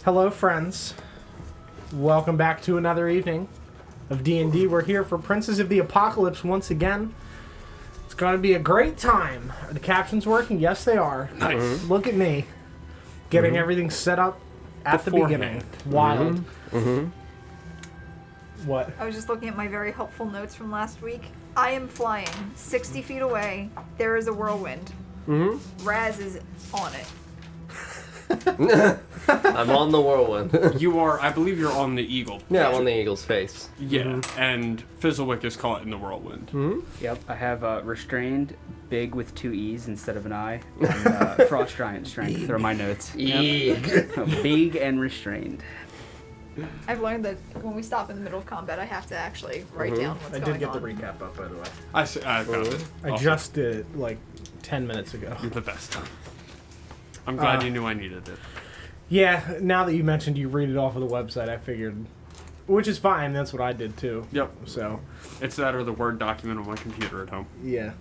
Hello, friends. Welcome back to another evening of D&D. We're here for Princes of the Apocalypse once again. It's going to be a great time. Are the captions working? Yes, they are. Nice. Mm-hmm. Look at me. Getting everything set up at the beginning. Wild. What? I was just looking at my very helpful notes from last week. I am flying 60 feet away. There is a whirlwind. Raz is on it. I'm on the whirlwind. You are, I believe you're on the eagle. Yeah, I'm on the eagle's face. Yeah, and Fizzlewick is caught in the whirlwind. Yep, I have restrained, big with 2 E's instead of an I, and frost giant strength. They're my notes. Yep. Big and restrained. I've learned that when we stop in the middle of combat, I have to actually write down what's I going did get on. the recap up, by the way. I found it. I Awesome. just did it like 10 minutes ago. You're the best. I'm glad you knew I needed it. Yeah, now that you mentioned you read it off of the website, I figured, which is fine. That's what I did too. Yep. So, It's that or the Word document on my computer at home. yeah.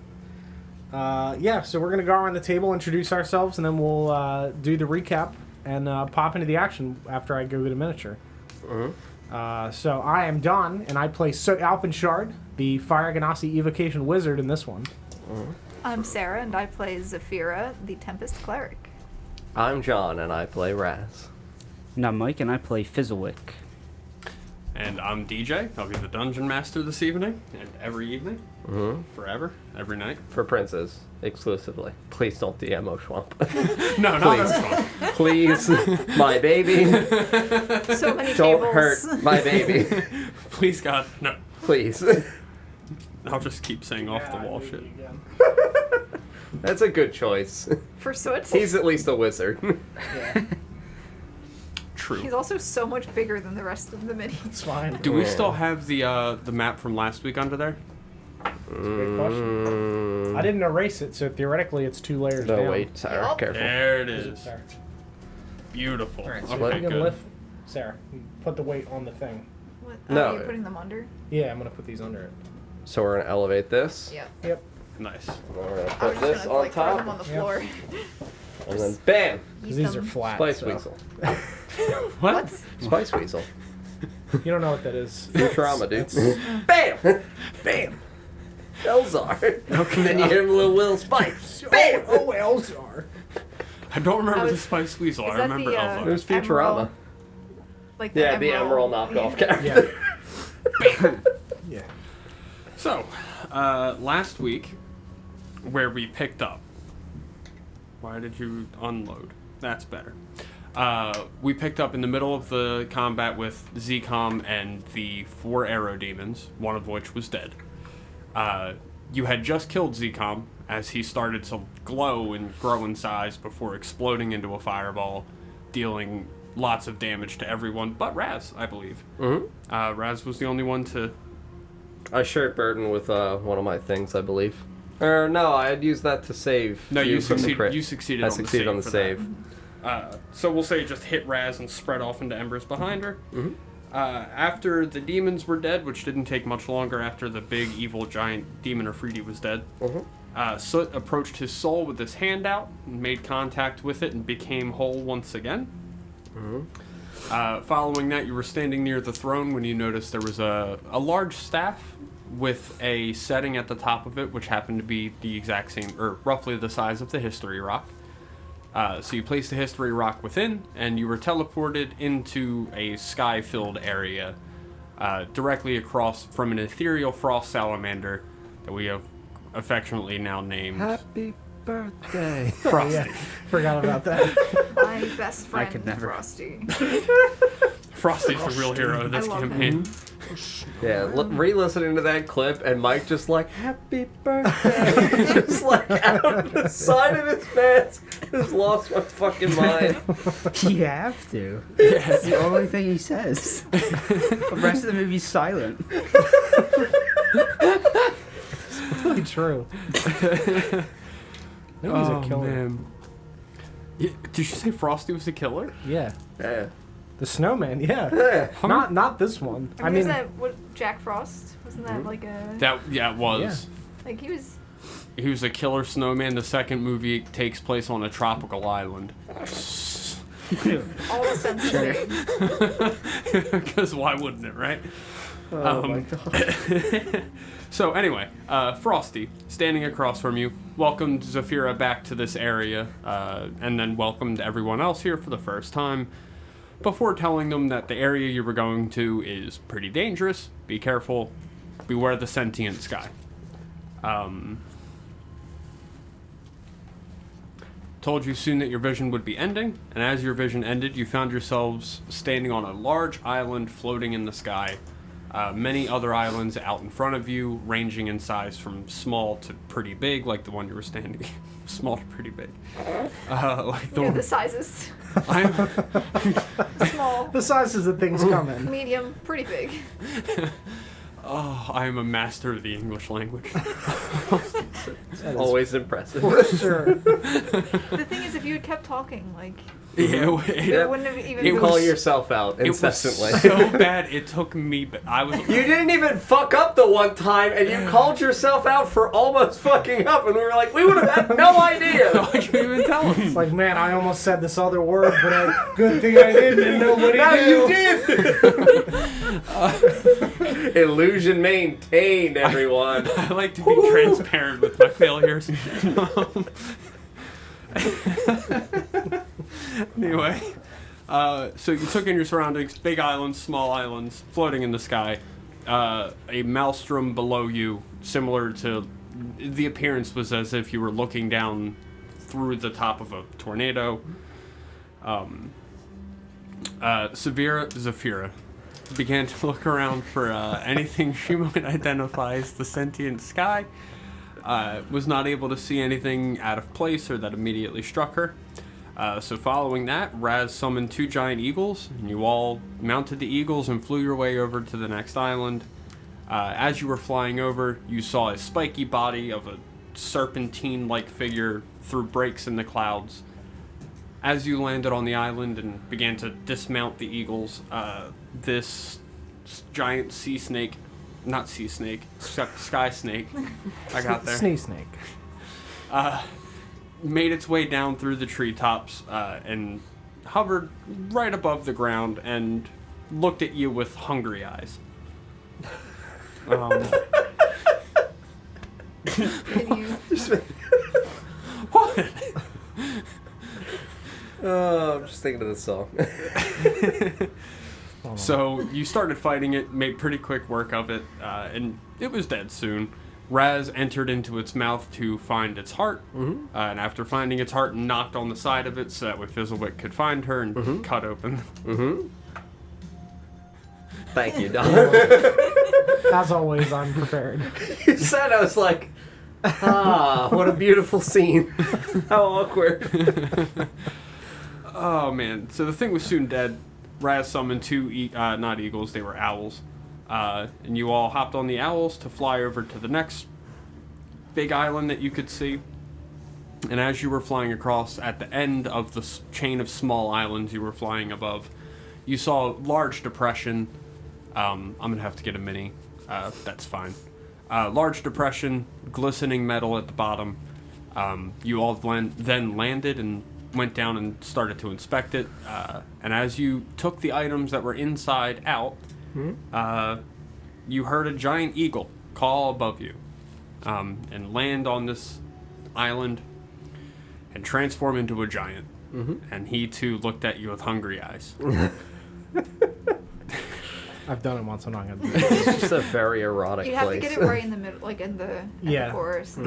So we're going to go around the table, introduce ourselves, and then we'll do the recap and pop into the action after I go get a miniature. So I am Don, and I play Soot Alpenshard, the Fire Ganassi Evocation Wizard in this one. I'm Sarah, and I play Zafira, the Tempest Cleric. I'm John, and I play Raz. And I'm Mike, and I play Fizzlewick. And I'm DJ. I'll be the Dungeon Master this evening, and every evening, forever, every night. For princes, exclusively. Please don't DM Oshwamp. No, not this one. Please, my baby. So many Don't tables. hurt my baby. Please, God, no. Please. I'll just keep saying off the wall shit. That's a good choice. For Soot, He's at least a wizard. True. he's also so much bigger than the rest of the minis. It's fine. Do we Yeah. still have the map from last week under there? Great question. I didn't erase it, so theoretically it's 2 layers No, down. wait, Sarah, Yup. careful. There it Is it, is. Sarah? Beautiful. Alright, so Okay, you can good. lift, Sarah, put the weight on the thing. What? No. Are you putting them under? Yeah, I'm going to put these under it. So we're going to elevate this. Yeah. Yep. Nice. We're going to I was put just this gonna on throw them top. on the floor. And then bam! Because Eat these are them. flat. Spice so. Weasel. What? Spice Weasel. You don't know what that is. Futurama, dude. Bam! Bam! Elzar. And then you hear a little Spice. Bam! Oh, Elzar. I don't remember I was- the Spice Weasel. is I that remember the, Elzar. It was Futurama. Emerald? Like Yeah, the Emerald knockoff Yeah. character. Yeah. So, last week, where we picked up. Why did you unload? That's better. We picked up in the middle of the combat with Zcom and the 4 arrow demons, one of which was dead. You had just killed Zcom as he started to glow and grow in size before exploding into a fireball, dealing lots of damage to everyone but Raz, I believe. Raz was the only one to... I shared burden with one of my things, I believe. Or no, I had used that to save. No, you from the crit. succeeded I on succeeded on the for save. that. So we'll say just hit Raz and spread off into embers behind her. After the demons were dead, which didn't take much longer after the big evil giant demon Afridi was dead, Soot approached his soul with his hand out and made contact with it and became whole once again. Following that, you were standing near the throne when you noticed there was a large staff with a setting at the top of it, which happened to be the exact same, or roughly the size of the history rock. So you placed the history rock within, and you were teleported into a sky-filled area directly across from an ethereal frost salamander that we have affectionately now named Happy birthday. Frosty. Yeah. Forgot about that. My best friend, could never. Frosty. Frosty's the real hero of this I love campaign. Yeah, re-listening to that clip, and Mike just like, happy birthday. Just like out of the side of his mask. Just lost my fucking mind. You have to. It's the only thing he says. The rest of the movie's silent. Really true. Maybe he's a killer. Man. Yeah, did you say Frosty was a killer? Yeah. Yeah. The snowman, yeah. Yeah. Not this one. I mean, is that what Jack Frost? Wasn't that like a It was. like he was? He was a killer snowman. The second movie takes place on a tropical island. All the senses. Because why wouldn't it, right? Oh my god. So anyway, Frosty, standing across from you, welcomed Zafira back to this area, and then welcomed everyone else here for the first time, before telling them that the area you were going to is pretty dangerous. Be careful. Beware the sentient sky. Told you soon that your vision would be ending, and as your vision ended, you found yourselves standing on a large island floating in the sky. Many other islands out in front of you, ranging in size from small to pretty big, like the one you were standing. Small to pretty big. Like the You know one. the sizes. I'm, Small, The sizes of things coming. medium, pretty big. oh, I am a master of the English language. Always impressive. For sure. The thing is, if you had kept talking, like, Yeah, it wouldn't have even You been. call yourself out incessantly. It was so bad. It took me. I was. You didn't even fuck up the one time, and you called yourself out for almost fucking up, and we were like, we would have had no idea. I couldn't even tell him. It's like, man, I almost said this other word, but good thing I didn't, and nobody Now knew. you did. Illusion maintained, everyone. I like to be transparent with my failures. Anyway, so you took in your surroundings, big islands, small islands, floating in the sky. A maelstrom below you, similar to, the appearance was as if you were looking down through the top of a tornado. Zafira began to look around for anything she might identify as the sentient sky. Was not able to see anything out of place or that immediately struck her. So following that, Raz summoned 2 giant eagles, and you all mounted the eagles and flew your way over to the next island. As you were flying over, you saw a spiky body of a serpentine-like figure through breaks in the clouds. As you landed on the island and began to dismount the eagles, this giant sea snake, not sea snake, sky snake, I got there, Snake. made its way down through the treetops and hovered right above the ground and looked at you with hungry eyes. Can you? What? Oh, I'm just thinking of this song. So you started fighting it, made pretty quick work of it, and it was dead soon. Raz entered into its mouth to find its heart, and after finding its heart, knocked on the side of it so that Fizzlewick could find her and cut open. Thank you, Don. As always, I'm prepared. You said, I was like, what a beautiful scene. How awkward. Oh man! So the thing was soon dead. Raz summoned 2 not eagles; they were owls, and you all hopped on the owls to fly over to the next big island that you could see. And as you were flying across, at the end of the chain of small islands you were flying above, you saw a large depression. I'm gonna have to get a mini. That's fine. Large depression, glistening metal at the bottom. You all then landed and went down and started to inspect it. And as you took the items that were inside out, you heard a giant eagle call above you and land on this island and transform into a giant. And he too looked at you with hungry eyes. I've done it once. I'm not gonna do it. It's just a very erotic You have to place. get it right in the middle, like in the Yeah. chorus.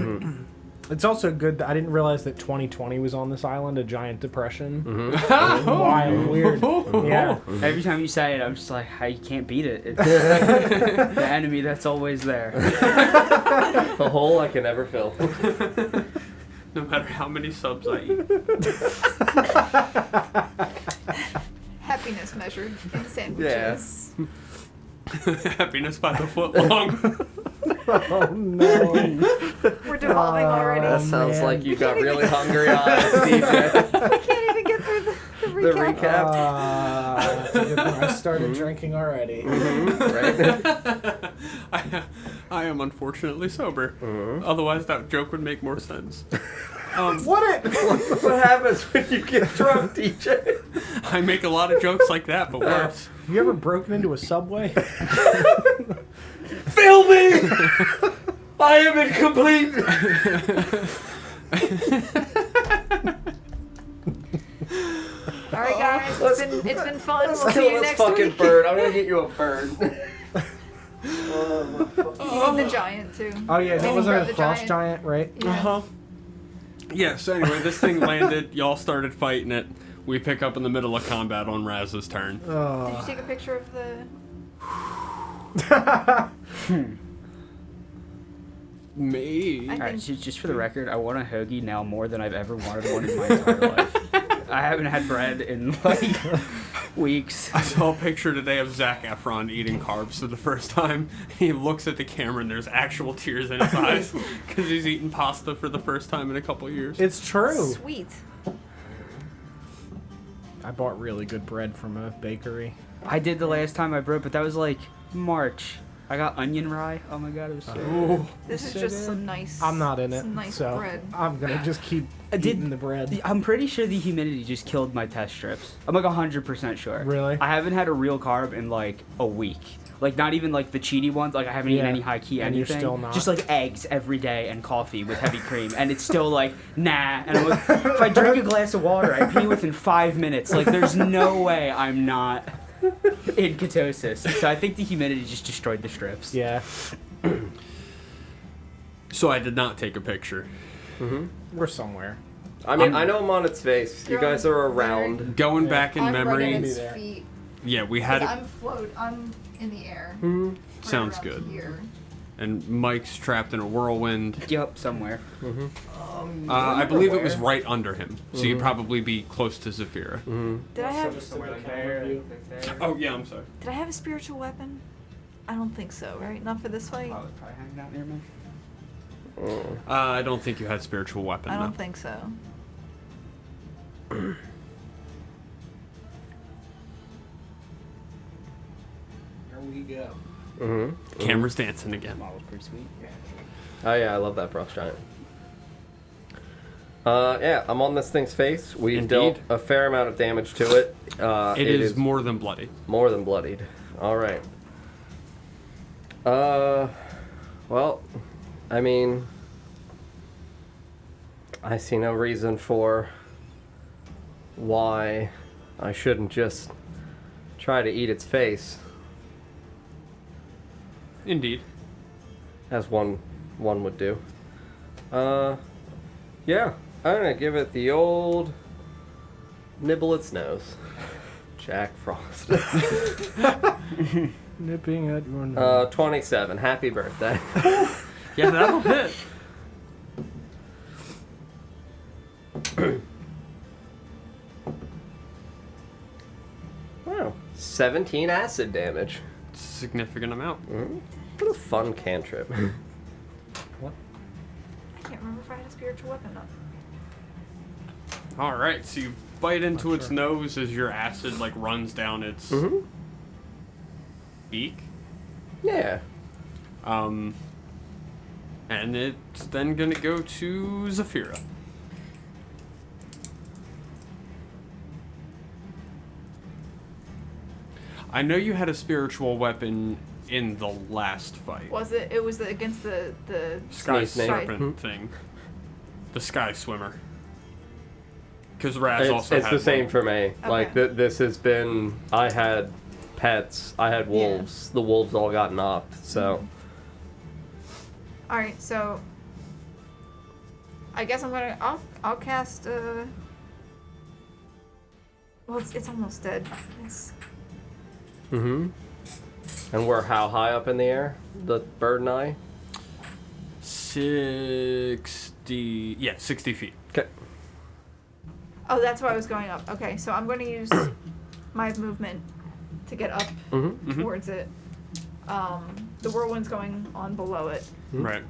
It's also good that I didn't realize that 2020 was on this island, a giant depression. Mm-hmm. Wild, weird. Yeah. Every time you say it, I'm just like, how you can't beat it. It's the enemy that's always there. The hole I can never fill. No matter how many subs I eat. Happiness measured in sandwiches. Happiness by the foot long. Oh no. We're devolving already. That sounds man. like you got really hungry eyes, DJ. I can't even get through the recap. recap. That's a good one. I started drinking already. Right? I am unfortunately sober. Otherwise, that joke would make more sense. What it? What happens when you get drunk, DJ? I make a lot of jokes like that, but worse. Have you ever broken into a subway? Fill me! I am incomplete! All right, guys. It's been fun. We'll see Kill you this next fucking week. bird. I'm gonna get you a bird. You need the giant too. Oh yeah, that Maybe wasn't grab a the frost giant, right? Yeah. Uh-huh. Yeah, so anyway, this thing landed. Y'all started fighting it. We pick up in the middle of combat on Raz's turn. Did you take a picture of the? Me? All right, just for the record, I want a hoagie now more than I've ever wanted one in my entire life. I haven't had bread in like weeks. I saw a picture today of Zac Efron eating carbs for the first time. He looks at the camera and there's actual tears in his eyes because he's eating pasta for the first time in a couple years. It's true. Sweet. I bought really good bread from a bakery. I did the last time I broke, but that was like March. I got onion rye. Oh my god, it was so good. This is So just good. some nice. I'm not in it, Some nice so bread. I'm gonna just keep Did- eating the bread. I'm pretty sure the humidity just killed my test strips. I'm like 100% sure. Really? I haven't had a real carb in like a week. Like not even like the cheaty ones. Like I haven't eaten Yeah. any high key And you're anything. still not. Just like eggs every day and coffee with heavy cream, and it's still like nah. And I'm like, if I drink a glass of water, I pee within 5 minutes. Like there's no way I'm not in ketosis. So I think the humidity just destroyed the strips. Yeah, So I did not take a picture. we're somewhere. I mean, I know I'm on its face. You guys are around. Going back in I'm memory, right at Be its there. feet. yeah, we had it. I'm in the air. Mm-hmm. Right Sounds around good. Here. And Mike's trapped in a whirlwind. Yep, somewhere. I believe it was right under him, so you'd probably be close to Zafira. Did I have? Oh yeah, I'm sorry. Did I have a spiritual weapon? I don't think so. Right? Not for this fight. Oh, it's probably hanging out near me. I don't think you had spiritual weapon. I no. don't think so. Here we go. Camera's dancing again. That was pretty sweet. Oh yeah, I love that frost giant. Yeah, I'm on this thing's face. We've Indeed. dealt a fair amount of damage to it. It is more than bloody. more than bloodied. All right. Well, I mean, I see no reason for why I shouldn't just try to eat its face, Indeed. as one would do. Yeah, I'm gonna give it the old nibble its nose. Jack Frost. Nipping at your nose. 27. Happy birthday. Yeah, that'll hit. Wow. 17 acid damage. Significant amount. What a fun cantrip. I can't remember if I had a spiritual weapon or not. All right, so you bite into its nose as your acid like runs down its beak. Yeah. And it's then gonna go to Zafira. I know you had a spiritual weapon in the last fight. Was it? It was against the Sky Snake. Serpent thing. The Sky Swimmer. Because Raz also It's had the same one. for me. Like, Okay. this has been... I had pets. I had wolves. The wolves all got knocked, so... All right, so I guess I'm gonna. I'll cast. Well, it's almost dead. It's Mm-hmm. And we're how high up in the air? The bird and I? 60... Yeah, 60 feet. Okay. oh, that's why I was going up. Okay, so I'm going to use my movement to get up Mm-hmm. towards it. The whirlwind's going on below it, Right.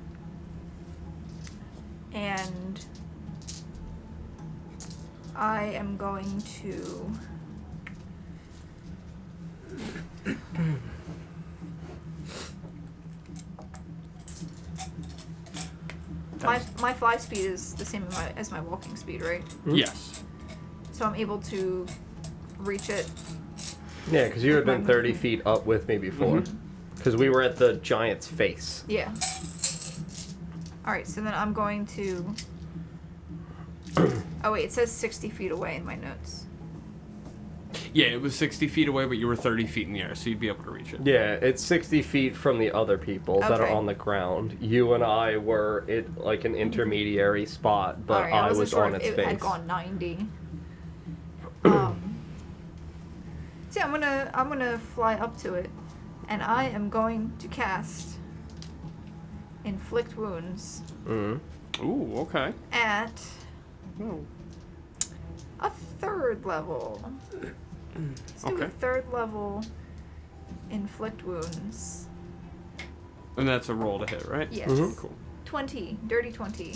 and I am going to. My fly speed is the same as my walking speed, right? Yes. So I'm able to reach it. Yeah, because you had been 30 feet up with me before. Because we were at the giant's face. Yeah. Alright, so then I'm going to... Oh wait, it says 60 feet away in my notes. Yeah, it was 60 feet away, but you were 30 feet in the air, so you'd be able to reach it. Yeah, it's 60 feet from the other people that are Okay. on the ground. You and I were at like an intermediary spot, but Alright, I wasn't was sure on if its it face. had gone 90. So yeah, I'm gonna fly up to it, and I am going to cast Inflict Wounds Ooh, okay. at a 3rd level. Let's do a Okay. 3rd level Inflict Wounds. And that's a roll to hit, right? Yes. Cool. 20, dirty 20.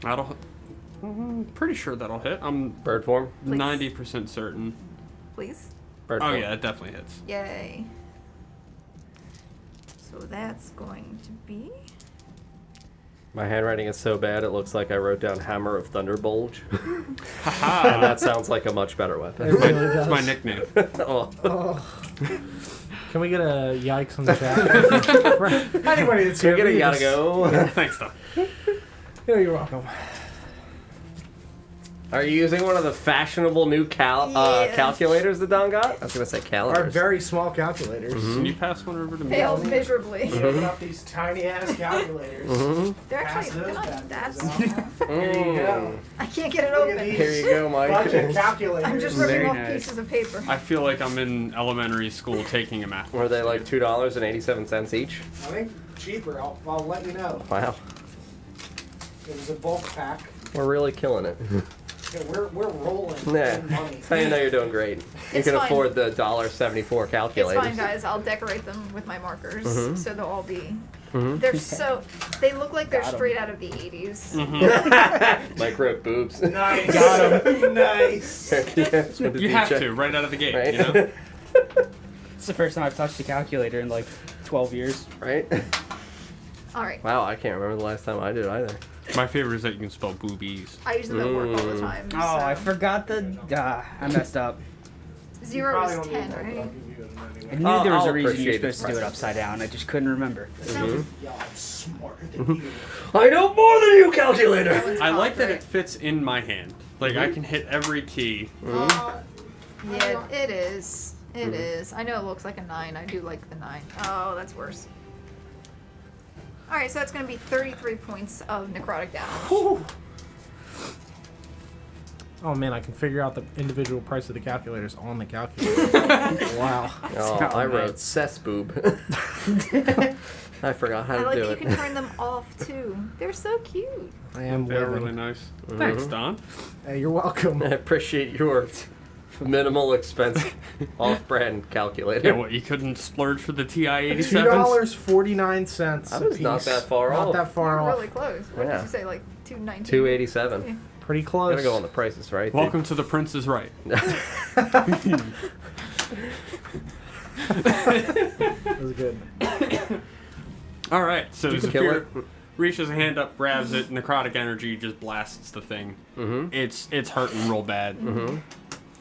That'll hit. Pretty sure that'll hit. I'm Bird form? Please. 90% certain. Please. Bird Oh form. yeah, it definitely hits. Yay. So that's going to be... My handwriting is so bad it looks like I wrote down Hammer of Thunderbulge. Haha. And that sounds like a much better It weapon. really It's does. my nickname. Oh. Can we get a yikes on the chat? For anybody that's here, You're gonna we gotta just- go. Thanks, Tom. Yeah, you're welcome. Are you using one of the fashionable new Yeah. calculators that Don got? I was gonna say Our calendars. very small calculators. Can you pass one over to me? Failed miserably. Open up these tiny ass calculators. They're Pass actually those not bad that boys small. out. Here you go. I can't get it Look at open. these. Here you go, Bunch of Mike. calculators. I'm just Very ripping off nice. pieces of paper. I feel like I'm in elementary school taking a math. Were they like $2.87 each? I think cheaper. I'll let you know. Wow. It was a bulk pack. We're really killing it. Yeah, we're rolling Yeah. in money. That's how you know you're doing great. You It's can fine. afford the $1.74 It's calculators. fine, guys. I'll decorate them with my markers, Mm-hmm. so they'll all be. They're so. They look like they're Got 'em. straight out of the 80s. Mike wrote boobs. Nice. Got Nice. You have to, right out of the gate, Right? you know? It's the first time I've touched a calculator in like 12 years. Right? All right. Wow, I can't remember the last time I did either. My favorite is that you can spell boobies. I use them at work all the time. Oh, so. I forgot the. I messed up. 0 Probably is don't 10, need that, but I'll right? give you it I anyway. knew there was I'll a reason appreciate you're the supposed to do it presence. upside down. I just couldn't remember. Yeah, I'm smarter than you. I know more than you, calculator! I like that it fits in my hand. Like, I can hit every key. Yeah, it is. It is. I know it looks like a 9. I do like the 9. Oh, that's worse. Alright, so that's going to be 33 points of necrotic damage. Oh man, I can figure out the individual price of the calculators on the calculator. Wow. Oh, Oh, I man. wrote cess boob. I forgot how I to like do that you it. can turn them off too. They're so cute. I am They're living. really nice. Thanks, Don. Hey, you're welcome. I appreciate your minimal expense off-brand calculator. Yeah, what, you couldn't splurge for the TI-87s? $2.49 I was a not piece. that far Not off. that far You're off. really close. What Yeah. did you say? Like 219? 287. Pretty close. Gotta go on the prices, right? dude? Welcome to The Prince is Right. That was good. All right, so Did you kill Zafir it? reaches a hand up, grabs it, necrotic energy just blasts the thing. Mm-hmm. It's hurting real bad.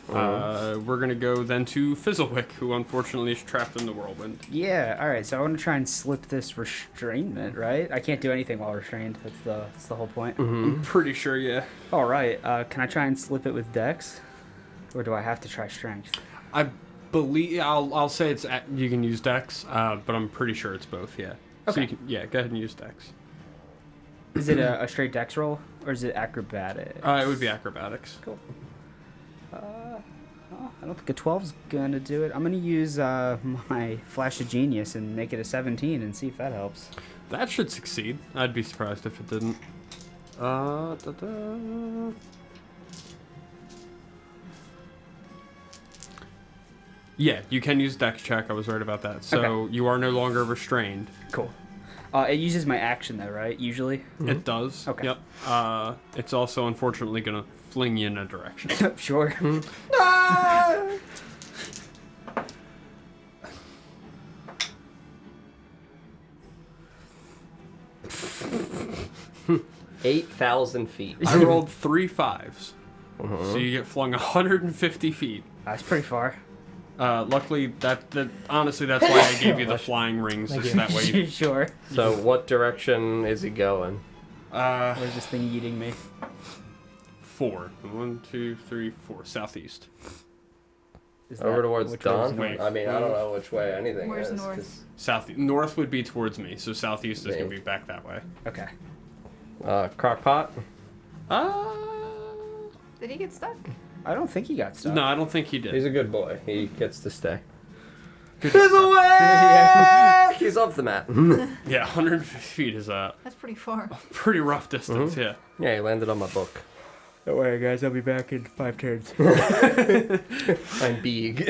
We're gonna go then to Fizzlewick, who unfortunately is trapped in the whirlwind. Yeah. All right. So I want to try and slip this restrainment, right? I can't do anything while restrained. That's the whole point. I'm pretty sure, yeah. All right. Can I try and slip it with Dex, or do I have to try Strength? I believe I'll say you can use Dex, but I'm pretty sure it's both. Yeah. So Okay. you can, go ahead and use Dex. Is it a straight Dex roll, or is it acrobatic? It would be acrobatics. Cool. I don't think a 12's gonna do it. I'm gonna use my Flash of Genius and make it a 17 and see if that helps. That should succeed. I'd be surprised if it didn't. Yeah, you can use Dex check. I was right about that. So Okay. you are no longer restrained. Cool. It uses my action though, right? Usually. It does. Okay. Yep. It's also unfortunately gonna fling you in a direction. Sure. 8,000 feet. I rolled 3 5s. So you get flung 150 feet. That's pretty far. Luckily, honestly, that's why I gave you the flying rings. Thank Just you. that way you... Sure. So what direction is he going? Where's this thing eating me? 4. 1, 2, 3, 4. Southeast. Is Over that- towards which way is Dawn? Wait. I mean, I don't know which way anything Where's is. north? 'cause- South. North would be towards me, so southeast is Me. going to be back that way. Okay. Crockpot? Did he get stuck? I don't think he got stuck. No, I don't think he did. He's a good boy. He gets to stay. Good. away! He's off the map. Yeah, 150 feet is a That's pretty far. pretty rough distance, yeah. Yeah, he landed on my book. Don't worry, guys. I'll be back in 5 turns. I'm big.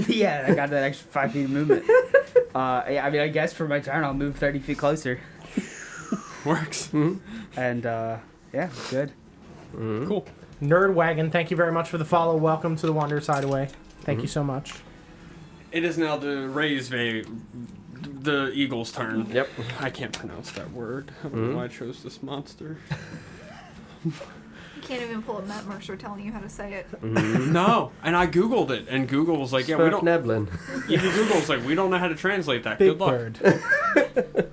Yeah, I got that extra 5 feet of movement. Yeah, I mean, I guess for my turn, I'll move 30 feet closer. Works. And, yeah, good. Cool. Nerd Wagon, thank you very much for the follow. Welcome to the Wanderer's Hideaway. Thank you so much. It is now the eagle's turn. Yep. I can't pronounce that word. I don't know why I chose this monster. You can't even pull a Matt Mercer telling you how to say it. No, and I googled it, and Google was like, "Yeah, we don't." Neblin. Even Google was like, "We don't know how to translate that." Big Good luck. bird.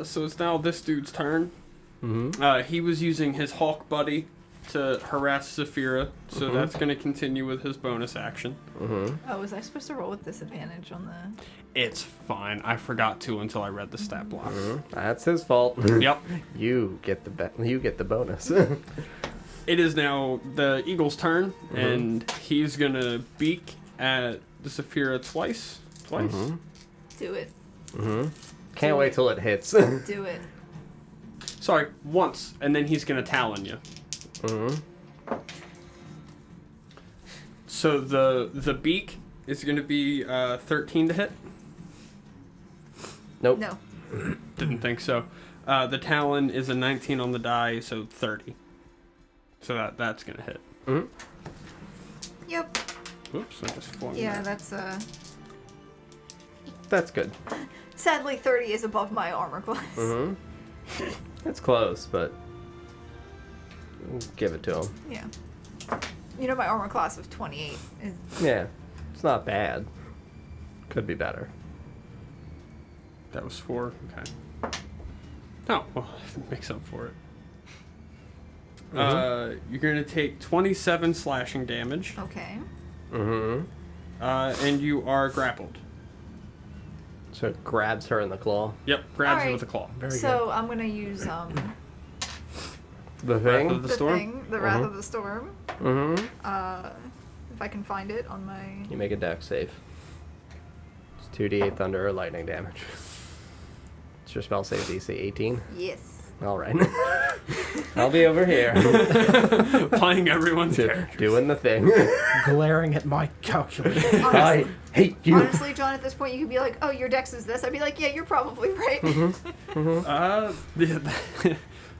So it's now this dude's turn. He was using his hawk buddy to harass Saphira, so that's going to continue with his bonus action. Oh, was I supposed to roll with disadvantage on the... It's fine. I forgot to until I read the stat block. That's his fault. Yep. You get the bonus. It is now the eagle's turn, and he's going to beak at the Saphira twice. Do it. Can't wait till it hits. Do it. Sorry, once, and then he's going to talon you. So the beak is going to be 13 to hit. Nope. No. Didn't think so. The talon is a 19 on the die, so 30. So that's going to hit. Yep. Oops, I just flung Yeah, that. That's good. Sadly, 30 is above my armor class. It's close, but we'll give it to him. Yeah. You know, my armor class of 28 is... Yeah, it's not bad. Could be better. That was 4. Okay. Oh, well, it makes up for it. You're going to take 27 slashing damage, Okay. and you are grappled. So it grabs her in the claw. Yep, grabs Alright. you with a claw. Very So I'm gonna use The Wrath thing. of the storm? thing, the Wrath of the Storm. If I can find it on my... You make a dex save. It's 2d8 thunder or lightning damage. It's your spell save DC 18. Yes. All right. I'll be over here Playing everyone's character. doing the thing. good. Glaring at my calculator. I hate you. Honestly, John, at this point, you could be like, "Oh, your dex is this." I'd be like, "Yeah, you're probably right." Yeah,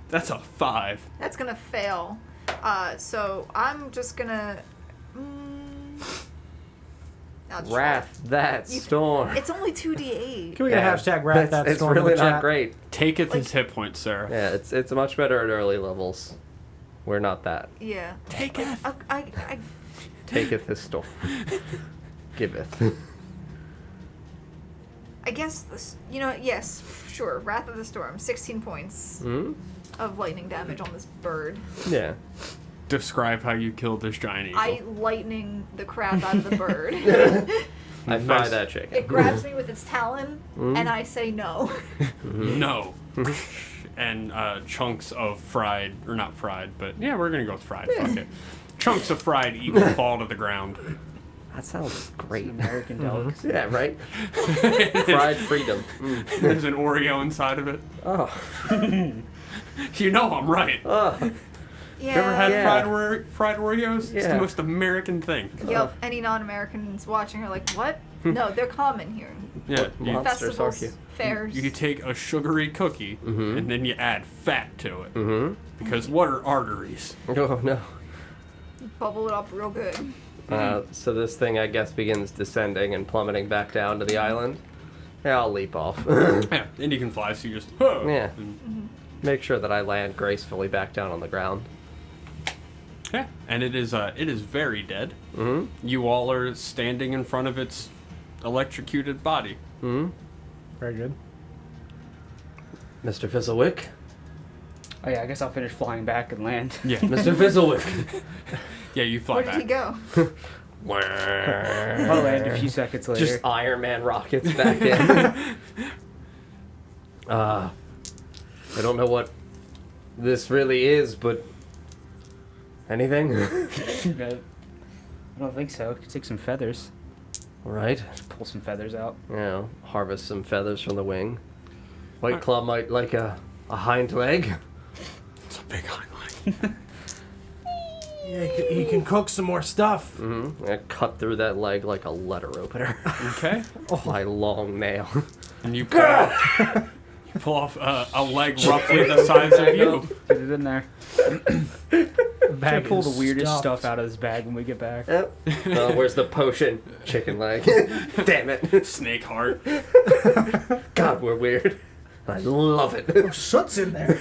that's a 5. That's gonna fail. So I'm just gonna. I'll just Wrath that You- storm. It's only 2d8. Can we get a hashtag wrap that It's storm in really the not chat? great. Taketh Like- his hit points, Sarah. Yeah, it's much better at early levels. We're not that. Yeah. Taketh. I Taketh his storm. Giveth. I guess this. You know, yes, sure. Wrath of the Storm, 16 points of lightning damage on this bird. Yeah. Describe how you killed this giant eagle. I lightning the crap out of the bird. I fry Nice. that chicken. It grabs me with its talon, and I say no. No. And chunks of fried, or not fried, but yeah, we're gonna go with fried. Fuck it. Chunks of fried eagle fall to the ground. That sounds great. American delicacy. Yeah, right? Fried freedom. There's an Oreo inside of it. Oh. You know I'm right. Oh. Yeah. You ever had Yeah. fried Oreos? It's Yeah. the most American thing. Yep. Any non-Americans watching are like, "What? No, they're common here. Yeah. What You, monsters are Festivals, you? fairs." you take a sugary cookie and then you add fat to it. Because what are arteries? Oh, no. Bubble it up real good. So this thing, I guess, begins descending and plummeting back down to the island. Yeah, I'll leap off. Yeah, and you can fly, so you just, oh, Yeah. and make sure that I land gracefully back down on the ground. Okay. And it is very dead. Mm-hmm. You all are standing in front of its electrocuted body. Mm-hmm. Very good. Mr. Fizzlewick? Oh yeah, I guess I'll finish flying back and land. Yeah. Mr. Fizzlewick? Yeah, you fly Where back. did he go? I'll land a few seconds later. Just Iron Man rockets back in. I don't know what this really is, but anything? I don't think so. Could take some feathers. All right. Just pull some feathers out. You know, harvest some feathers from the wing. White Claw might like a hind leg. It's a big highlight. Yeah, he can cook some more stuff. Mm-hmm. I cut through that leg like a letter opener. Okay. My long nail. And you pull off a leg roughly the size of you. Get it in there. Bag Pull the is weirdest stuffed. stuff out of this bag when we get back. Yep. Where's the potion? Chicken leg. Damn it. Snake heart. God, we're weird. I love it. Soot's in there.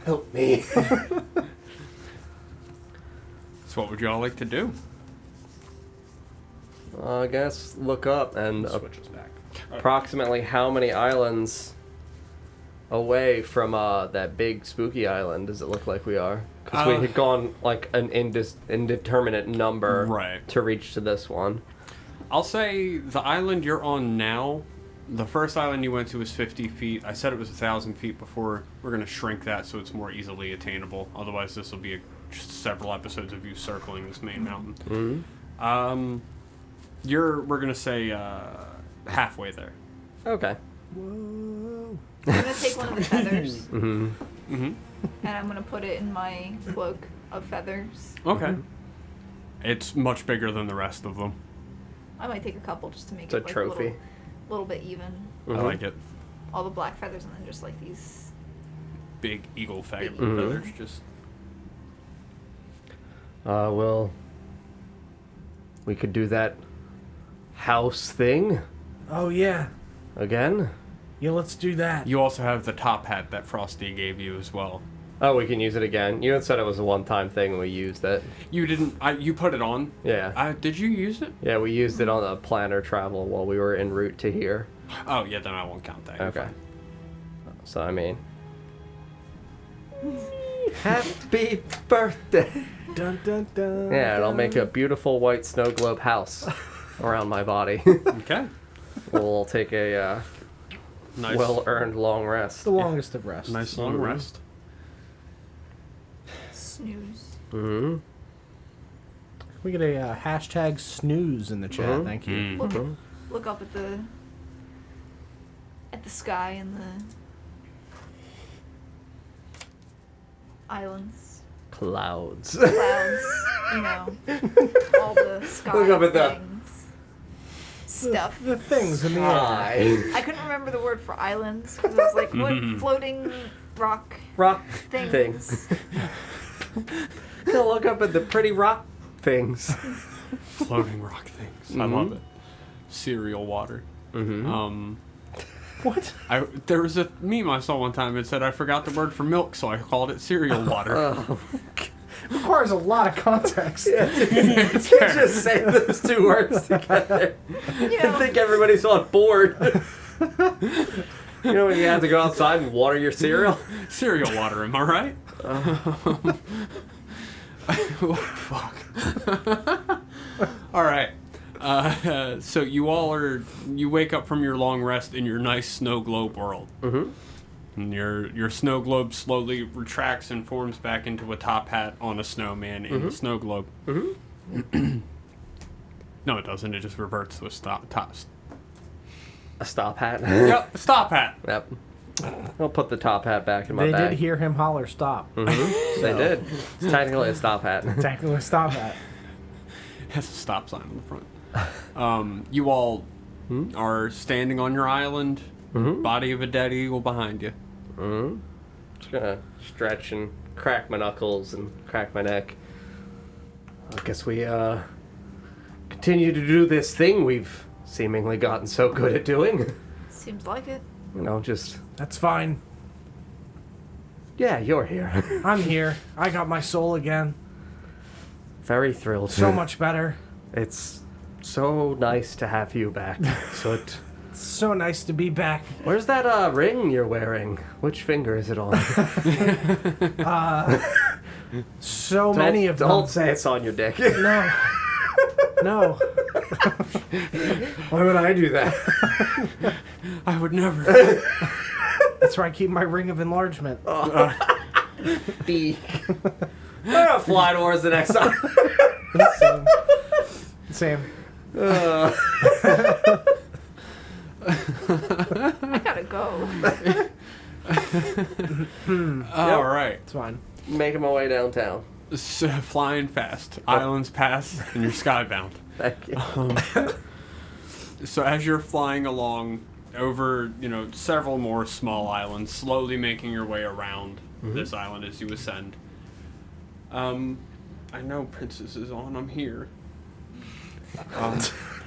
Help me. So what would you all like to do? I guess look up and Switches back. approximately how many islands away from that big spooky island does it look like we are? Because we had gone like an indeterminate number Right. to reach to this one. I'll say the island you're on now, the first island you went to was 50 feet. I said it was 1,000 feet before. We're going to shrink that so it's more easily attainable. Otherwise, this will be just several episodes of you circling this main mountain. Mm-hmm. We're going to say halfway there. Okay. Whoa. I'm gonna take one of the feathers Mm-hmm. Mm-hmm. and I'm gonna put it in my cloak of feathers. Okay. It's much bigger than the rest of them. I might take a couple just to make It's it a like trophy. a little bit even. I like it. All the black feathers and then just like these. Big eagle Big feathers. Just Well, we could do that house thing Oh yeah. again. Yeah, let's do that. you also have the top hat that Frosty gave you as well. Oh, we can use it again. You had said it was a one-time thing and we used it. You didn't. You put it on. Yeah. Did you use it? Yeah, we used it on a planner travel while we were en route to here. Oh yeah, then I won't count that. You're Okay. fine. So, I mean... Happy birthday! Dun dun dun. Yeah, and I'll make a beautiful white snow globe house around my body. Okay. We'll take a Nice. well-earned long rest. The longest of rests. Nice long Mhm. rest. Snooze. Mm-hmm. We get a hashtag snooze in the chat. Mhm. Thank you. Mm. Look, look up at the sky and the islands, Clouds. clouds, you know, all the sky Look up at the- things, stuff. The things in the air. Hi. I couldn't remember the word for islands because I was like, what floating rock Rock things? things. Go look up at the pretty rock things. Floating rock things. I love it. Cereal water. Mm-hmm. What? There was a meme I saw one time. It said I forgot the word for milk, so I called it cereal water. Oh. Requires a lot of context. You can't just say those two words together. You I know, think everybody's on board. You know when you have to go outside and water your cereal? Cereal water, am I right? What the fuck? All right. So you wake up from your long rest in your nice snow globe world. Mm-hmm. And your snow globe slowly retracts and forms back into a top hat on a snowman in the snow globe. Mm-hmm. No, it doesn't. It just reverts to a top. A stop hat. Yep, stop hat. Yep. I'll put the top hat back in my They bag. did hear him holler stop. Mm-hmm. They did. It's technically a stop hat. Technically, stop that. It has a stop sign on the front. You all are standing on your island. Mm-hmm. Body of a dead eagle behind you. Mm-hmm. Just gonna stretch and crack my knuckles and crack my neck. I guess we continue to do this thing we've seemingly gotten so good at doing. seems like it. You know, just That's fine. Yeah, you're here. I'm here. I got my soul again. Very thrilled. So much better. It's so nice to have you back, Soot. So nice to be back. Where's that ring you're wearing? Which finger is it on? So many of them. Don't say it's on your dick. No. No. Why would I do that? I would never. That's where I keep my ring of enlargement. B. I'm gonna fly towards the next time. Same. I gotta go. All right. It's fine. Making my way downtown. So, flying fast. Islands pass, and you're skybound. Thank you. So as you're flying along over, several more small islands, slowly making your way around this island as you ascend. I know Princess is on. I'm here.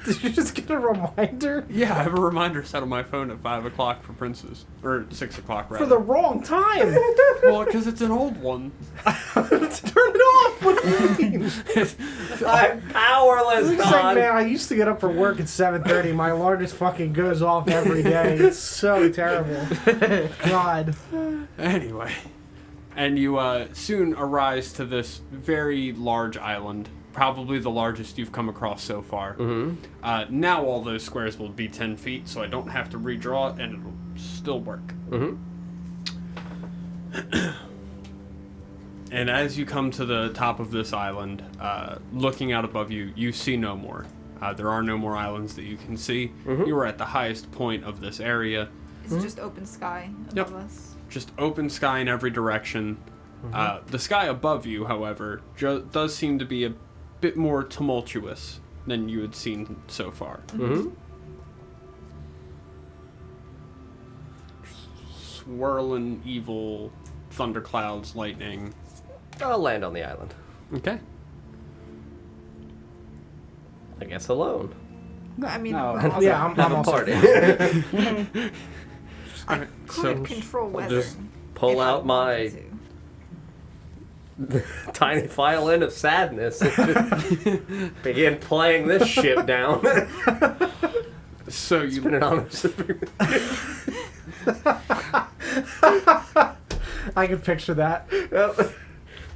Did you just get a reminder? Yeah, I have a reminder set on my phone at 5 o'clock for Princess. Or 6 o'clock, rather. For the wrong time. Well, because it's an old one. Turn it off. What do you mean? I'm powerless, It's like, man, I used to get up for work at 7:30. My alarm just fucking goes off every day. It's so terrible. God. Anyway. And you soon arise to this very large island. Probably the largest you've come across so far. Mm-hmm. Now all those squares will be 10 feet, so I don't have to redraw it, and it'll still work. Mm-hmm. And as you come to the top of this island, looking out above you, you see no more. There are no more islands that you can see. Mm-hmm. You are at the highest point of this area. Is it just open sky above us? Just open sky in every direction. The sky above you, however, does seem to be a bit more tumultuous than you had seen so far. Mm-hmm. Swirling evil thunderclouds, lightning. I'll land on the island. Okay. I guess alone. I mean, No. also, Yeah, I'm Have a also. party. Alright, could control weather. just pull if I out my wanted tiny violin of sadness and just begin playing this ship down. So It's you been an honor. I can picture that. Yep.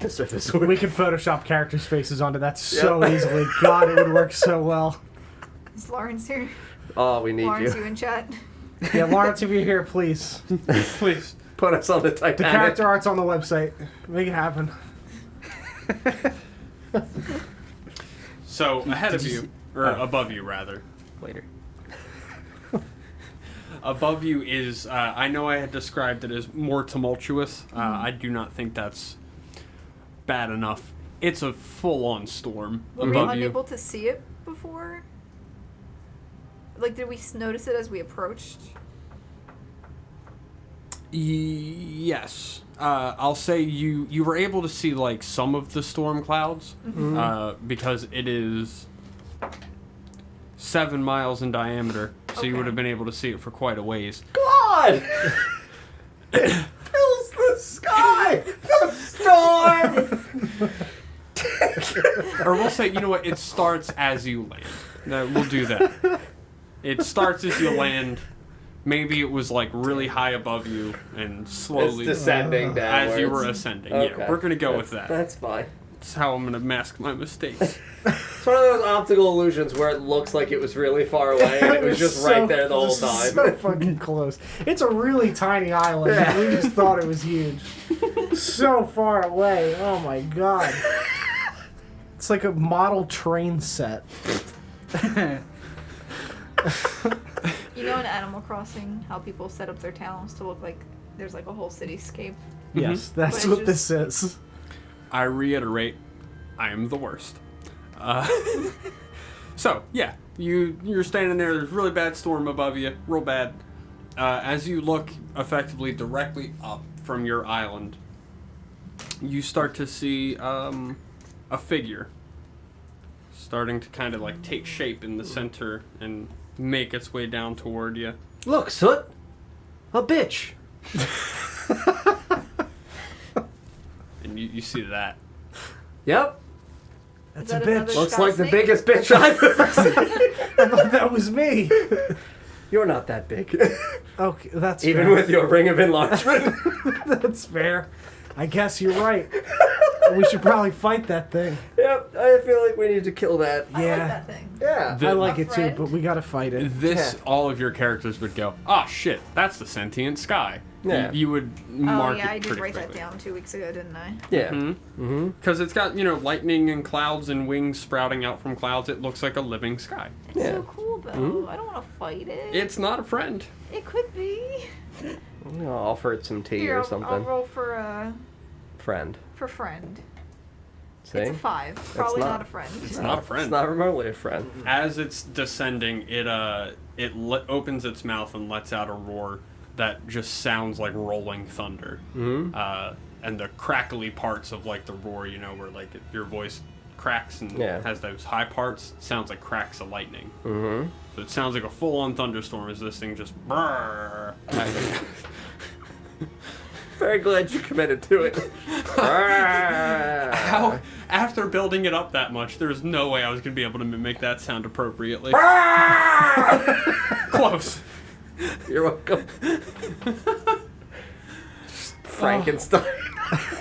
We could Photoshop characters' faces onto that so easily. God, it would work so well. to. Is Lawrence here? Oh, we need Lawrence, you. you in chat? Yeah, Lawrence, if you're here, please. please. Put us on the The Titanic. character art's on the website. Make it happen. So ahead of you, or above you rather. Later. Above you is, I know I had described it as more tumultuous. I do not think that's bad enough. It's a full-on storm Were we above you. unable to see it before? Like, did we notice it as we approached? Yes. I'll say you were able to see like some of the storm clouds because it is 7 miles in diameter, so you Okay. would have been able to see it for quite a ways. God! It fills the sky! The storm! Or we'll say, you know what? It starts as you land. No, we'll do that. It starts as you land. Maybe it was like really high above you and slowly It's descending downwards. as you were ascending. Okay. Yeah, we're gonna go with that. That's fine. That's how I'm gonna mask my mistakes. It's one of those optical illusions where it looks like it was really far away and it was just right there the whole time. So fucking close. It's a really tiny island. Yeah. We just thought it was huge. So far away. Oh my god. It's like a model train set. You know in Animal Crossing how people set up their towns to look like there's like a whole cityscape? Yes, that's But what it's this is. I reiterate, I am the worst. So yeah, you're standing there. There's a really bad storm above you, real bad. As you look effectively directly up from your island, you start to see a figure starting to kind of like take shape in the center and make its way down toward you. Look, Soot! A bitch! and you see that. Yep. That's Is a that bitch. another Looks sky like the snake? biggest bitch I've ever seen. I thought that was me. You're not that big. Okay, that's Even fair. with your ring of enlargement. That's fair. I guess you're right. We should probably fight that thing. Yep, I feel like we need to kill that. I Yeah. like that thing. Yeah. The- I like A it too, friend? but we gotta fight it. This, Yeah. all of your characters would go, ah, shit, that's the sentient sky. Yeah. You would Oh mark yeah, I it did pretty write quickly. that down 2 weeks ago, didn't I? Yeah. Mm-hmm. Because it's got, lightning and clouds and wings sprouting out from clouds. It looks like a living sky. It's Yeah. so cool though. I don't want to fight it. It's not a friend. It could be. I'll offer it some tea Here, or I'll something. roll for Friend. friend. See? It's a 5. Probably not. not a friend. It's not a friend. It's not remotely a friend. As it's descending, it opens its mouth and lets out a roar that just sounds like rolling thunder. Mm-hmm. And the crackly parts of like the roar, where like your voice cracks and Yeah. has those high parts, sounds like cracks of lightning. Mm-hmm. So it sounds like a full-on thunderstorm as this thing just brrr. Very glad you committed to it. How, after building it up that much, there's no way I was gonna be able to make that sound appropriately. Close. You're welcome. Frankenstein.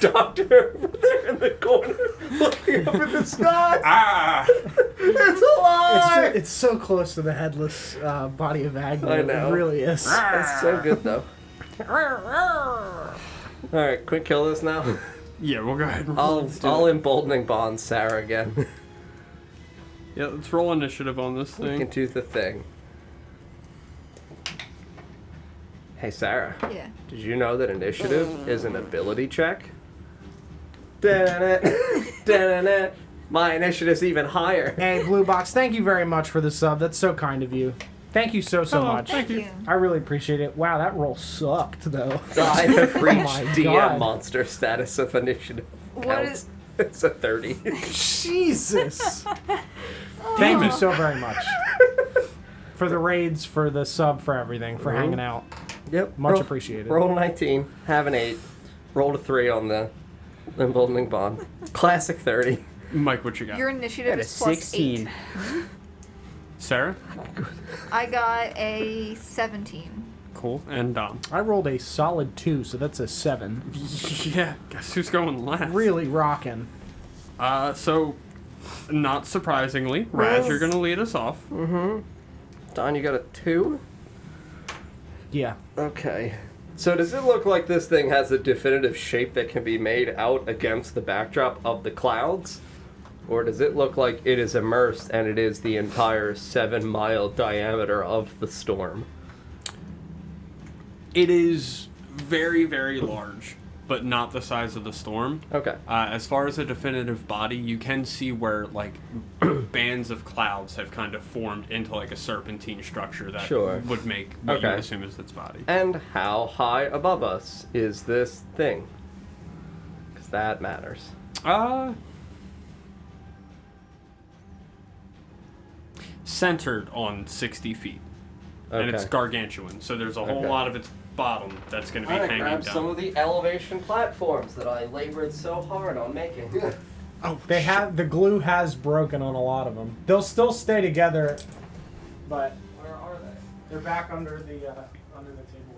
Doctor over there in the corner looking up at the sky. Ah! It's alive! It's so close to the headless body of Agnew. I know. It really is. That's so good, though. Alright, quick kill this now. Yeah, we'll go ahead and roll. I'll emboldening bond Sarah again. Yeah, let's roll initiative on this We thing. can do the thing. Hey, Sarah. Yeah. Did you know that initiative is an ability check? Da-na-na, my initiative's even higher. Hey, Blue Box, thank you very much for the sub. That's so kind of you. Thank you so Oh, much. Thank you. I really appreciate it. Wow, that roll sucked, though. I have reached my DM God. monster status of initiative. What Counts. is? It's a 30. Jesus. Thank you so very much. For the raids, for the sub, for everything, for hanging out. Yep. Much appreciated. Roll 19, have an 8. Rolled a 3 on the emboldening bond. Classic 30. Mike, what you got? Your initiative Got a is plus 16. 8. Sarah? I got a 17. Cool. And Dom. I rolled a solid 2, so that's a 7. Yeah, guess who's going last? Really rocking. So, not surprisingly, Raz, you're gonna lead us off. Don, you got a 2? Yeah. Okay. So does it look like this thing has a definitive shape that can be made out against the backdrop of the clouds? Or does it look like it is immersed and it is the entire 7-mile diameter of the storm? It is very, very large, but not the size of the storm. Okay. As far as a definitive body, you can see where like bands of clouds have kind of formed into like a serpentine structure that Sure. would make what you Okay. would assume is its body. And how high above us is this thing? Because that matters. Centered on 60 feet. And it's Okay. gargantuan, so there's a whole Okay. lot of its bottom that's going to be I'm gonna hanging grab down. some of the elevation platforms that I labored so hard on making. Oh, They have the glue has broken on a lot of them. They'll still stay together, but where are they? They're back under the table.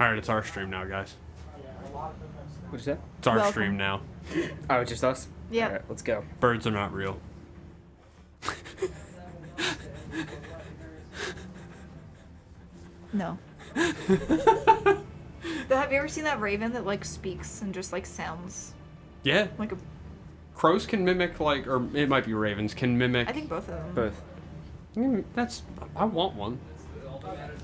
All right, it's our stream now, guys. Yeah, a lot of them have snapped. What'd you say? It's our Welcome. stream now. Oh, just us? Yep. Alright, let's go. Birds are not real. No. Have you ever seen that raven that like speaks and just like sounds Yeah, like a? crows can mimic like, or it might be ravens can mimic. I think both of them. Both. That's. I want one.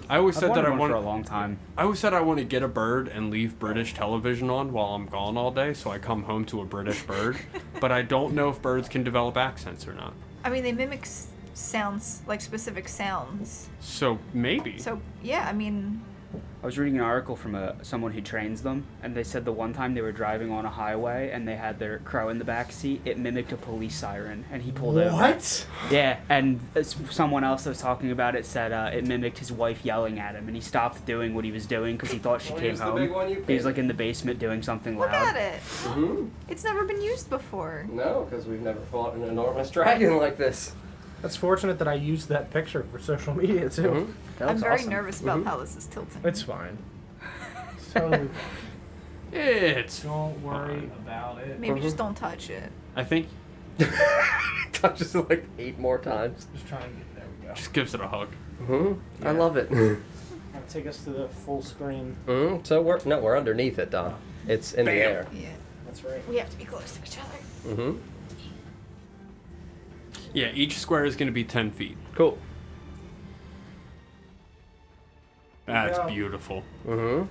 I always said I've that I wanted one for a want. long time. I always said I want to get a bird and leave British television on while I'm gone all day, so I come home to a British bird. But I don't know if birds can develop accents or not. I mean, they mimic sounds like specific sounds. So maybe. So yeah, I mean, I was reading an article from someone who trains them, and they said the one time they were driving on a highway and they had their crow in the back seat, it mimicked a police siren, and he pulled over. What? Yeah, and someone else that was talking about it said it mimicked his wife yelling at him, and he stopped doing what he was doing because he thought she Well, came here's the home. big one you He was picked. like in the basement doing something Look loud. at it. Mm-hmm. It's never been used before. No, because we've never fought an enormous dragon like this. That's fortunate that I used that picture for social media too. Mhm. That I'm looks very awesome. nervous about Mhm. how this is tilting. It's fine. Totally fine. It's. Don't worry fine. about it. Maybe just don't touch it. I think Touches it like 8 more times. Just trying to get there. We go. just gives it a hug. I love it. Gonna take us to the full screen. So we're underneath it, Don. It's in the Bam. air. Yeah. That's right. We have to be close to each other. Mm-hmm. Yeah, each square is going to be 10 feet. Cool. That's Yeah. beautiful. Mm-hmm.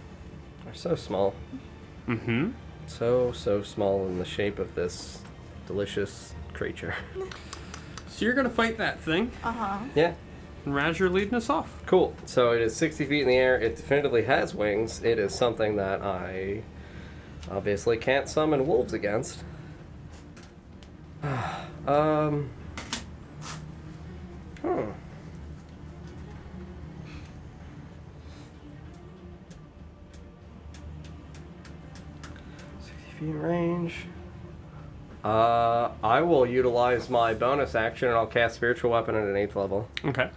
They're so small. Mm-hmm. So small in the shape of this delicious creature. So you're going to fight that thing, Uh-huh. Yeah. and Raz, you're leading us off. Cool. So it is 60 feet in the air. It definitively has wings. It is something that I obviously can't summon wolves against. Hmm. Feet in range. I will utilize my bonus action and I'll cast Spiritual Weapon at an 8th level. Okay.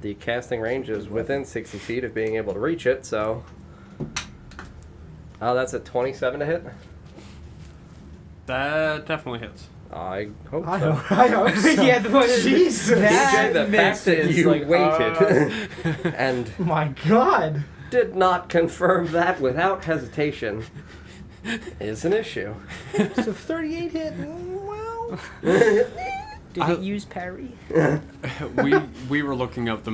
The casting range is within 60 feet of being able to reach it, so. That's a 27 to hit. That definitely hits. I hope I so. hope, I hope so. Yeah, the point is- Jesus. DJ, the fact that misses, you like, waited and My God. did not confirm that without hesitation is an issue. So 38 hit. Well. Did it use parry? we were looking up the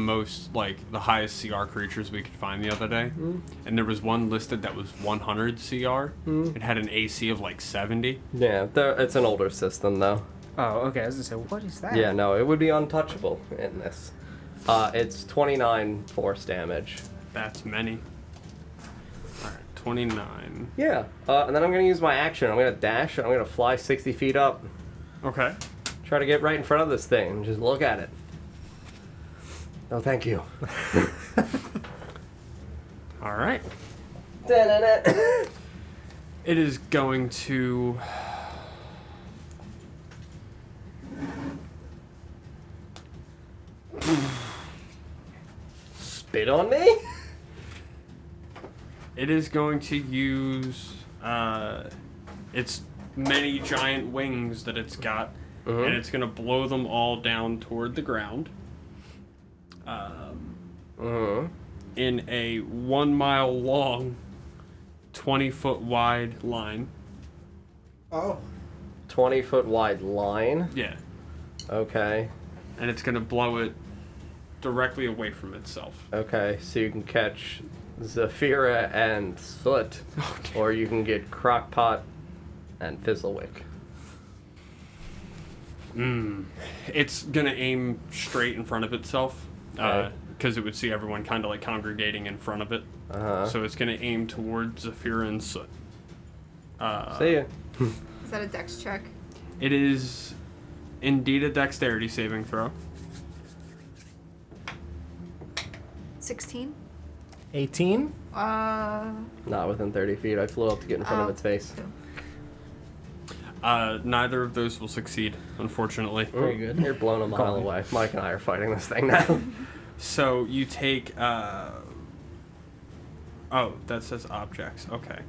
highest CR creatures we could find the other day, and there was one listed that was 100 CR. It had an AC of like 70. Yeah, it's an older system though. Oh, okay. I was gonna say, what is that? Yeah, no, it would be untouchable in this. It's 29 force damage. That's many. All right, 29. Yeah, and then I'm gonna use my action. I'm gonna dash. And I'm gonna fly 60 feet up. Okay. Try to get right in front of this thing and just look at it. Oh, thank you. All right. Da-da-da. It is going to. Spit on me? It is going to use its many giant wings that it's got, and it's going to blow them all down toward the ground. In a 1 mile long, 20-foot wide line. Oh. 20-foot wide line. Yeah. Okay. And it's going to blow it directly away from itself. Okay, so you can catch Zafira and Soot, or you can get Crockpot and Fizzlewick. It's going to aim straight in front of itself, Okay. because it would see everyone kind of like congregating in front of it. Uh-huh. So it's going to aim towards Zafira and Soot. See ya. Is that a dex check? It is indeed a dexterity saving throw. 16? 18. Not within 30 feet. I flew up to get in front of its face. Neither of those will succeed, unfortunately. Very good. You're blown a mile away. Mike and I are fighting this thing now. So you take. Oh, that says objects. Okay.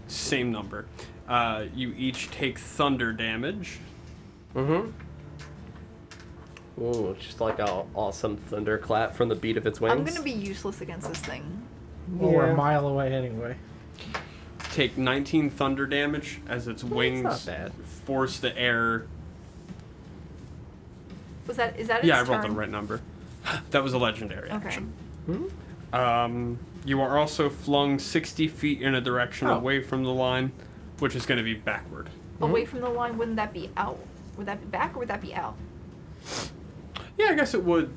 Same number. You each take thunder damage. Mm-hmm. Ooh, just like an awesome thunderclap from the beat of its wings. I'm gonna be useless against this thing. Well, we're Yeah. a mile away anyway. Take 19 thunder damage as its wings not bad. force the air. Is that its Yeah, I rolled turn? the right number. That was a legendary Okay. action. You are also flung 60 feet in a direction Oh. away from the line, which is going to be backward. Away from the line, wouldn't that be out? Would that be back or would that be out? Yeah, I guess it would.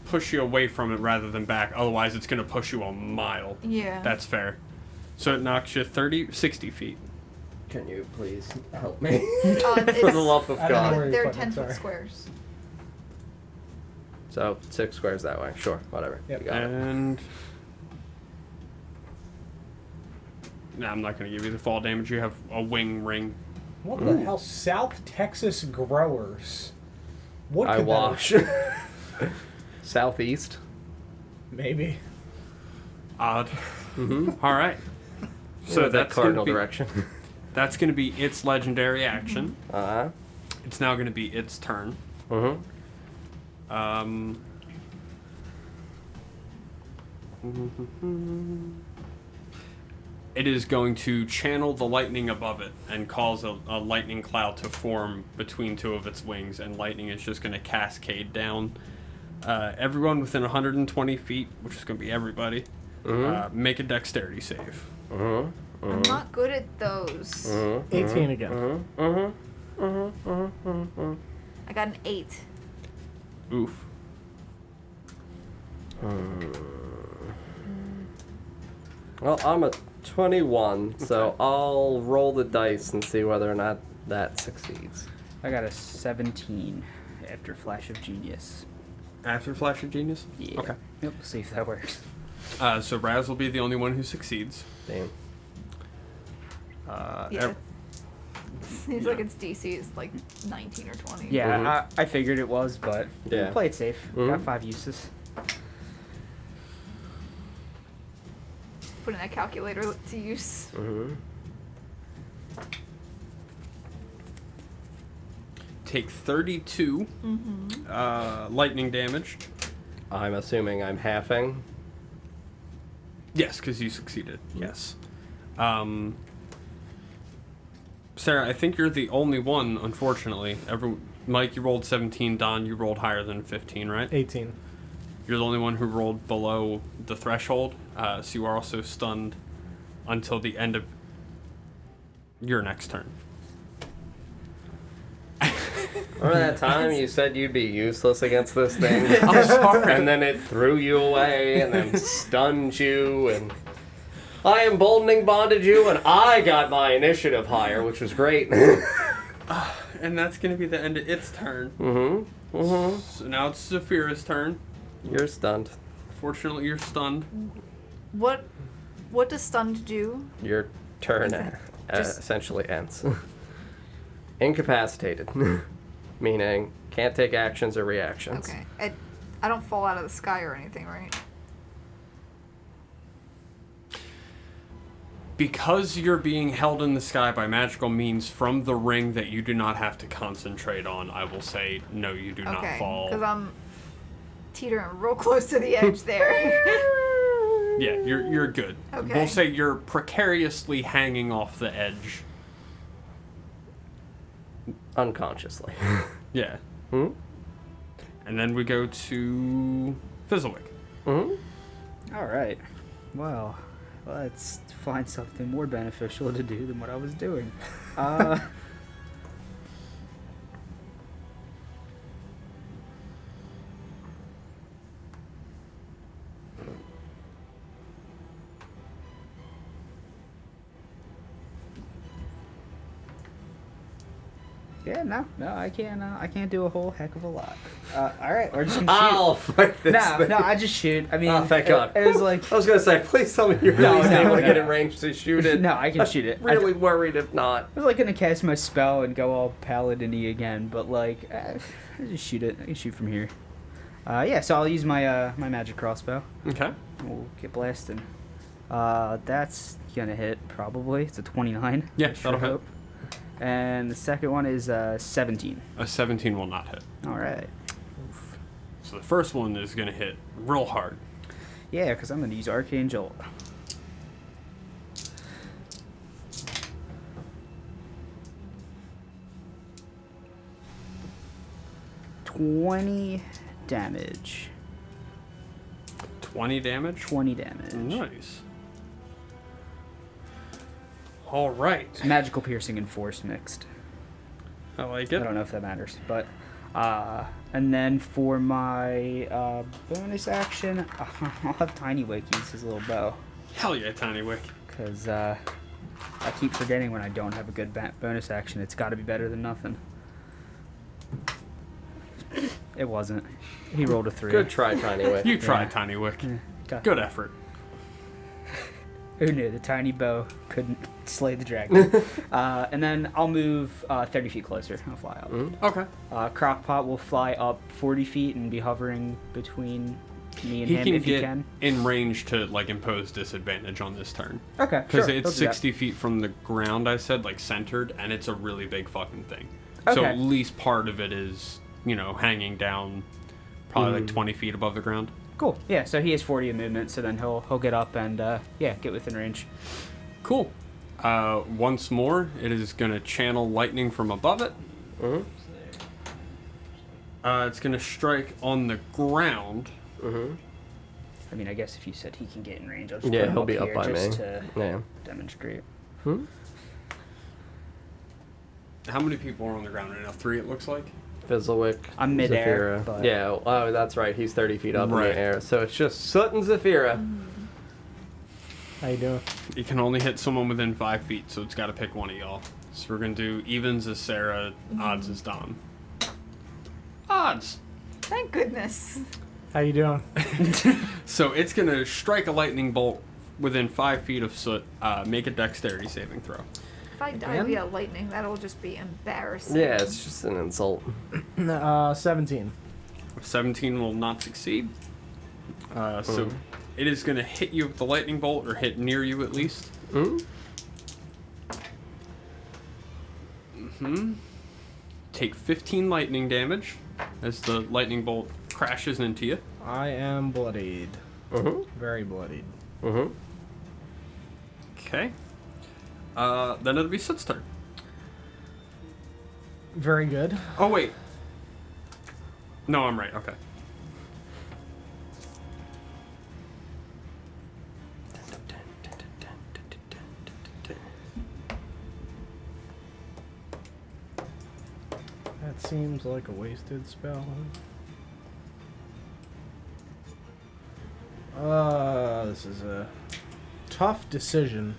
push you away from it rather than back. Otherwise, it's going to push you a mile. Yeah. That's fair. So it knocks you 60 feet. Can you please help me? It's- For the love of I don't know God. where- They're You're putting 10 it, foot sorry. squares. So 6 squares that way. Sure, whatever. Yep. You got it. And nah, I'm not going to give you the fall damage. You have a wing ring. What the hell? South Texas growers. What I could that wash. Southeast. Maybe. Odd. Mm-hmm. All right. So that that's cardinal gonna be, direction. That's going to be its legendary action. Uh-huh. It's now going to be its turn. Mm-hmm. It is going to channel the lightning above it and cause a lightning cloud to form between two of its wings, and lightning is just going to cascade down. Everyone within 120 feet, which is going to be everybody, make a dexterity save. Mm-hmm. I'm not good at those. Mm-hmm. 18 again. I got an 8. Oof. Well, I'm a 21, so I'll roll the dice and see whether or not that succeeds. I got a 17 after Flash of Genius. After Flash of Genius? Yeah. Okay. Yep, see if that works. So Raz will be the only one who succeeds. Damn. Yeah. Seems like its DC is like 19 or 20. Yeah, I figured it was, but Yeah. play it safe. Mhm. Got 5 uses. Putting that calculator to use. Mm-hmm. Take 32 lightning damage. I'm assuming I'm halving. Yes, because you succeeded. Yes. Sarah, I think you're the only one, unfortunately. Mike, you rolled 17. Don, you rolled higher than 15, right? 18. You're the only one who rolled below the threshold, so you are also stunned until the end of your next turn. Remember that time you said you'd be useless against this thing? I'm sorry. And then it threw you away and then stunned you and I emboldening bonded you and I got my initiative higher, which was great. And that's going to be the end of its turn. Mm-hmm. Mm-hmm. So now it's Zafira's turn. You're stunned. Fortunately, you're stunned. What does stunned do? Your turn Just- essentially ends. Incapacitated. Meaning can't take actions or reactions. Okay. I don't fall out of the sky or anything, right? Because you're being held in the sky by magical means from the ring that you do not have to concentrate on, I will say no, you do not Okay. fall. Because I'm teetering real close to the edge there. Yeah, you're good. Okay. We'll say you're precariously hanging off the edge. Unconsciously. Yeah. Hmm? And then we go to Fizzlewick. Hmm? Alright. Well, let's find something more beneficial to do than what I was doing. Yeah, no, I can't do a whole heck of a lot. All right, we're just gonna shoot. I'll fight this No, thing. no, I just shoot. I mean, Oh, thank God. It was like, I was gonna say, please tell me you're No, really no, able to no. get in range to shoot it. no, I can shoot it. Really worried if not. I was like gonna cast my spell and go all paladin-y again, but like, I just shoot it. I can shoot from here. Yeah, so I'll use my my magic crossbow. Okay. We'll get blasting. That's gonna hit probably. It's a 29. Yeah, I sure that'll hit. hope. And the second one is 17. A 17 will not hit. All right. So the first one is going to hit real hard. Yeah, because I'm gonna use Arcane Jolt. $20 damage. 20 damage. 20 damage. Nice. All right. Magical piercing and force mixed. I like I it. don't know if that matters, but And then for my bonus action, I'll have Tiny Wick use his little bow. Hell yeah, Tiny Wick. Because I keep forgetting when I don't have a good bonus action. It's got to be better than nothing. It wasn't. He rolled a 3. Good try, Tiny Wick. You tried, Tiny Wick. Yeah. Good effort. Who knew the tiny bow couldn't slay the dragon? And then I'll move 30 feet closer. I'll fly up. Okay. Crockpot will fly up 40 feet and be hovering between me and He him can if he get can. in range to like impose disadvantage on this turn. Okay, Because sure. it's He'll do that. 60 feet from the ground, I said, like centered, and it's a really big fucking thing. So Okay. at least part of it is, hanging down probably like 20 feet above the ground. Cool. Yeah, so he has 40 of movement, so then he'll get up and get within range. Cool. Once more, it is going to channel lightning from above it. It's going to strike on the ground. I mean, I guess if you said he can get in range, I'll just Yeah, put him he'll up be up here by just me. to Yeah. demonstrate. How many people are on the ground right now? 3, it looks like. Fizzlewick. I'm midair, Zafira. but- Yeah, oh, that's right. He's 30 feet up Right. in the air. So it's just Soot and Zafira. How you doing? You can only hit someone within 5 feet, so it's got to pick one of y'all. So we're going to do evens as Sarah, odds as Dom. Odds! Thank goodness. How you doing? So it's going to strike a lightning bolt within 5 feet of Soot. Make a dexterity saving throw. If I die And? via lightning, that'll just be embarrassing. Yeah, it's just an insult. 17. 17 will not succeed. So it is going to hit you with the lightning bolt, or hit near you at least. Take 15 lightning damage as the lightning bolt crashes into you. I am bloodied. Very bloodied. Okay. Then it'll be Soot's turn. Very good. Oh, wait. No, I'm right. Okay. That seems like a wasted spell. This is a tough decision.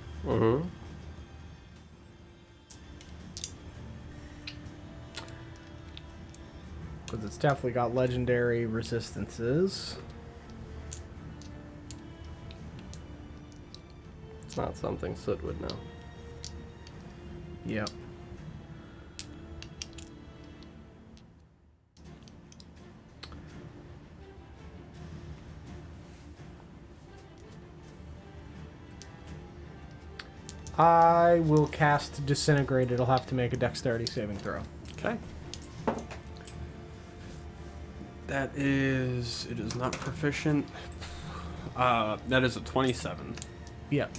Because it's definitely got legendary resistances. It's not something Soot would know. Yep. I will cast Disintegrate. It'll have to make a dexterity saving throw. Okay. That is... It is not proficient. That is a 27. Yep.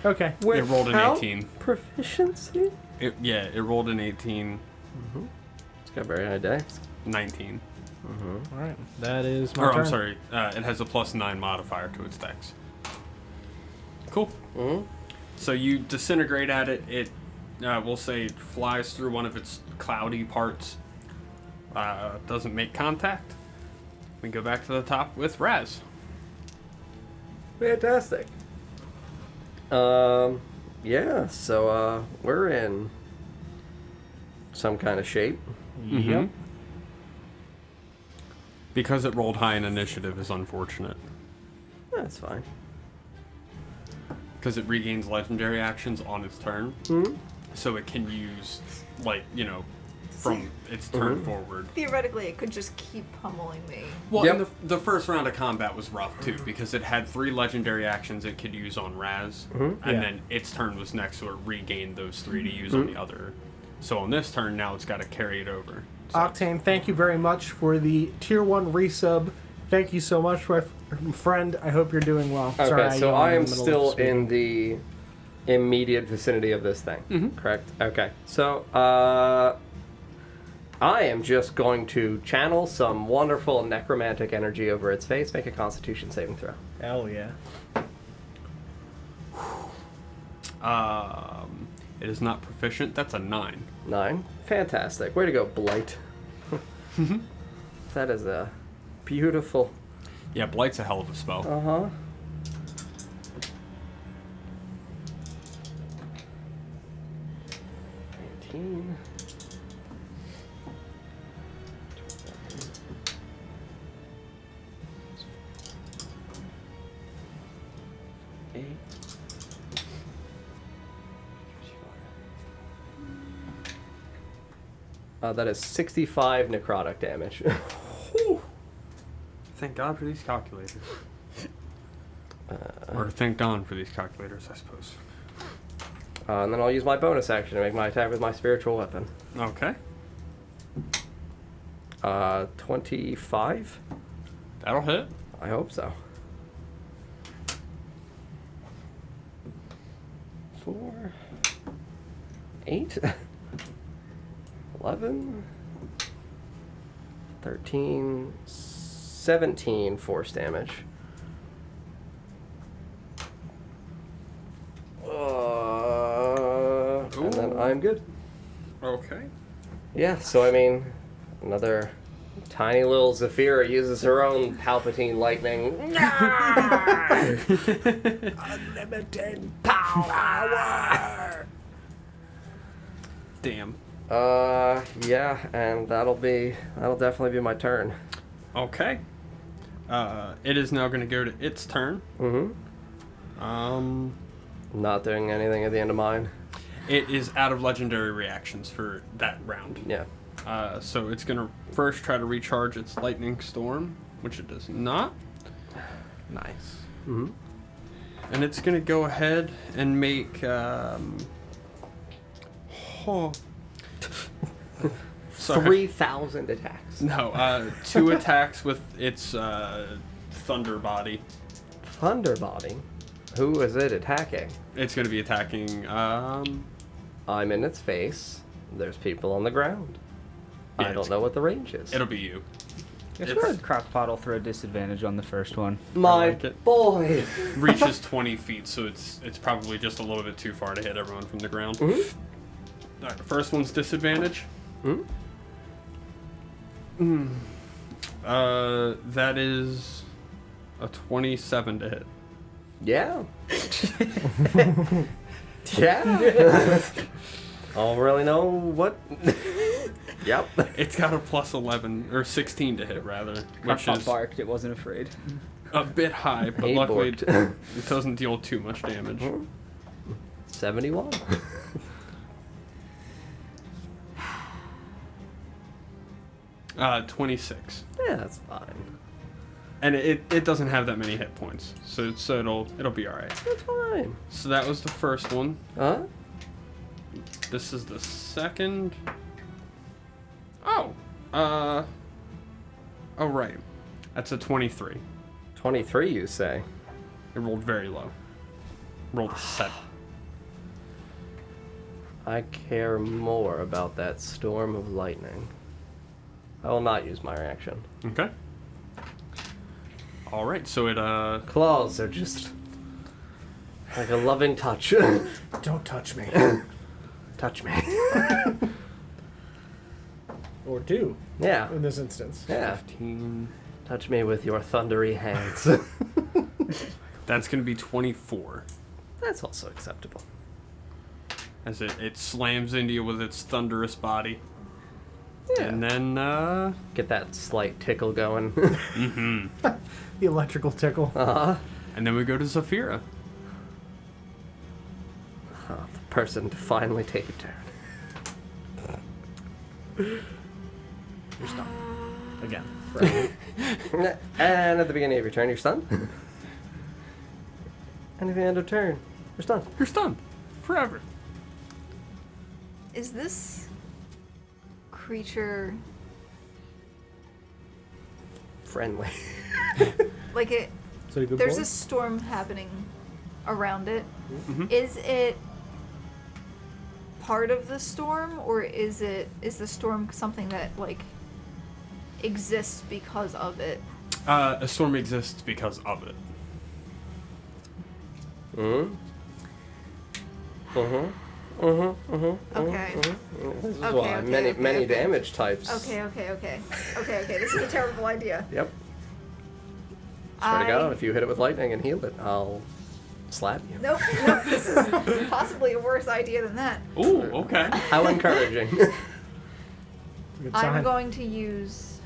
Okay. It rolled an How? 18. Proficiency? It rolled an 18. It's got very high dex. 19. Alright. That is my Or, turn. I'm sorry. It has a +9 modifier to its dex. Cool. So you disintegrate at it. It, we'll say, it flies through one of its cloudy parts. Doesn't make contact. We go back to the top with Raz. Fantastic. Yeah, so, we're in some kind of shape. Yep. Because it rolled high in initiative is unfortunate. That's fine. Because it regains legendary actions on its turn. So it can use, like, from its turn forward. Theoretically, it could just keep pummeling me. Well, Yep. and the first round of combat was rough, too, because it had 3 legendary actions it could use on Raz. And Yeah. then its turn was next, so it regained those 3 to use on the other. So on this turn, now it's got to carry it over. So Octane, thank you very much for the tier 1 resub. Thank you so much, my friend. I hope you're doing well. Okay, Sorry, so yawned I in am the middle of still speaking. in the immediate vicinity of this thing, correct? Okay, so I am just going to channel some wonderful necromantic energy over its face. Make a Constitution saving throw. Hell yeah. It is not proficient. That's a 9. 9. Fantastic. Way to go, Blight. That is a beautiful. Yeah, Blight's a hell of a spell. Uh-huh. That is 65 necrotic damage. Thank God for these calculators. Or thank Don for these calculators, I suppose. And then I'll use my bonus action to make my attack with my spiritual weapon. Okay. 25? That'll hit. I hope so. 4, 8, 11, 13, 17 force damage. And then I'm good. Okay. Yeah, so I mean, another tiny little Zafira uses her own Palpatine lightning. Unlimited power! Damn. Yeah, and that'll definitely be my turn. Okay. It is now going to go to its turn. Mm-hmm. Not doing anything at the end of mine. It is out of legendary reactions for that round. Yeah. So it's going to first try to recharge its lightning storm, which it does not. Nice. Mm-hmm. And it's going to go ahead and make... Sorry. 3,000 attacks. No, 2 attacks with its thunder body. Thunder body? Who is it attacking? It's going to be attacking... I'm in its face. There's people on the ground. Yeah, I don't know what the range is. It'll be you. Guess what? Crockpot will throw a disadvantage on the first one. My like it. boy. Reaches 20 feet, so it's probably just a little bit too far to hit everyone from the ground. Mm-hmm. All right, the first one's disadvantage. That is a 27 to hit. Yeah. Yeah. I don't really know what. Yep. It's got a plus 11 or 16 to hit rather, which Crockpot is barked. It wasn't afraid. a bit high, but He luckily borked. it doesn't deal too much damage. 71. Uh, 26. Yeah, that's fine. And it doesn't have that many hit points, so it'll be all right. That's fine. So that was the first one. Huh? This is the second. Oh, oh right, that's a 23. 23, you say? It rolled very low. Rolled a 7. I care more about that storm of lightning. I will not use my reaction. Okay. All right, so it Claws are just like a loving touch. Don't touch me. Touch me. Or do, Yeah. in this instance. Yeah. 15. Touch me with your thundery hands. That's gonna be 24. That's also acceptable. As it slams into you with its thunderous body. Yeah. And then Get that slight tickle going. The electrical tickle. and then we go to Zafira. The person to finally take a turn. You're stunned. Again. Forever. And at the beginning of your turn, you're stunned. And at the end of turn, you're stunned. You're stunned. Forever. Is this creature Friendly. like it? Is that a good There's boy? a storm happening around it. Mm-hmm. Is it part of the storm, or is the storm something that like exists because of it? A storm exists because of it. Okay. This is Okay, why okay, many okay, many okay. damage types. Okay. This is a terrible idea. Yep. Swear to God, if you hit it with lightning and heal it, I'll slap you. Nope. This is possibly a worse idea than that. Ooh, okay. How encouraging. Good sign. I'm going to use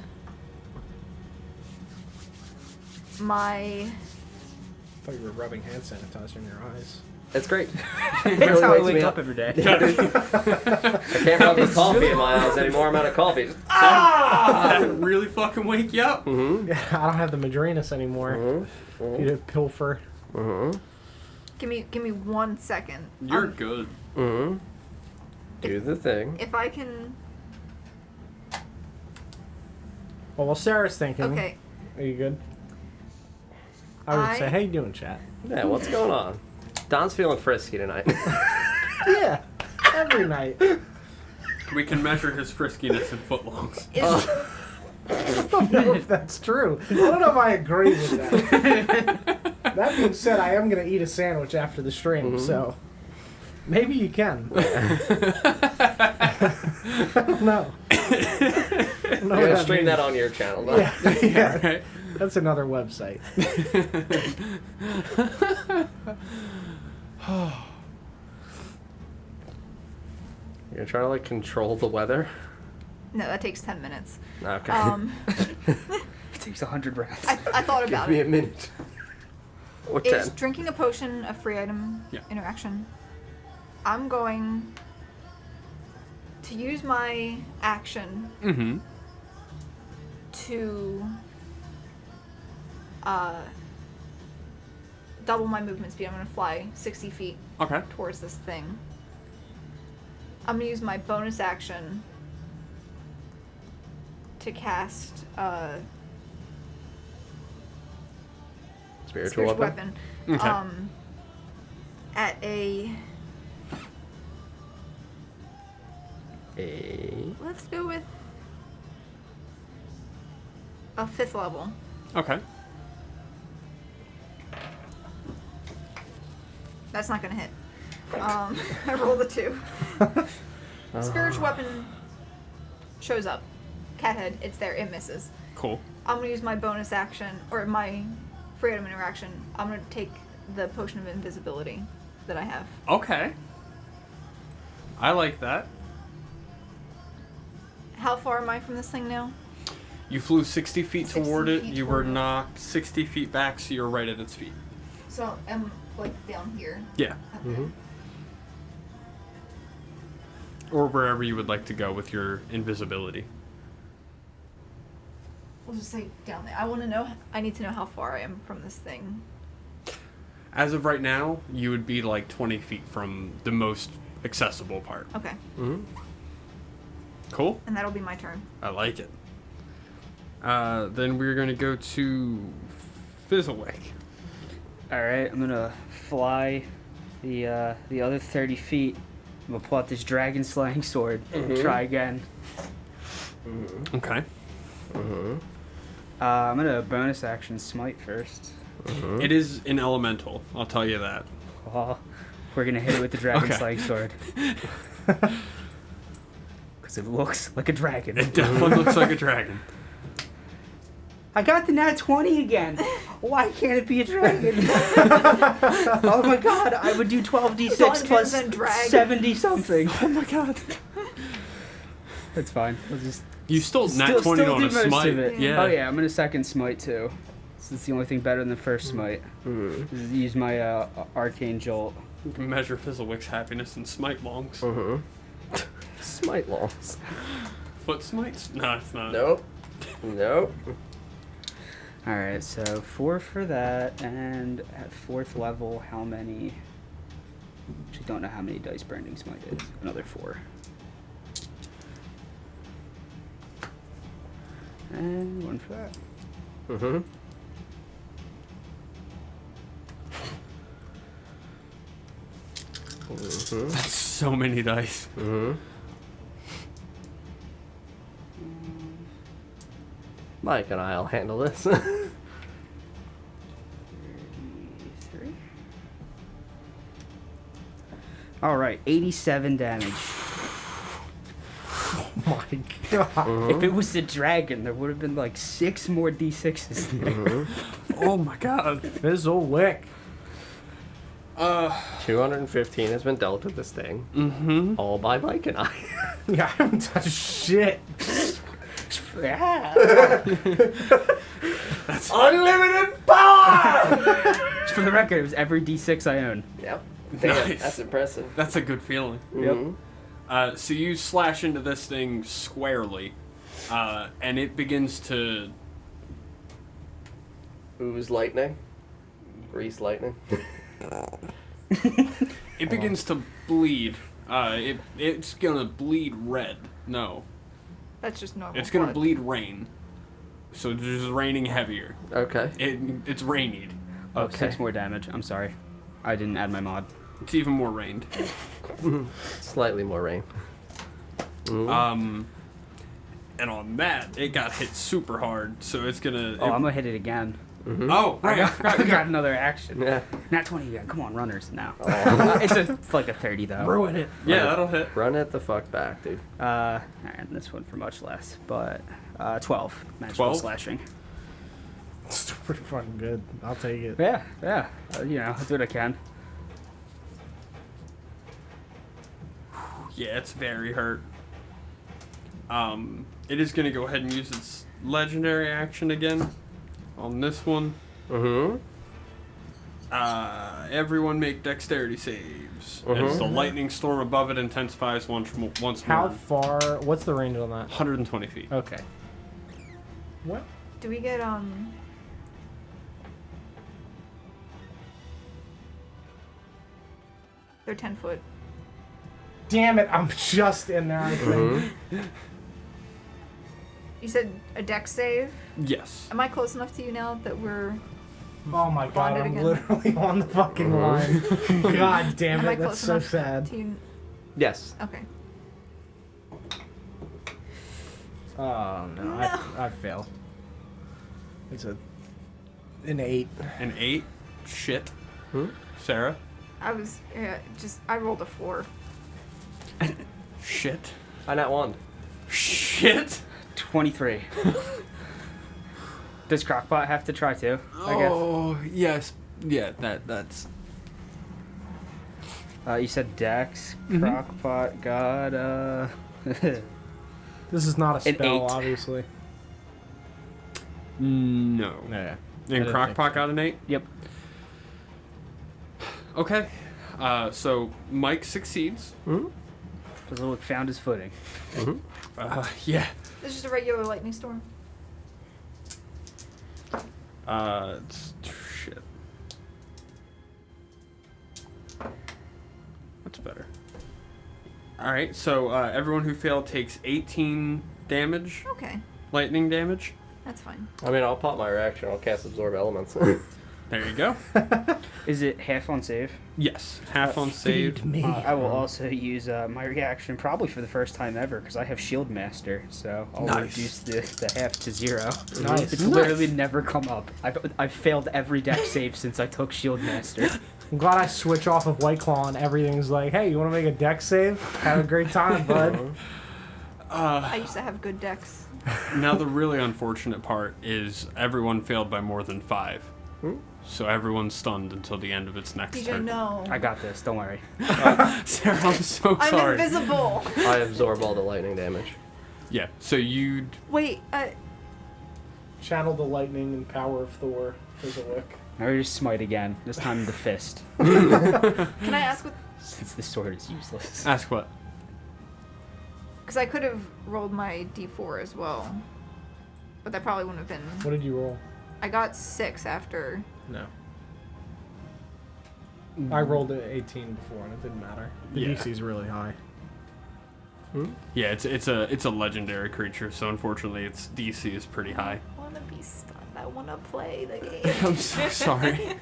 my. I thought you were rubbing hand sanitizer in your eyes. It's great. That's how I wakes me wake up every day. I can't rub the coffee in my eyes anymore. I'm out of coffee. Just, That really fucking wake you up. Yeah, I don't have the Madrinas anymore. You to pilfer. Give me 1 second. You're good. Do the thing. If I can. Well, while Sarah's thinking, Okay. are you good? I would say, how you doing, chat? Yeah, what's going on? Don's feeling frisky tonight. Yeah, every night. We can measure his friskiness in footlongs. Is, I don't know if that's true. I don't know if I agree with that. That being said, I am going to eat a sandwich after the stream, so maybe you can. I don't know. You're gonna stream that on your channel, though. Yeah. Right? That's another website. You're gonna try to like control the weather. no, that takes 10 minutes. Okay. It takes 100 rounds. I thought Give about me it. a minute. Or Is 10. drinking a potion a free item Yeah. interaction? I'm going to use my action Mm-hmm. to double my movement speed. I'm going to fly 60 feet Okay. towards this thing. I'm going to use my bonus action to cast Spiritual weapon. Okay. At a let's go with a 5th level. Okay. That's not gonna hit. I rolled a 2. Spiritual weapon shows up. Cat head, it's there, it misses. Cool. I'm gonna use my bonus action, or my free item interaction. I'm gonna take the potion of invisibility that I have. Okay. I like that. How far am I from this thing now? You flew 60 feet 60 toward it. feet You were toward it. knocked 60 feet back, so you're right at its feet. So I'm like down here. Yeah. Okay. Or wherever you would like to go with your invisibility. We'll just say down there. I need to know how far I am from this thing. As of right now, you would be like 20 feet from the most accessible part. Okay. Cool? And that'll be my turn. I like it. Then we're going to go to Fizzlewick. Alright, I'm gonna fly the other 30 feet. I'm gonna pull out this dragon slaying sword and try again. Okay. I'm gonna bonus action smite first. It is an elemental, I'll tell you that. Oh, we're gonna hit it with the dragon Okay. slaying sword. Because it looks like a dragon. It definitely looks like a dragon. I got the nat 20 again. Why can't it be a dragon? Oh my god, I would do 12d6 Dungeons plus and Dragons. 70 something. Oh my god. That's fine. We'll just You stole nat still 20 on do a most smite. of it. Yeah. Oh yeah, I'm gonna second smite too. This is the only thing better than the first smite. Is use my arcane jolt. You can measure Fizzlewick's happiness in smite longs. Smite longs. Foot smites? No, it's not. Nope. Nope. Alright, so 4 for that, and at 4th level, how many? Actually, don't know how many dice branding smite is. Another 4. And 1 for that. That's so many dice. Mike and I'll handle this. 3. All right, 87 damage. Oh my god. If it was the dragon, there would have been like 6 more d6s in there. Oh my god. This old lick. 215 has been dealt to this thing. Mm-hmm. All by Mike and I. Yeah, I haven't touched shit. Yeah. Unlimited power! For the record, it was every d6 I own. Yep. Damn, Nice. that's impressive. That's a good feeling. Mhm. So you slash into this thing squarely, and it begins to. Ooze lightning. Grease lightning. It begins to bleed. It's gonna bleed red. No, That's just normal. it's gonna blood. bleed rain. So it's just raining heavier. Okay. It's rainied. Oh, Okay. 6 more damage. I'm sorry. I didn't add my mod. It's even more rained. Slightly more rain. And on that, it got hit super hard. So it's gonna. Oh, I'm gonna hit it again. Oh, right. I forgot. I got another action. Yeah. Not 20 again. Come on, runners now. Oh. It's like a 30 though. Ruin it. Yeah, that'll hit. Run it the fuck back, dude. And this one for much less, but 12 magical 12? slashing. It's pretty fucking good. I'll take it. Yeah. You know, I'll do what I can. Yeah, it's very hurt. It is gonna go ahead and use its legendary action again on this one. Mm-hmm. Everyone make dexterity saves. As the lightning storm above it intensifies once more. How far? What's the range on that? 120 feet. Okay. What? Do we get They're 10 foot. Damn it! I'm just in there. I think. You said a dex save. Yes. Am I close enough to you now that we're? Oh my god! Bonded I'm again. literally on the fucking line. God damn Am I it! That's close so enough sad. to you? Yes. Okay. Oh no! No. I fail. It's an 8. An 8. Shit. Sarah. I was I rolled a 4. Shit. I not one. Shit. 23. Does Crockpot have to try too? I guess. Oh yes. Yeah. That's. You said Dex, Crockpot, God. This is not a An spell, 8. obviously. No. Yeah. And Crockpot got an 8. Yep. Okay. So Mike succeeds. Little found his footing. Yeah. This is just a regular lightning storm. Shit. That's better. Alright, so everyone who failed takes 18 damage, Okay, lightning damage. that's fine. I mean, I'll pop my reaction. I'll cast Absorb Elements. There you go. Is it half on save? Yes, half on save. Feed me. I will also use my reaction probably for the first time ever because I have Shield Master, so I'll Nice. reduce the half to 0. Nice. It's literally never come up. I've failed every deck save since I took Shield Master. I'm glad I switch off of White Claw and everything's like, hey, you want to make a deck save? Have a great time, bud. I used to have good decks. Now the really unfortunate part is everyone failed by more than 5. So everyone's stunned until the end of its next DJ, turn. no. I got this. Don't worry. Sarah, I'm so I'm sorry. invisible. I absorb all the lightning damage. Yeah, so you Wait, Channel the lightning and power of Thor. There's a look. Now we just smite again. This time the fist, can I ask what? since the sword is useless. ask what? Because I could have rolled my d4 as well, but that probably wouldn't have been. What did you roll? I got 6 after. No. I rolled an 18 before and it didn't matter. The Yeah. DC's really high. Yeah, it's a legendary creature, so unfortunately its DC is pretty high. I wanna be stunned. I wanna play the game. I'm so sorry.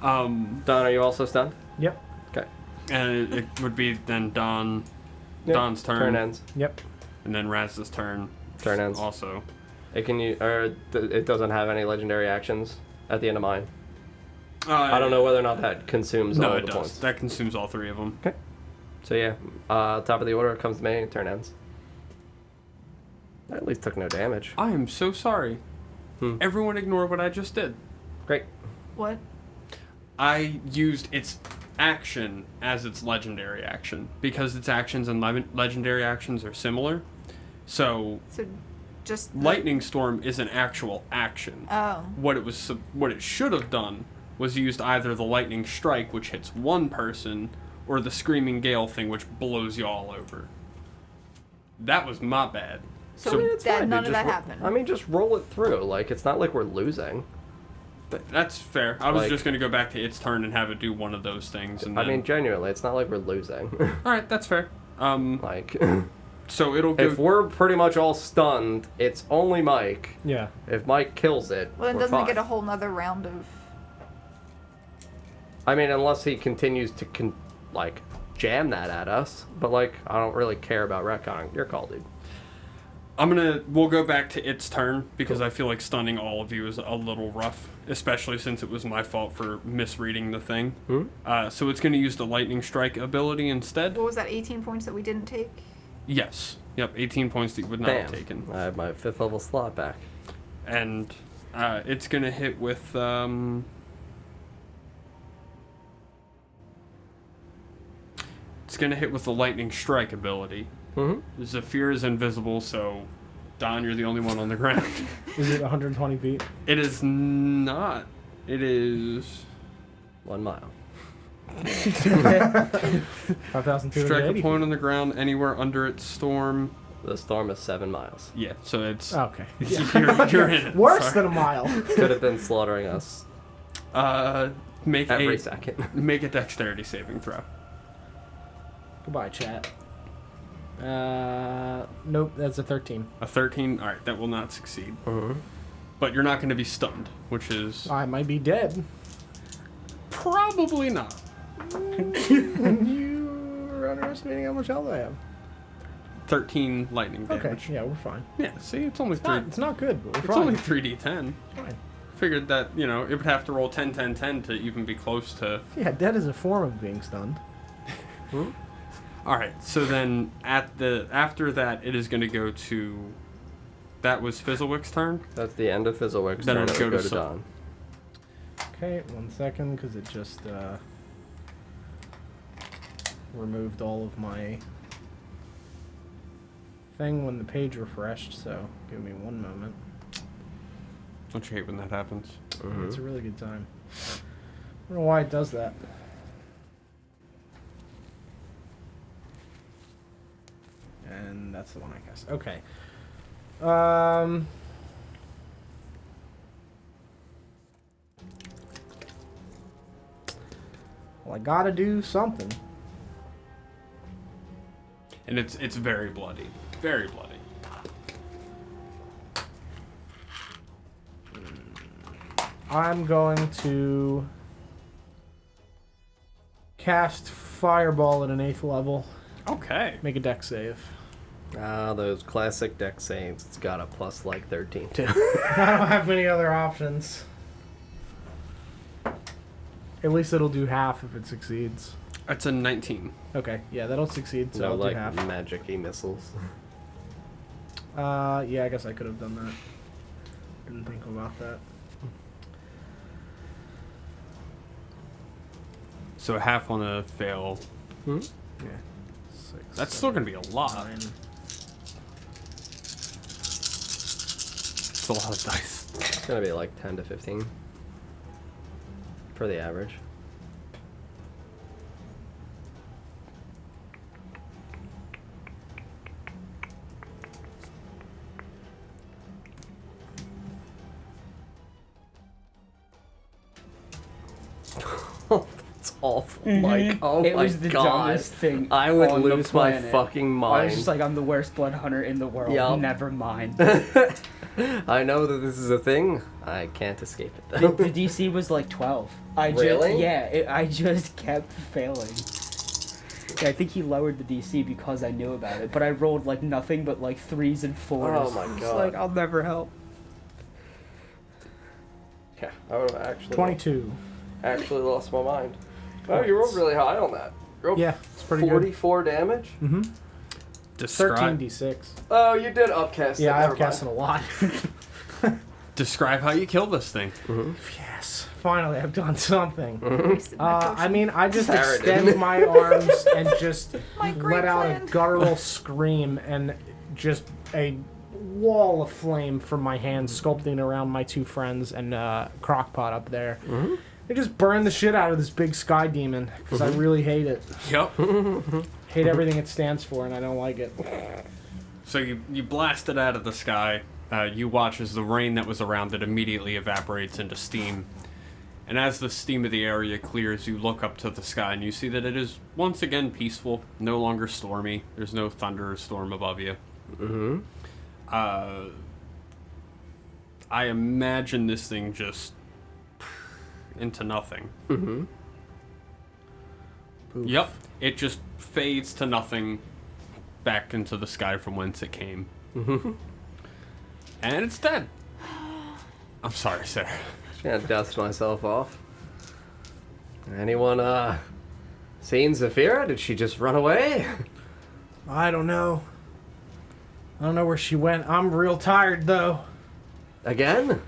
Don, are you also stunned? Yep. Okay. And it would be then Yep. Don's turn, Turn ends. Yep. and then Raz's turn. Turn ends. Also, It can it doesn't have any legendary actions at the end of mine. I don't know whether or not that consumes No, all it the does. points. That consumes all 3 of them. Okay. So yeah, top of the order comes to me. Turn ends. I at least took no damage. I am so sorry. Everyone ignore what I just did. Great. What? I used its action as its legendary action because its actions and legendary actions are similar. So Just Lightning Storm is an actual action. Oh. What it should have done was used either the Lightning Strike, which hits one person, or the Screaming Gale thing, which blows you all over. That was my bad. So it's that fine, none dude. of that Just happened. I mean, just roll it through. Like, it's not like we're losing. That's fair. I was Like- just going to go back to its turn and have it do one of those things. And I then... mean, genuinely, it's not like we're losing. all right, that's fair. Like, So it'll go... if we're pretty much all stunned, it's only Mike. Yeah. If Mike kills it, Well, then we're doesn't fine. it get a whole nother round of... I mean, unless he continues to, jam that at us. But, I don't really care about retconning. Your call, dude. We'll go back to its turn, because I feel like stunning all of you is a little rough, especially since it was my fault for misreading the thing. So it's going to use the Lightning Strike ability instead. What was that, 18 points that we didn't take? Yes. Yep, 18 points that you would not have taken. I have my 5th level slot back. And it's going to hit with... It's going to hit with the Lightning Strike ability. Zephyr is invisible, so Don, you're the only one on the ground. Is it 120 feet? It is not. It is... 1 mile. 5,280. Strike a point on the ground anywhere under its storm. The storm is 7 miles. Yeah, so it's... Okay. You're in it. Worse Sorry. than a mile. Could have been slaughtering us Make every a second. make a dexterity saving throw. Goodbye, chat. Nope, that's a 13. A 13. All right, that will not succeed. But you're not going to be stunned, which is I might be dead. probably not. You're underestimating how much health I have. 13 lightning Okay, damage. yeah, we're fine. Yeah, see, it's only It's not good, but we're It's fine. only 3d10. Fine. Figured that, it would have to roll 10, 10, 10 to even be close to... Yeah, dead is a form of being stunned. Alright, so then after that, it is going to go to... That was Fizzlewick's turn? That's the end of Fizzlewick's Then turn. it'll It'll go go to to Dawn. Okay, 1 second, because it just removed all of my thing when the page refreshed, so give me 1 moment. Don't you hate when that happens? It's a really good time. I don't know why it does that. And that's the one I guess. Okay. Well, I gotta do something. And it's very bloody. Very bloody. I'm going to cast Fireball at an 8th level. Okay. Make a dex save. Ah, those classic deck saves. It's got a plus 13 too. I don't have many other options. At least it'll do half if it succeeds. That's a 19. Okay, yeah, that'll succeed, so No, I'll do like half. magic-y missiles. Yeah, I guess I could have done that. Didn't think about that. So half on a fail. Yeah. 6. That's still going to be a lot. 9. It's a lot of dice. It's gonna be like 10 to 15 for the average. That's awful, Mike. Oh It my was the god. dumbest thing I would on the lose my planet. fucking I mind. was just like, I'm the worst blood hunter in the world. Yup. Never mind. I know that this is a thing. I can't escape it the, though. the DC was like 12. Really? I just kept failing. Yeah, I think he lowered the DC because I knew about it, but I rolled like nothing but like 3s and 4s. Oh my It's God. like, I'll never help. Okay, I would actually. 22. actually lost my mind. Oh, you rolled really high on that. You rolled Yeah, it's pretty good. 44 damage? Mm-hmm. Describe 13d6. Oh, you did upcast it. Yeah, I've never casted a lot. describe how you kill this thing. Yes, finally I've done something. Wasted my I potion. mean, I just Sarah extend didn't. my arms and just My great let out plan. a guttural scream and just a wall of flame from my hands sculpting around my two friends and Crockpot up there. They just burn the shit out of this big sky demon because I really hate it. Yep. Hate everything it stands for and I don't like it. So you blast it out of the sky. You watch as the rain that was around it immediately evaporates into steam. And as the steam of the area clears, you look up to the sky and you see that it is once again peaceful, no longer stormy. There's no thunder or storm above you. I imagine this thing just into nothing. Yep, it just fades to nothing, back into the sky from whence it came. And it's dead. I'm sorry, Sarah. Just gonna dust myself off. Anyone, seen Zafira? Did she just run away? I don't know. I don't know where she went. I'm real tired though. Again?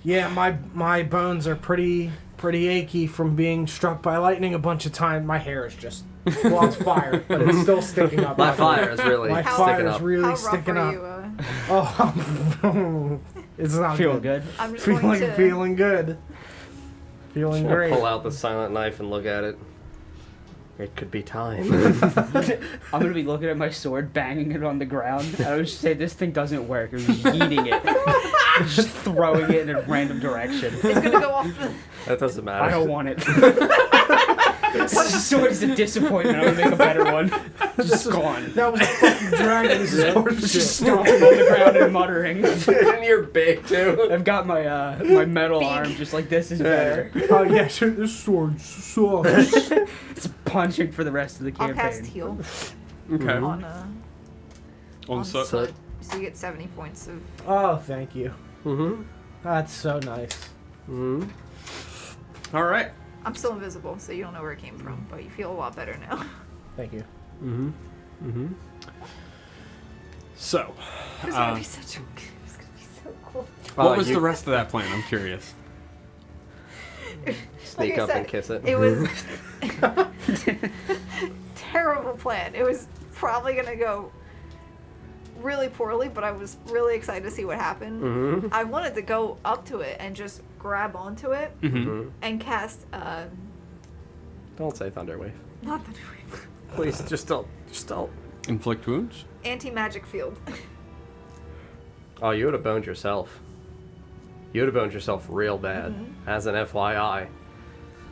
Yeah, my bones are pretty achy from being struck by lightning a bunch of times. My hair is just well, it's fire, but it's still sticking up. My fire is really My How- fire sticking is up. really How rough sticking are up. you? Oh, it's not Feel good. good. I'm just going to. Feeling good. Feeling I'm gonna great. pull out the silent knife and look at it. It could be time. I'm gonna be looking at my sword, banging it on the ground. And I would just say, this thing doesn't work. I'm just yeeting it. Just throwing it in a random direction. It's gonna go off the. That doesn't matter. I don't want it. This sword is a disappointment. I'm gonna make a better one. Just gone. That was a fucking dragon. This is Just horseshit. stomping on the ground and muttering. And you're big too. I've got my my metal Beak. arm just like this is better. Oh yeah, shit, this sword sucks. It's punching for the rest of the I'll campaign. cast heal Okay. on On so, so, so you get 70 points of. Oh, thank you. Mm-hmm. That's so nice. Mm-hmm. all right. I'm still invisible, so you don't know where it came from, but you feel a lot better now. Thank you. Mm-hmm. Mm-hmm. So, It's gonna be such a. It's gonna be so cool. what was the rest of that plan? I'm curious. Sneak Like I up and said, kiss it. It was terrible plan. It was probably gonna go really poorly, but I was really excited to see what happened. Mm-hmm. I wanted to go up to it and just grab onto it Mm-hmm. and cast Don't say Thunderwave. not the Please, just don't. Just don't. Inflict wounds? anti-magic field. Oh, you would have boned yourself. You would have boned yourself real bad. As an FYI,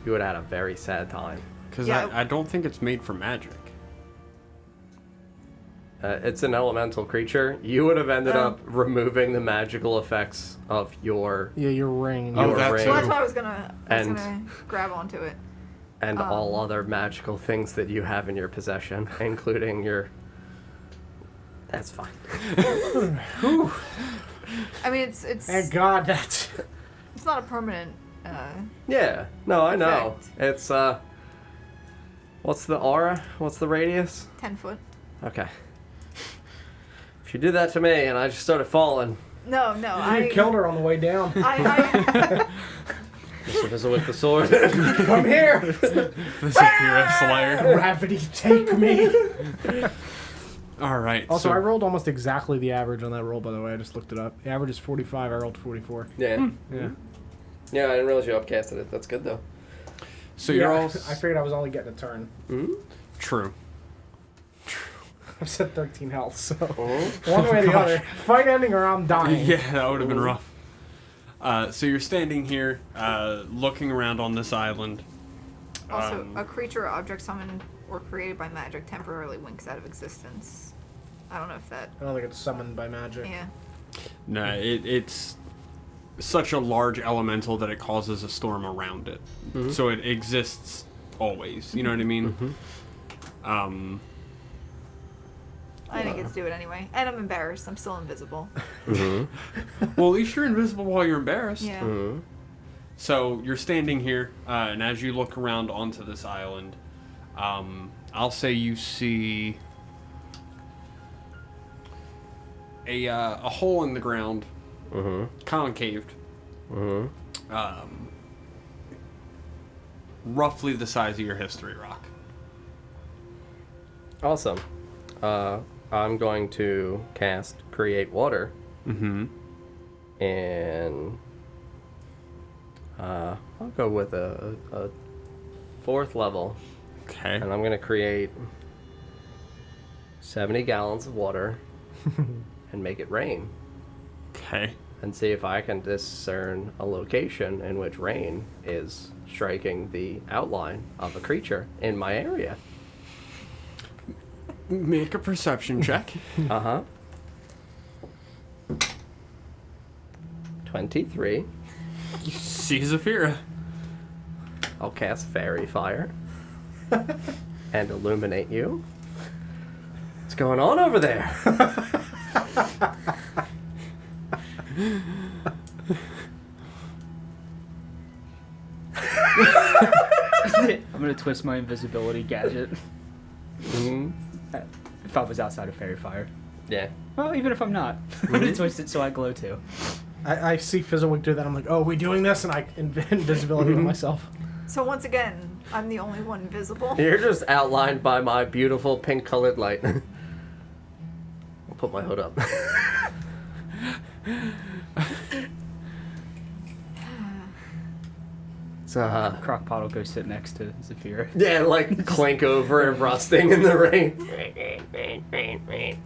you would have had a very sad time. Because Yeah. I don't think it's made for magic. It's an elemental creature. You would have ended Oh. up removing the magical effects of your Yeah, your ring. Oh, Your that's ring. Well, that's why I was gonna And- grab onto it. and all other magical things that you have in your possession, including your. That's fine. I mean, it's Thank God that's. it's not a permanent. Yeah. No, I know. Effect. It's What's the aura? What's the radius? 10 foot. Okay. If you did that to me and I just started falling, No, You killed her on the way down. I just visit with the sword. Come here. The Saphira Slayer. Gravity, take me. All right. Also, so, I rolled almost exactly the average on that roll, by the way. I just looked it up. The average is 45. I rolled 44. Yeah. Yeah. Yeah, I didn't realize you upcasted it. That's good though. so you're all I figured I was only getting a turn. Mm-hmm. true. I've said 13 health, so Mm-hmm. one way or the other. Fight ending or I'm dying. Yeah, that would have been rough. So you're standing here, looking around on this island. also, a creature or object summoned or created by magic temporarily winks out of existence. I don't know if that. I don't think it's summoned by magic. Yeah. No, it's such a large elemental that it causes a storm around it. So it exists always. You know what I mean? I didn't get to do it anyway. And I'm embarrassed. I'm still invisible. Well, at least you're invisible while you're embarrassed. Yeah. Mm-hmm. So you're standing here, and as you look around onto this island, I'll say you see a hole in the ground, concaved, roughly the size of your history rock. Awesome. I'm going to cast Create Water. And I'll go with a 4th level. Okay. And I'm going to create 70 gallons of water and make it rain. Okay. And see if I can discern a location in which rain is striking the outline of a creature in my area. Make a perception check. 23. You see Zafira. I'll cast Fairy Fire and illuminate you. What's going on over there? I'm gonna twist my invisibility gadget. If I was outside of Fairy Fire. Yeah. Well, even if I'm not, I'm gonna twist it so I glow too. I see Fizzlewick do that. I'm like, oh, are we doing this? And I invisibility to myself. So once again, I'm the only one visible. You're just outlined by my beautiful pink-colored light. I'll put my hood up. Crockpot will go sit next to Zafira. Yeah, like clink over and rusting in the rain.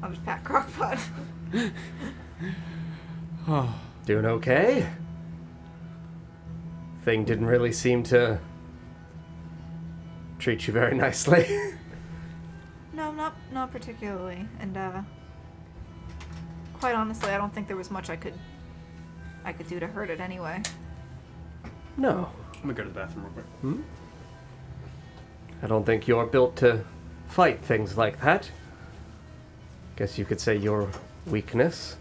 I'll just pat Crockpot. Doing okay? Thing didn't really seem to treat you very nicely. No, not particularly. And quite honestly, I don't think there was much I could do to hurt it anyway. No. I'm gonna go to the bathroom real quick. I don't think you're built to fight things like that. Guess you could say your weakness.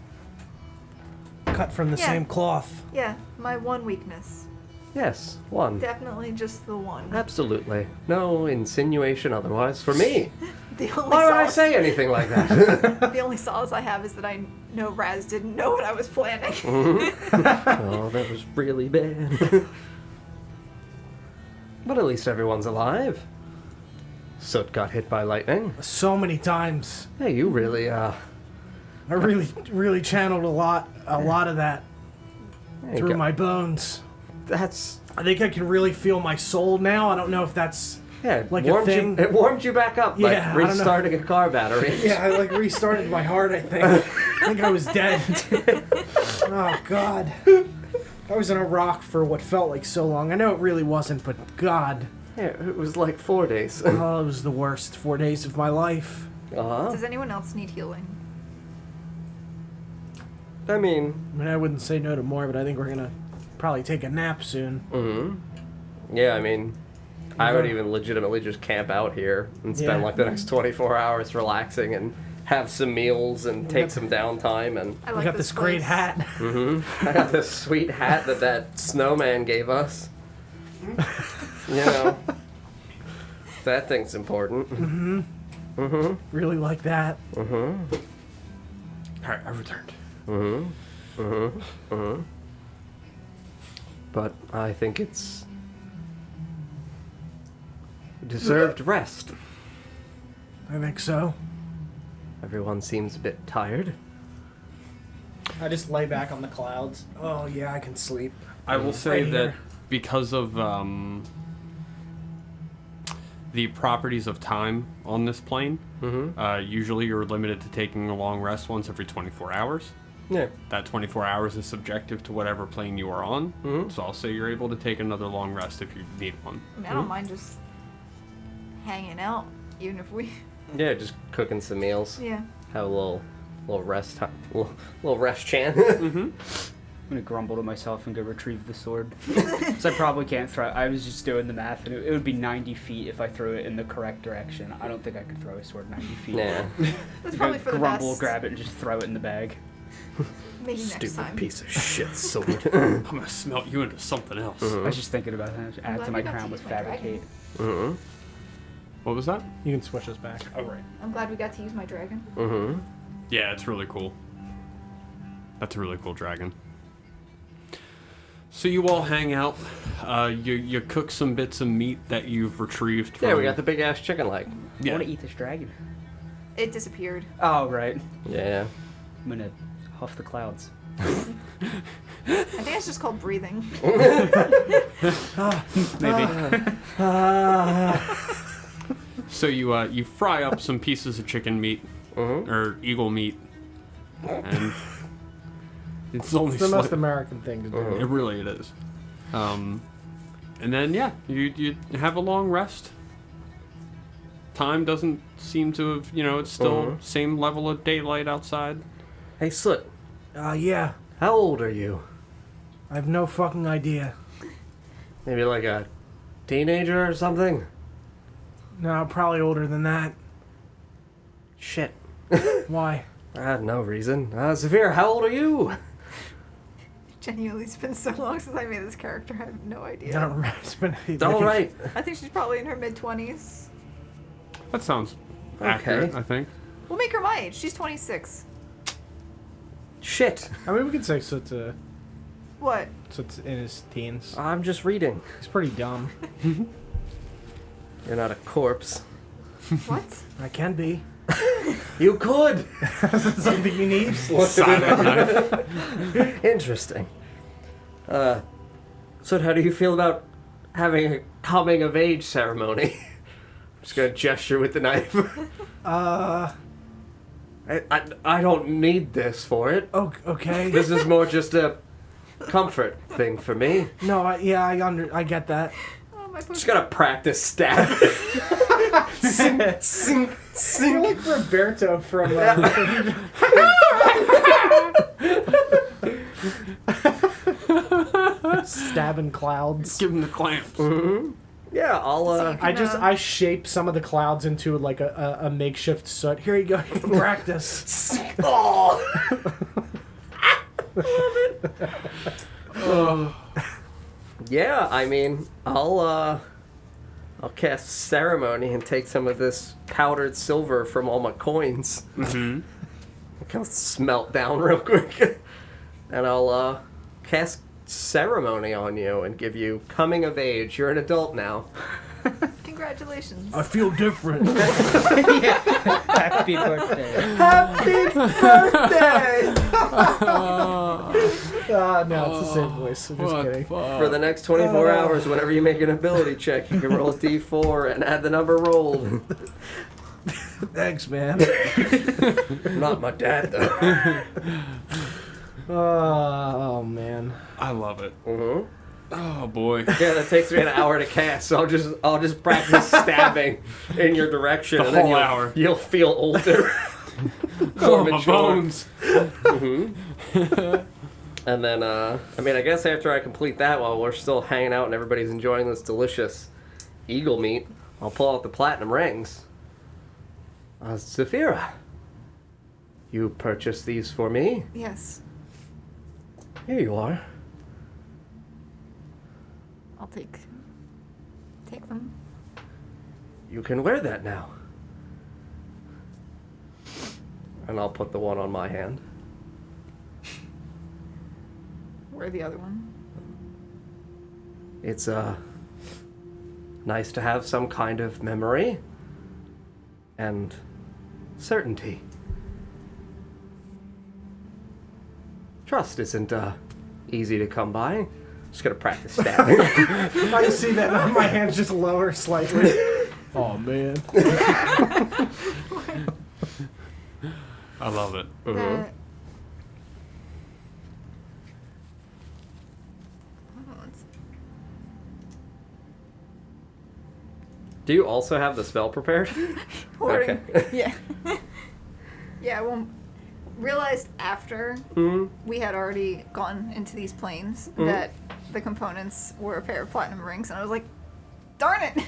Cut from the Yeah. same cloth. Yeah, my one weakness. Yes, one. Definitely just the one. Absolutely. No insinuation otherwise for me. The only Why would I solace, say anything like that? the only solace I have is that I know Raz didn't know what I was planning. Oh, that was really bad. But at least everyone's alive. Soot got hit by lightning. So many times. Hey, you really, I really channeled a lot of that through my bones. That's... I think I can really feel my soul now. I don't know if that's Yeah, like warmed a thing. it warmed you back up, like Yeah, I don't know. restarting a car battery. Yeah, I like restarted my heart, I think. I think I was dead. Oh, God. I was in a rock for what felt like so long. I know it really wasn't, but God. Yeah, it was like 4 days. Oh, it was the worst 4 days of my life. Uh-huh. Does anyone else need healing? I mean... Yeah, I mean... I would even legitimately just camp out here and spend like the next 24 hours relaxing and have some meals and take some downtime and... I We like got this great place. hat. I got this sweet hat that snowman gave us. You know. That thing's important. Really like that. Alright, I returned. But I think it's... deserved rest. I think so. Everyone seems a bit tired. I just lay back on the clouds. Oh, yeah, I can sleep. I will say Right that here. because of the properties of time on this plane, usually you're limited to taking a long rest once every 24 hours. Yeah. That 24 hours is subjective to whatever plane you are on, so I'll say you're able to take another long rest if you need one. I mean, I don't mind just hanging out, even if we... Yeah, just cooking some meals. Yeah. Have a little rest time, little rest chan. I'm gonna grumble to myself and go retrieve the sword. So I probably can't throw. I was just doing the math, and it would be 90 feet if I threw it in the correct direction. I don't think I could throw a sword 90 feet. Yeah. That's probably for the grumble, best. grab it, and just throw it in the bag. Maybe next time. piece of shit sword. I'm gonna smelt you into something else. I was just thinking about that. Add glad to my you got to crown with use my dragon. fabricate. What was that? You can switch us back. Oh, right. I'm glad we got to use my dragon. Yeah, it's really cool. That's a really cool dragon. So you all hang out. You cook some bits of meat that you've retrieved from... Yeah, we got the big ass chicken leg. I Yeah. want to eat this dragon. It disappeared. Oh, right. Yeah. I'm gonna huff the clouds. I think it's just called breathing. Maybe. So you fry up some pieces of chicken meat, or eagle meat, and it's only It's the most slight- American thing to do. It really it is. And then yeah, you have a long rest. Time doesn't seem to have, it's still same level of daylight outside. Hey, Soot, Yeah. how old are you? I have no fucking idea. Maybe like a teenager or something? No, probably older than that. Shit. Why? No reason. Zafir, how old are you? Genuinely, it's been so long since I made this character. I have no idea. I don't remember. It's been All right. I think she's probably in her mid-20s. That sounds accurate, I think. We'll make her my age. She's 26. Shit. I mean, we could say Soot's What? in his teens. I'm just reading. He's pretty dumb. You're not a corpse. What? I can be. You could. Is that something you need? Silent knife. Interesting. So how do you feel about having a coming of age ceremony? Just gonna gesture with the knife. I don't need this for it. Oh, okay. This is more just a comfort thing for me. No, I get that. Oh, my Just gotta practice stabbing. Sing, sing, You're sing. like Roberto from. Stabbing clouds. Give him the clamp. Yeah, I'll I shape some of the clouds into like a makeshift soot. Here you go. You can practice. Yeah, I mean, I'll cast ceremony and take some of this powdered silver from all my coins. Mm-hmm. I'll smelt down real quick, and I'll cast ceremony on you and give you coming of age. You're an adult now. Congratulations. I feel different. Yeah. Happy birthday. Happy birthday! No, it's the same voice. I'm just kidding. For the next 24 hours, whenever you make an ability check, you can roll a d4 and add the number rolled. Thanks, man. Not my dad, though. Oh man. I love it. Mm-hmm. Oh boy. Yeah, that takes me an hour to cast, so I'll just practice stabbing in your direction, The and then whole hour. you'll feel older. Oh, my mature. bones. And then, I guess after I complete that, while we're still hanging out and everybody's enjoying this delicious eagle meat, I'll pull out the platinum rings. Zafira, you purchased these for me? Yes. Here you are. I'll take them. You can wear that now. And I'll put the one on my hand. Where the other one? It's nice to have some kind of memory and certainty. Trust isn't easy to come by. Just gotta practice stabbing. I see that my hand's just lower slightly. Oh man. I love it. That- Do you also have the spell prepared? Hoarding. Okay. Yeah. Yeah, well, realized after we had already gone into these planes that the components were a pair of platinum rings, and I was like, darn it!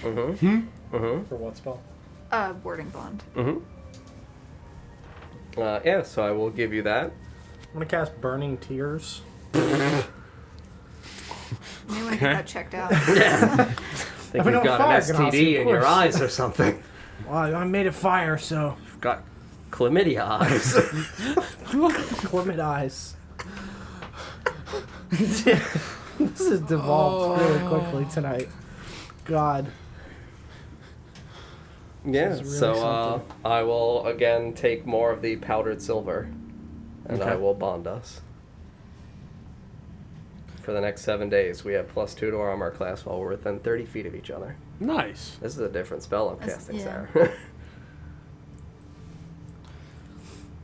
For what spell? Warding bond. Yeah, so I will give you that. I'm gonna cast Burning Tears. Anyone get that checked out? Yeah. Think mean, you've on got fire, an Ganassi, STD of in your course. eyes or something. Well, I made it fire, so You've got chlamydia eyes. Clement eyes. This has devolved really quickly tonight. God. Yeah, This is really so something. I will again take more of the powdered silver, and I Okay. will bond us. For the next 7 days, we have +2 to our armor class while we're within 30 feet of each other. Nice. This is a different spell I'm That's- casting, yeah. Sarah.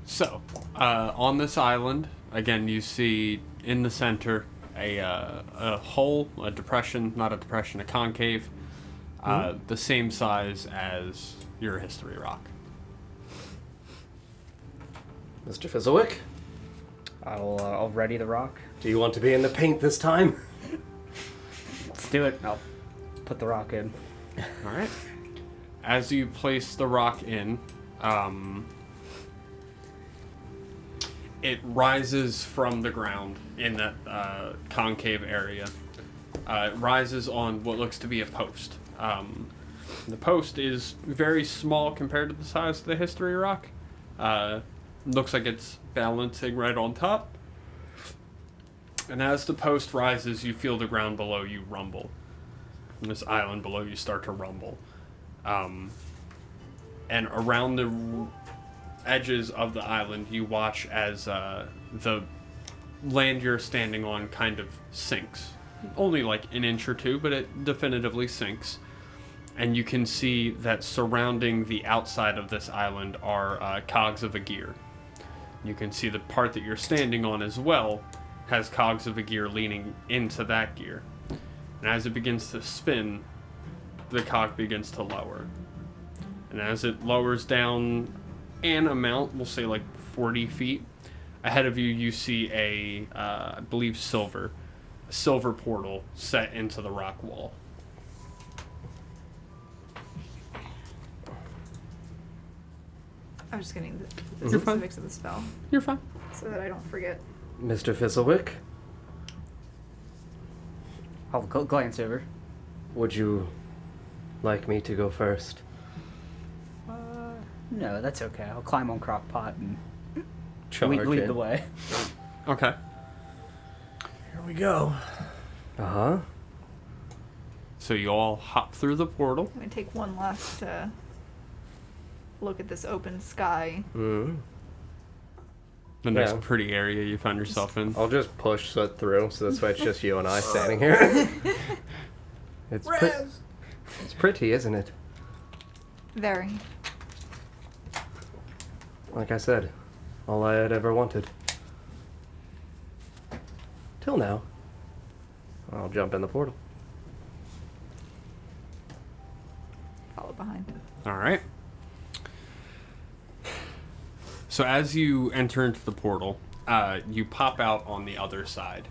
So, on this island, again, you see in the center a hole, a depression, not a depression, a concave, the same size as your history rock. Mr. Fizzlewick, I'll ready the rock. do you want to be in the paint this time? Let's do it. I'll put the rock in. All right. As you place the rock in, it rises from the ground in that concave area. It rises on what looks to be a post. The post is very small compared to the size of the history rock. Looks like it's balancing right on top. And as the post rises, you feel the ground below you rumble. And this island below you start to rumble. And around the edges of the island, you watch as the land you're standing on kind of sinks. Only like an inch or two, but it definitively sinks. And you can see that surrounding the outside of this island are cogs of a gear. You can see the part that you're standing on as well has cogs of a gear leaning into that gear. And as it begins to spin, the cog begins to lower. And as it lowers down an amount, we'll say like 40 feet, ahead of you, you see I believe silver portal set into the rock wall. I'm just getting the You're fine. specifics of the spell You're fine. so that I don't forget. Mr. Fizzlewick, I'll glance over. would you like me to go first? No, that's okay. I'll climb on Crockpot and Charge lead in. the way. Okay. Here we go. Uh-huh. So you all hop through the portal. I'm gonna take one last look at this open sky. Mm-hmm. The nice Yeah. pretty area you found yourself in. I'll just push Soot through, so that's why it's just you and I standing here. It's pretty, isn't it? Very. Like I said, all I had ever wanted. Till now. I'll jump in the portal. Follow behind. All right. So as you enter into the portal, you pop out on the other side.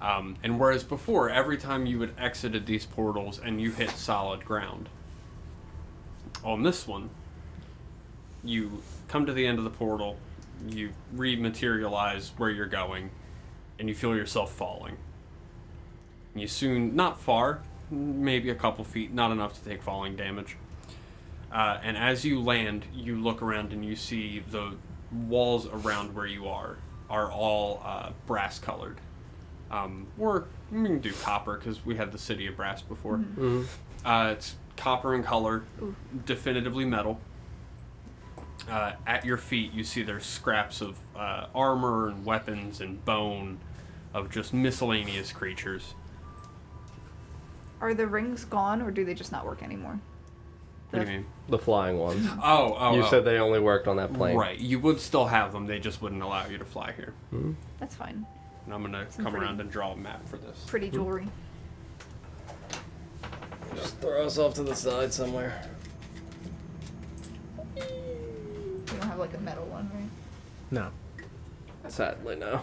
And whereas before, every time you had exited these portals and you hit solid ground, on this one, you come to the end of the portal, you rematerialize where you're going, and you feel yourself falling. You soon, not far, maybe a couple feet, not enough to take falling damage. And as you land, you look around and you see the walls around where you are all brass colored. Or we can do copper because we had the city of brass before. Mm-hmm. It's copper in color, definitively metal. At your feet, you see there's scraps of armor and weapons and bone of just miscellaneous creatures. Are the rings gone, or do they just not work anymore? What do you mean? The flying ones. Oh, You said they only worked on that plane. right. You would still have them. They just wouldn't allow you to fly here. Hmm? That's fine. And I'm gonna Some come pretty- around and draw a map for this. Pretty jewelry. Just throw us off to the side somewhere. You don't have like a metal one, right? No. Sadly, no.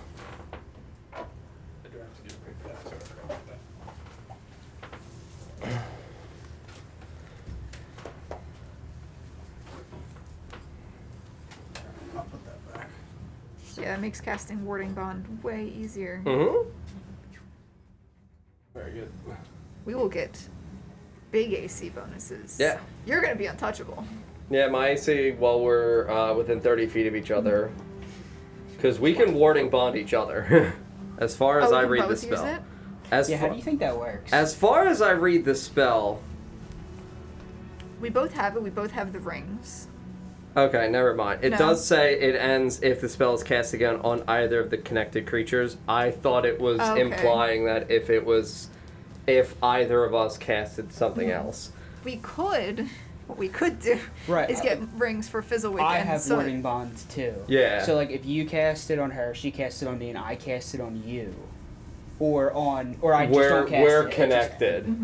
Yeah, it makes casting Warding Bond way easier. Mm-hmm. Very good. We will get big AC bonuses. Yeah. You're gonna be untouchable. Yeah, my AC, while we're within 30 feet of each other, because we can warding bond each other, as far as we I can read the both use spell. it? As Yeah, how fa- do you think that works? As far as I read the spell, We both have it. We both have the rings. okay, never mind. It No. does say it ends if the spell is cast again on either of the connected creatures. I thought it was Okay. implying that if either of us casted something else. What we could do Right. is get rings for Fizzlewick. I and have so warding bonds too. Yeah. So like if you cast it on her, she casts it on me, and I cast it on you, or I just don't cast it. We're It just- connected.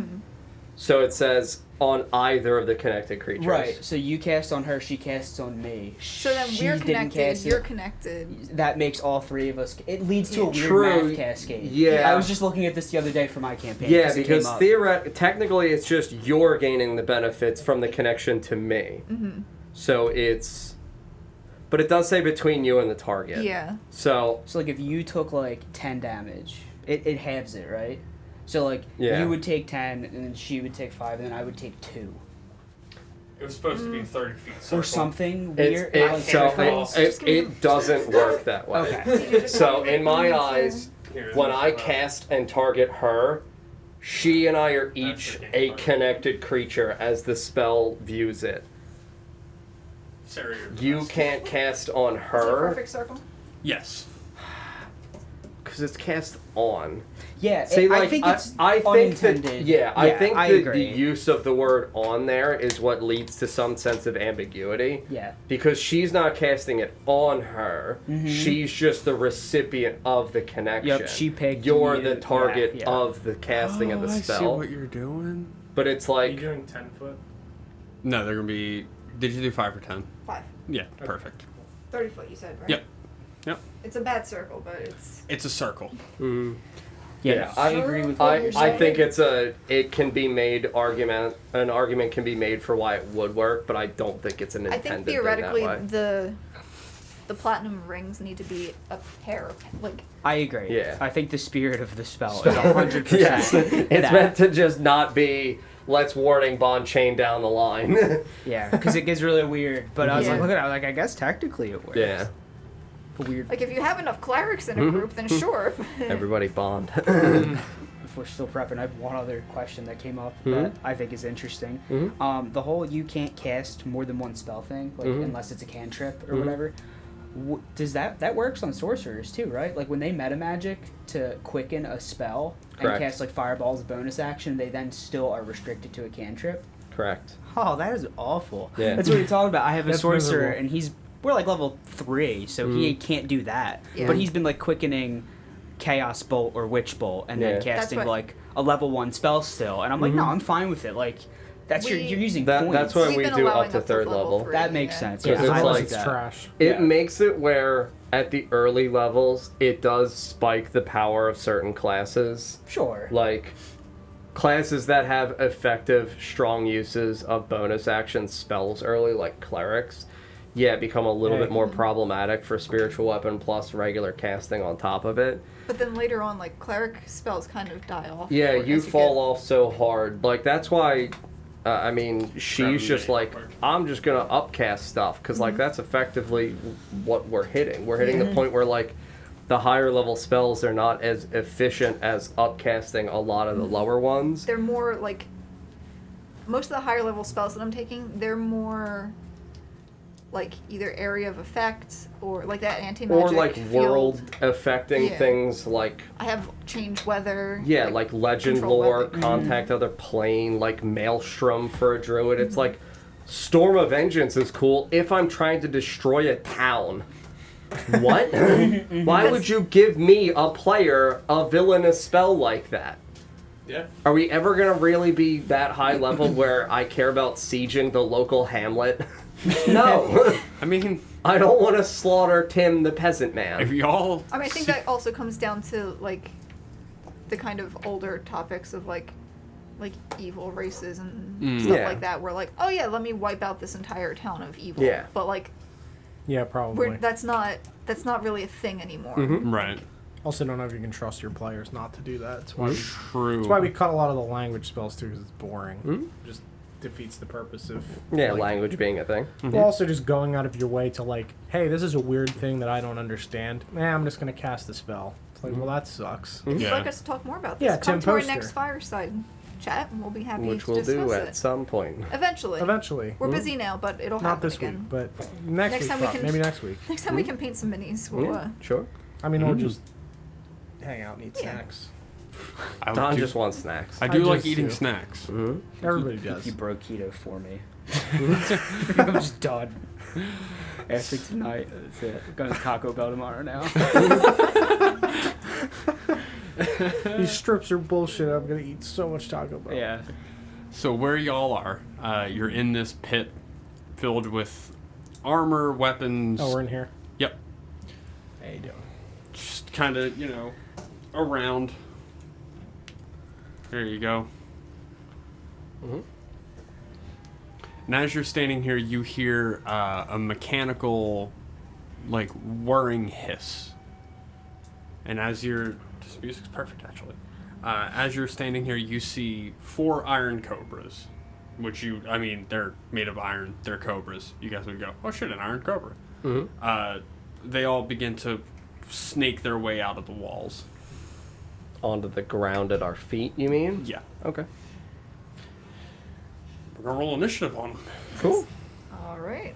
So it says on either of the connected creatures. Right. So you cast on her, she casts on me. So then She we're didn't connected. cast You're it. connected. That makes all three of us. It leads to a weird True. math cascade. Yeah. I was just looking at this the other day for my campaign. Yeah, it because came up. technically it's just you're gaining the benefits from the connection to me. Mm-hmm. So it's... But it does say between you and the target. Yeah. So... So like if you took like 10 damage, it halves it, right? So like Yeah. you would take 10, and then she would take 5, and then I would take 2. It was supposed to be 30 feet circle. Or something It's, weird. it, like so circles. it doesn't work that way. Okay. So in my eyes, Here's when the I spell. cast and target her, she and I are each That's a the connected creature as the spell views it. Sarah, you're the You best. can't cast on Is it a her perfect circle? Yes. because it's cast on. Yeah, See, I like, think it's I think that, unintended. I think I that agree. the use of the word on there is what leads to some sense of ambiguity. Yeah. Because she's not casting it on her. Mhm. She's just the recipient of the connection. Yep, she picked You're you. the target Yeah, yeah. of the casting of the I see spell. what you're doing. But it's Are you like, doing 10 foot? No, they're gonna be. Did you do 5 or 10? 5. Yeah, perfect. 30 foot, you said, right? Yep. Yep. It's a bad circle, but it's... It's a circle. Yeah, Yeah, I agree with what I, you're I saying. think it can be made an argument can be made for why it would work, but I don't think it's an I intended think theoretically thing that way. the platinum rings need to be a pair of, like... I agree. Yeah. I think the spirit of the spell is 100%. Yes, it's that. meant to just not be let's warding bond chain down the line. Yeah, because it gets really weird. But I was Yeah. like, look at it. I was like, I guess technically it works. Yeah, Weird. Like, if you have enough clerics in a group, then sure. everybody bond. If we're still prepping, I have one other question that came up that I think is interesting. Mhm. The whole you can't cast more than one spell thing, like unless it's a cantrip or whatever. Does that works on sorcerers too, right? Like when they meta magic to quicken a spell Correct. and cast like fireball as a bonus action, they then still are restricted to a cantrip. Correct. Oh, that is awful. Yeah. That's what you're talking about. I have a That's sorcerer miserable. and we're like level 3, so he can't do that. Yeah. But he's been like quickening Chaos Bolt or Witch Bolt and Yeah. then casting what- like a level 1 spell still. And I'm like, no, I'm fine with it. Like that's We- you're using That- points. that's what We've we been do up allowing to up to third level level. 3, That makes yeah. sense. Because Yeah, it's I like- like It's that. trash. It Yeah. makes it where at the early levels it does spike the power of certain classes. Sure. Like classes that have effective, strong uses of bonus action spells early, like clerics, become a little Yeah. bit more problematic for spiritual weapon plus regular casting on top of it. But then later on, like, cleric spells kind of die off. Yeah, as you fall get- off so hard. Like that's why. I mean, she's just like, I'm just gonna upcast stuff because like that's effectively what we're hitting. We're hitting the point where like the higher level spells are not as efficient as upcasting a lot of the lower ones. They're more, like... Most of the higher level spells that I'm taking, they're more... like either area of effect or like that anti-magic Or like field. world affecting Yeah. things like I have change weather. like legend control lore, weapon. contact other plane, like maelstrom for a druid. It's like Storm of Vengeance is cool if I'm trying to destroy a town. What? Why would you give me a player a villainous spell like that? Yeah. Are we ever gonna really be that high level where I care about sieging the local hamlet? No. I mean, I don't want to slaughter Tim the peasant man. if y'all. I mean, I think that also comes down to like the kind of older topics of like evil races and stuff Yeah. like that, where like, oh yeah, let me wipe out this entire town of evil. Yeah. But like Yeah, probably. That's not really a thing anymore. Right. Also, don't know if you can trust your players not to do that. That's why, True. that's why we cut a lot of the language spells too, because it's boring. Just defeats the purpose of. Yeah, like, language being a thing. Well, also just going out of your way to like, hey, this is a weird thing that I don't understand. I'm just gonna cast the spell. It's like, well, that sucks. If you'd Yeah. like us to talk more about this, Yeah, come Tim to our Poster. next fireside chat, and we'll be happy Which to we'll discuss do it. at some point. Eventually. Eventually. We're busy now, but it'll Not happen this again. week, but next week, time we can- maybe next week. Next time we can paint some minis. We'll, Yeah, sure. I mean, we'll just hang out and eat Yeah. snacks. I Don do, just wants snacks. I do I like just eating do. snacks. Everybody He does. broke keto for me. I'm just done. After tonight, that's it. I'm going to Taco Bell tomorrow now. These strips are bullshit. I'm gonna eat so much Taco Bell. Yeah. So where y'all are, you're in this pit filled with armor, weapons. Oh, we're in here. Yep. How you doing? Just kind of, around. There you go. And as you're standing here, you hear a mechanical, like, whirring hiss. And as you're... This music's perfect, actually. As you're standing here, you see 4 iron cobras. Which they're made of iron. They're cobras. You guys would go, oh shit, an iron cobra. They all begin to snake their way out of the walls. Onto the ground at our feet, you mean? Yeah. Okay. We're gonna roll initiative on them. Cool. All right.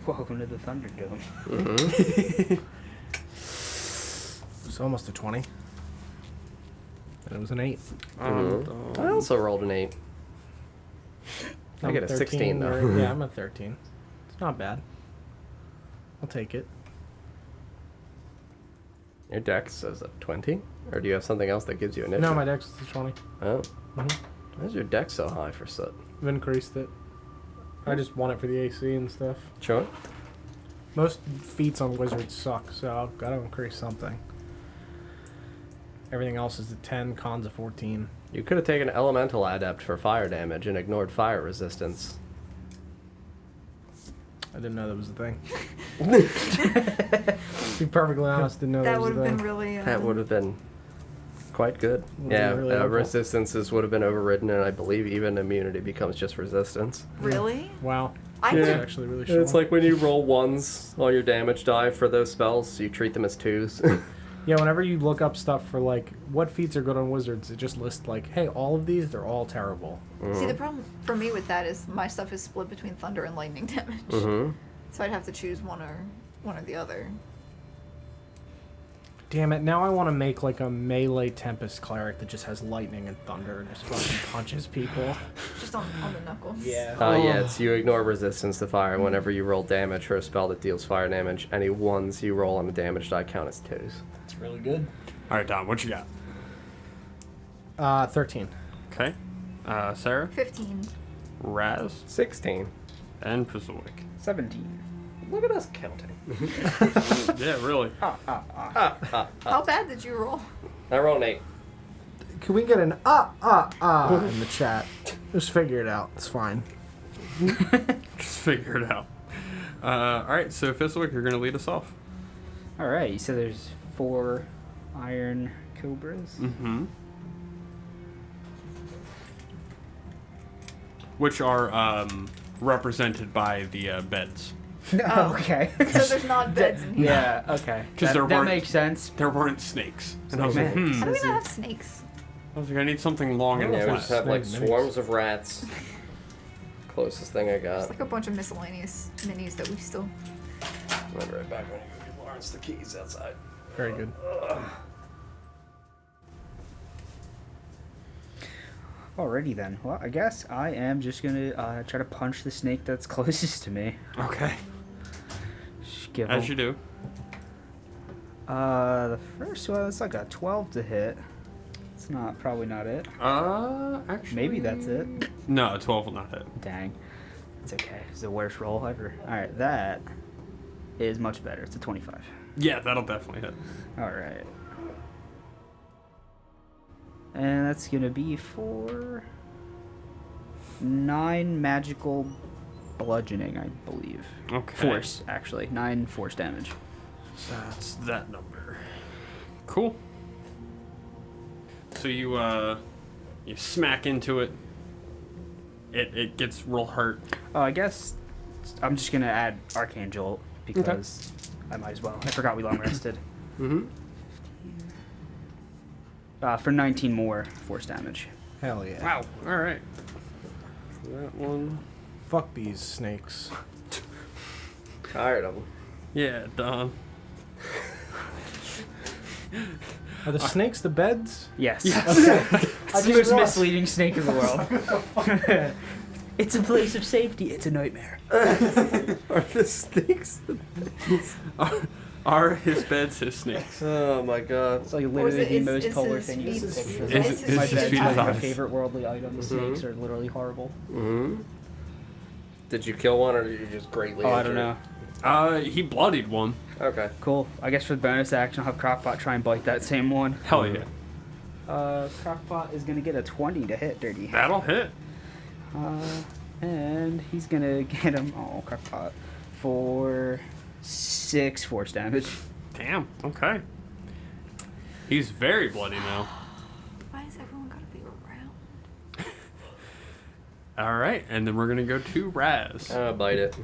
Welcome to the Thunderdome. It's almost a 20. And it was an 8. I also rolled an 8. I I'm get a 13, 16 though. or- yeah, I'm a 13. It's not bad. I'll take it. Your dex says a 20? Or do you have something else that gives you initiative? No, my dex is a 20. Oh. Why's your dex so high for soot? I've increased it. I just want it for the AC and stuff. Sure. Most feats on wizards suck, so I've got to increase something. Everything else is a 10, con's a 14. You could have taken elemental adept for fire damage and ignored fire resistance. I didn't know that was a thing. To be perfectly honest, didn't know that, That was would a have thing. been really. That would have been quite good. Would've Yeah, been really helpful. resistances would have been overridden, and I believe even immunity becomes just resistance. Really? Wow. I That's think actually really And sure. it's like when you roll ones on your damage die for those spells, you treat them as 2s. Yeah, whenever you look up stuff for like what feats are good on wizards, it just lists like, hey, all of these, they're all terrible. See, the problem for me with that is my stuff is split between thunder and lightning damage. So I'd have to choose one or the other. Damn it, now I want to make like a melee Tempest cleric that just has lightning and thunder and just fucking punches people. Just on the knuckles. Yeah, it's you ignore resistance to fire whenever you roll damage for a spell that deals fire damage. Any ones you roll on the damage die count as 2s. That's really good. All right, Dom, what you got? 13. Okay. Sarah, 15. Raz, 16. and Fizzlewick. 17. Look at us counting. Yeah, really. How bad did you roll? I rolled an 8. Can we get an in the chat? Just figure it out. It's fine. Just figure it out. All right, so Fizzlewick, you're gonna lead us off. Alright, so there's 4 iron cobras. Mm-hmm. Which are represented by the beds. Oh. Okay. So there's not beds in here. Yeah, okay. 'Cause That, there that weren't- makes sense. There weren't snakes. And I was like, Man. How do we not have snakes? I was like, I need something long and Yeah, we flat. just have like Snake swarms of rats. Closest thing I It's got. like a bunch of miscellaneous minis that we still. I'll be right back when you give Lawrence the keys outside. Very good. Alrighty then. Well, I guess I am just gonna try to punch the snake that's closest to me. Okay. Just give As him- you do. The first one, it's like a 12 to hit. It's probably not it. Actually. Maybe that's it. No, 12 will not hit. Dang. It's okay. It's the worst roll ever. Alright, that is much better. It's a 25. Yeah, that'll definitely hit. Alright. And that's gonna be for 9 magical bludgeoning, I believe. Okay. Force, actually. 9 force damage. So that's that number. Cool. So you smack into it. It gets real hurt. Oh, I guess I'm just going to add Arcane Jolt because I might as well. I forgot we long rested. Mm-hmm. For 19 more force damage. Hell yeah. Wow. All right. So that one. Fuck these snakes. Tired of them. Yeah, Don. Are the snakes the beds? Yes. Okay. It's the just most realized- misleading snake in the world. It's a place of safety. It's a nightmare. Are the snakes the Are his beds his snakes? Oh my god. It's like Or is literally it- the is- most is polar his thing you feet- can is picture. his- Is- is is My his bed's feet like my size? favorite worldly item. Snakes are literally horrible. Mm-hmm. Did you kill one or did you just greatly Oh, I injure don't it? know. He bloodied one. Okay. Cool. I guess for the bonus action, I'll have Crockpot try and bite that same one. Hell yeah. Crockpot is gonna get a 20 to hit Dirty. That'll hit. And he's gonna get him. Oh, Crockpot for 6 force damage. Damn. Okay. He's very bloody now. Why has everyone got to be around? All right, and then we're gonna go to Raz. Bite it.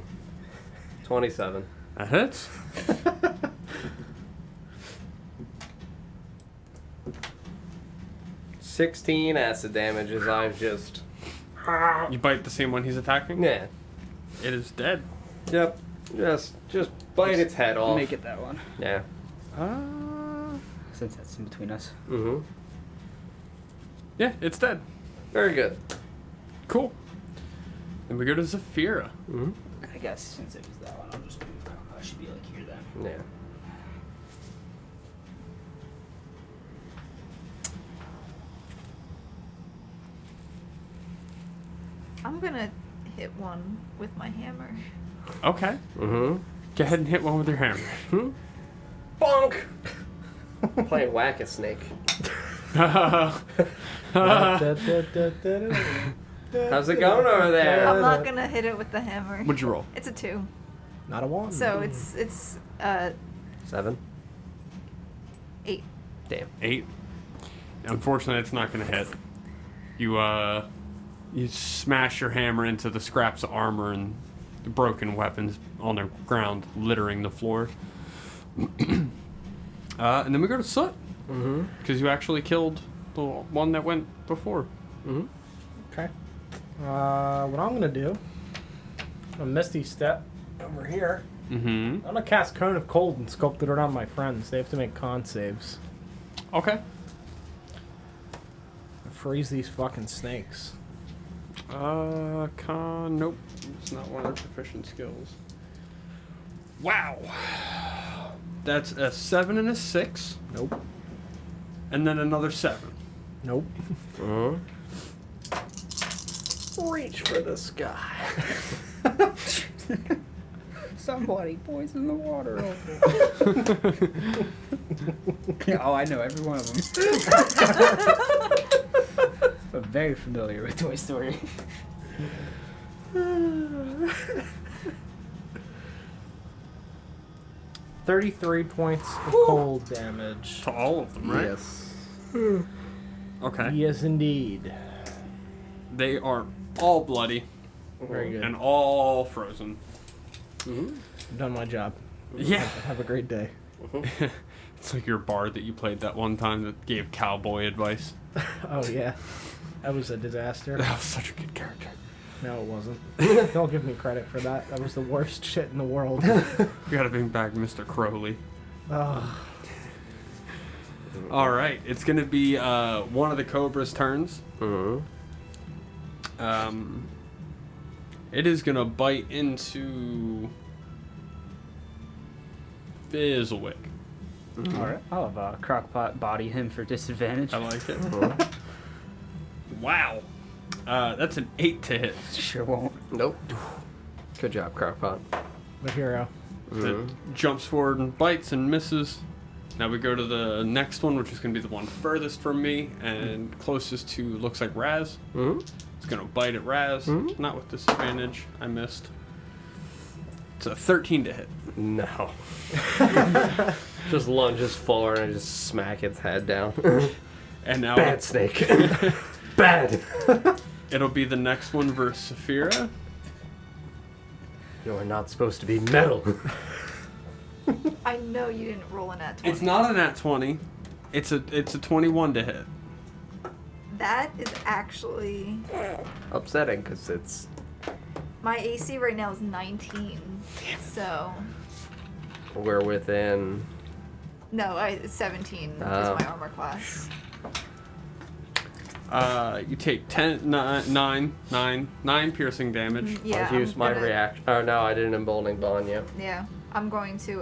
27. That hits. $16 acid damage as I've just... You bite the same one he's attacking. Yeah. It is dead. Yep. Just bite its head off. Make it that one. Yeah. Since that's in between us. Mm-hmm. Yeah, it's dead. Very good. Cool. Then we go to Zafira. Mm-hmm. I guess since it was that one, I'll just move. I should be like here then. Yeah. I'm gonna hit one with my hammer. Okay. Mm-hmm. Go ahead and hit one with your hammer. Bonk! Playing Whack-A-Snake. How's How's it going over there? I'm not gonna hit it with the hammer. What'd you roll? It's a 2. Not a 1. So it's 7. 8. Damn. 8. Unfortunately, it's not gonna hit. You smash your hammer into the scraps of armor and the broken weapons on the ground, littering the floor. And then we go to Soot. Mm-hmm. Because you actually killed the one that went before. Mm-hmm. Okay. What I'm gonna do, a Misty Step over here. Mm-hmm. I'm gonna cast Cone of Cold and sculpt it around my friends. They have to make con saves. Okay. Freeze these fucking snakes. Nope. It's not one of their proficient skills. Wow. That's a 7 and a 6. Nope. And then another 7. Nope. Mm-hmm. Reach for the sky. Somebody poison the water Oh, I know every one of them. I'm very familiar with Toy Story. 33 points of cold damage. To all of them, right? Yes. Okay. Yes, indeed. They are all bloody Very good. and all frozen. Mm-hmm. I've done my job. Yeah. Have a great day. It's like your bard that you played that one time that gave cowboy advice. Oh, yeah. That was a disaster. That was such a good character. No, it wasn't. Don't give me credit for that. That was the worst shit in the world. We gotta bring back Mr. Crowley. Oh, Alright, it's gonna be one of the Cobra's turns. Mm-hmm. It is gonna bite into Fizzlewick. Alright. I'll have Crockpot body him for disadvantage. I like it. Wow. That's an 8 to hit. Sure won't. Nope. Good job, Crockpot. the hero. It jumps forward and bites and misses. Now we go to the next one, which is going to be the one furthest from me and closest to, looks like Raz. Mm-hmm. It's going to bite at Raz. Mhm. Not with disadvantage. I missed. It's a 13 to hit. No. Just lunges forward and just smack its head down. And now Bad snake. Bad. it'll be the next one versus Saphira. You're not supposed to be metal. I know you didn't roll in that 20. It's not a nat 20. It's a 21 to hit. That is actually... Upsetting, because it's... My AC right now is 19. So... We're within... No, it's 17 is Oh. my armor class. You take 9 piercing damage. Yeah, I'll use I'm my gonna- reaction. Oh, no, I didn't emboldening bond you. Yeah, I'm going to,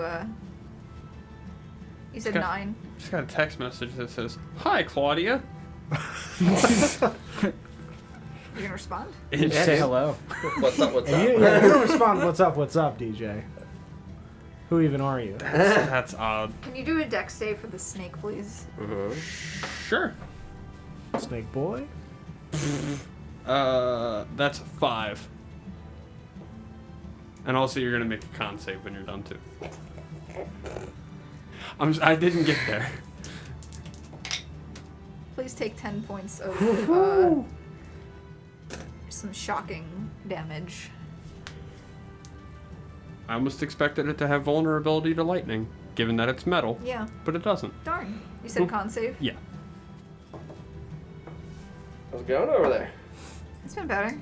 You said Okay. 9? Just got a text message that says, "Hi, Claudia." You gonna respond? Just say hello. What's up, what's up? You don't respond, what's up, DJ? Who even are you? That's odd. Can you do a dex save for the snake, please? Sure. Snake boy? That's a 5. And also, you're gonna make a con save when you're done too. I didn't get there. Please take 10 points of some shocking damage. I almost expected it to have vulnerability to lightning, given that it's metal, Yeah, but it doesn't. darn. You said Oop. con save? Yeah. How's it going over there? It's been better.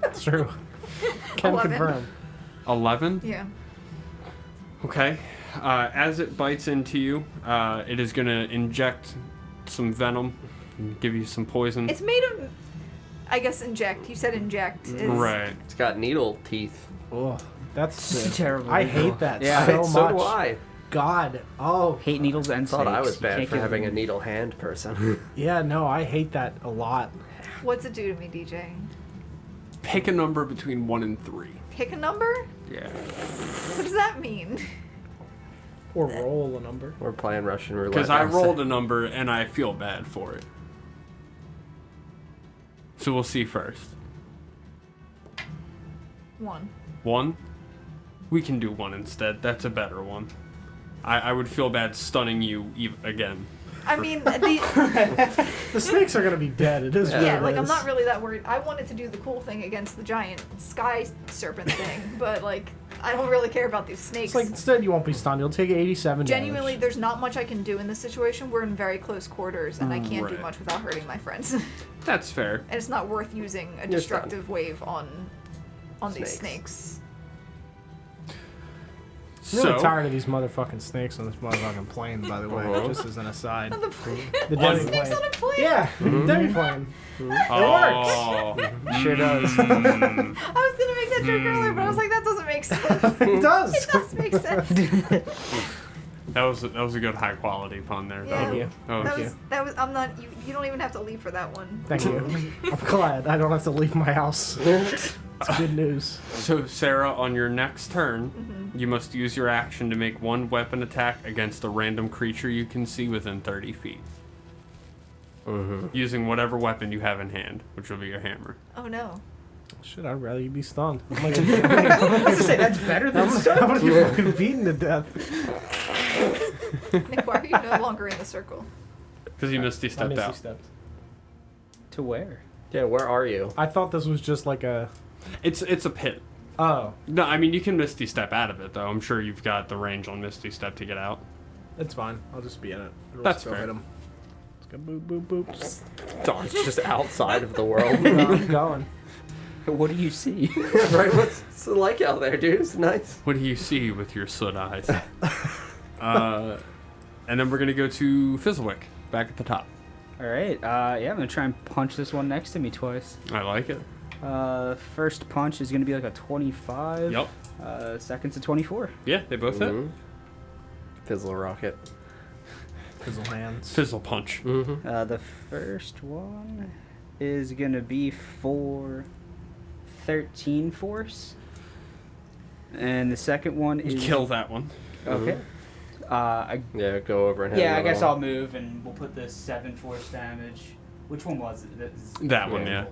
It's true. Can 11. confirm. 11. Yeah. Okay. As it bites into you, it is gonna inject some venom, and give you some poison. It's made of, I guess, inject. You said inject. It's, Right. It's got needle teeth. Oh, that's It's terrible. I hate that Yeah. so so much. do I. God. Oh, Hate needles and Thought I snakes. was You bad can't for give having a them- needle hand person. yeah, no, I hate that a lot. What's it do to me, DJ? Pick a number between 1 and 3. Pick a number? Yeah. What does that mean? Or roll a number. We're playing Russian roulette. Because I now. rolled a number and I feel bad for it. So we'll see first. 1. 1? We can do 1 instead. That's a better one. I would feel bad stunning you again. I mean, the The snakes are gonna be dead. It is what yeah, it like I'm is. not really that worried. I wanted to do the cool thing against the giant sky serpent thing, but like I don't really care about these snakes. It's like instead you won't be stunned. You'll take 87 Genuinely, damage. there's not much I can do in this situation. We're in very close quarters, and I can't do Right. much without hurting my friends. and That's fair. it's not worth using a destructive wave on these Snakes. snakes. I'm really So, tired of these motherfucking snakes on this motherfucking plane, by the way, Uh-huh. just as an aside. The The On- demi snakes plane. on a plane. Yeah, demi plane. oh, Sure does. mm, I was gonna make that joke earlier, but I was like, that doesn't make sense. It does. It does make sense. that was a good high quality pun there. Yeah. Thank you. Oh, That was. I'm not. You don't even have to leave for that one. Thank you. I'm glad I don't have to leave my house. It's good news. So, Sarah, on your next turn, Mm-hmm. you must use your action to make one weapon attack against a random creature you can see within 30 feet. Using whatever weapon you have in hand, which will be your hammer. Oh no. Shit, I'd rather you be stunned. I'm like, I was gonna say that's better than I'm gonna get fucking beaten to death. Nick, why are you no longer in the circle? Because you misty I stepped misty out. stepped. To where? Yeah, where are you? I thought this was just like a. It's a pit. Oh, No, I mean, you can misty step out of it, though. I'm sure you've got the range on misty step to get out. it's fine. I'll just be in it. It'll That's still fair. hit 'em. Let's go boop boop boop. Darn, it's just outside of the world. No, I'm going. What do you see? Right? What's it like out there, dude? It's nice. What do you see with your soot eyes? And then we're going to go to Fizzlewick, back at the top. All right. Yeah, I'm gonna try and punch this one next to me twice. I like it. First punch is gonna be like a 25. Yep. Second's a 24. Yeah, they both hit. Mhm. Fizzle rocket. Fizzle hands. Fizzle punch. The first one is gonna be for 13 force, and the second one You is kill that one. Okay. Yeah, go over and hit Yeah, I another guess one. I'll move and we'll put the 7 force damage. Which one was it? That one, yeah.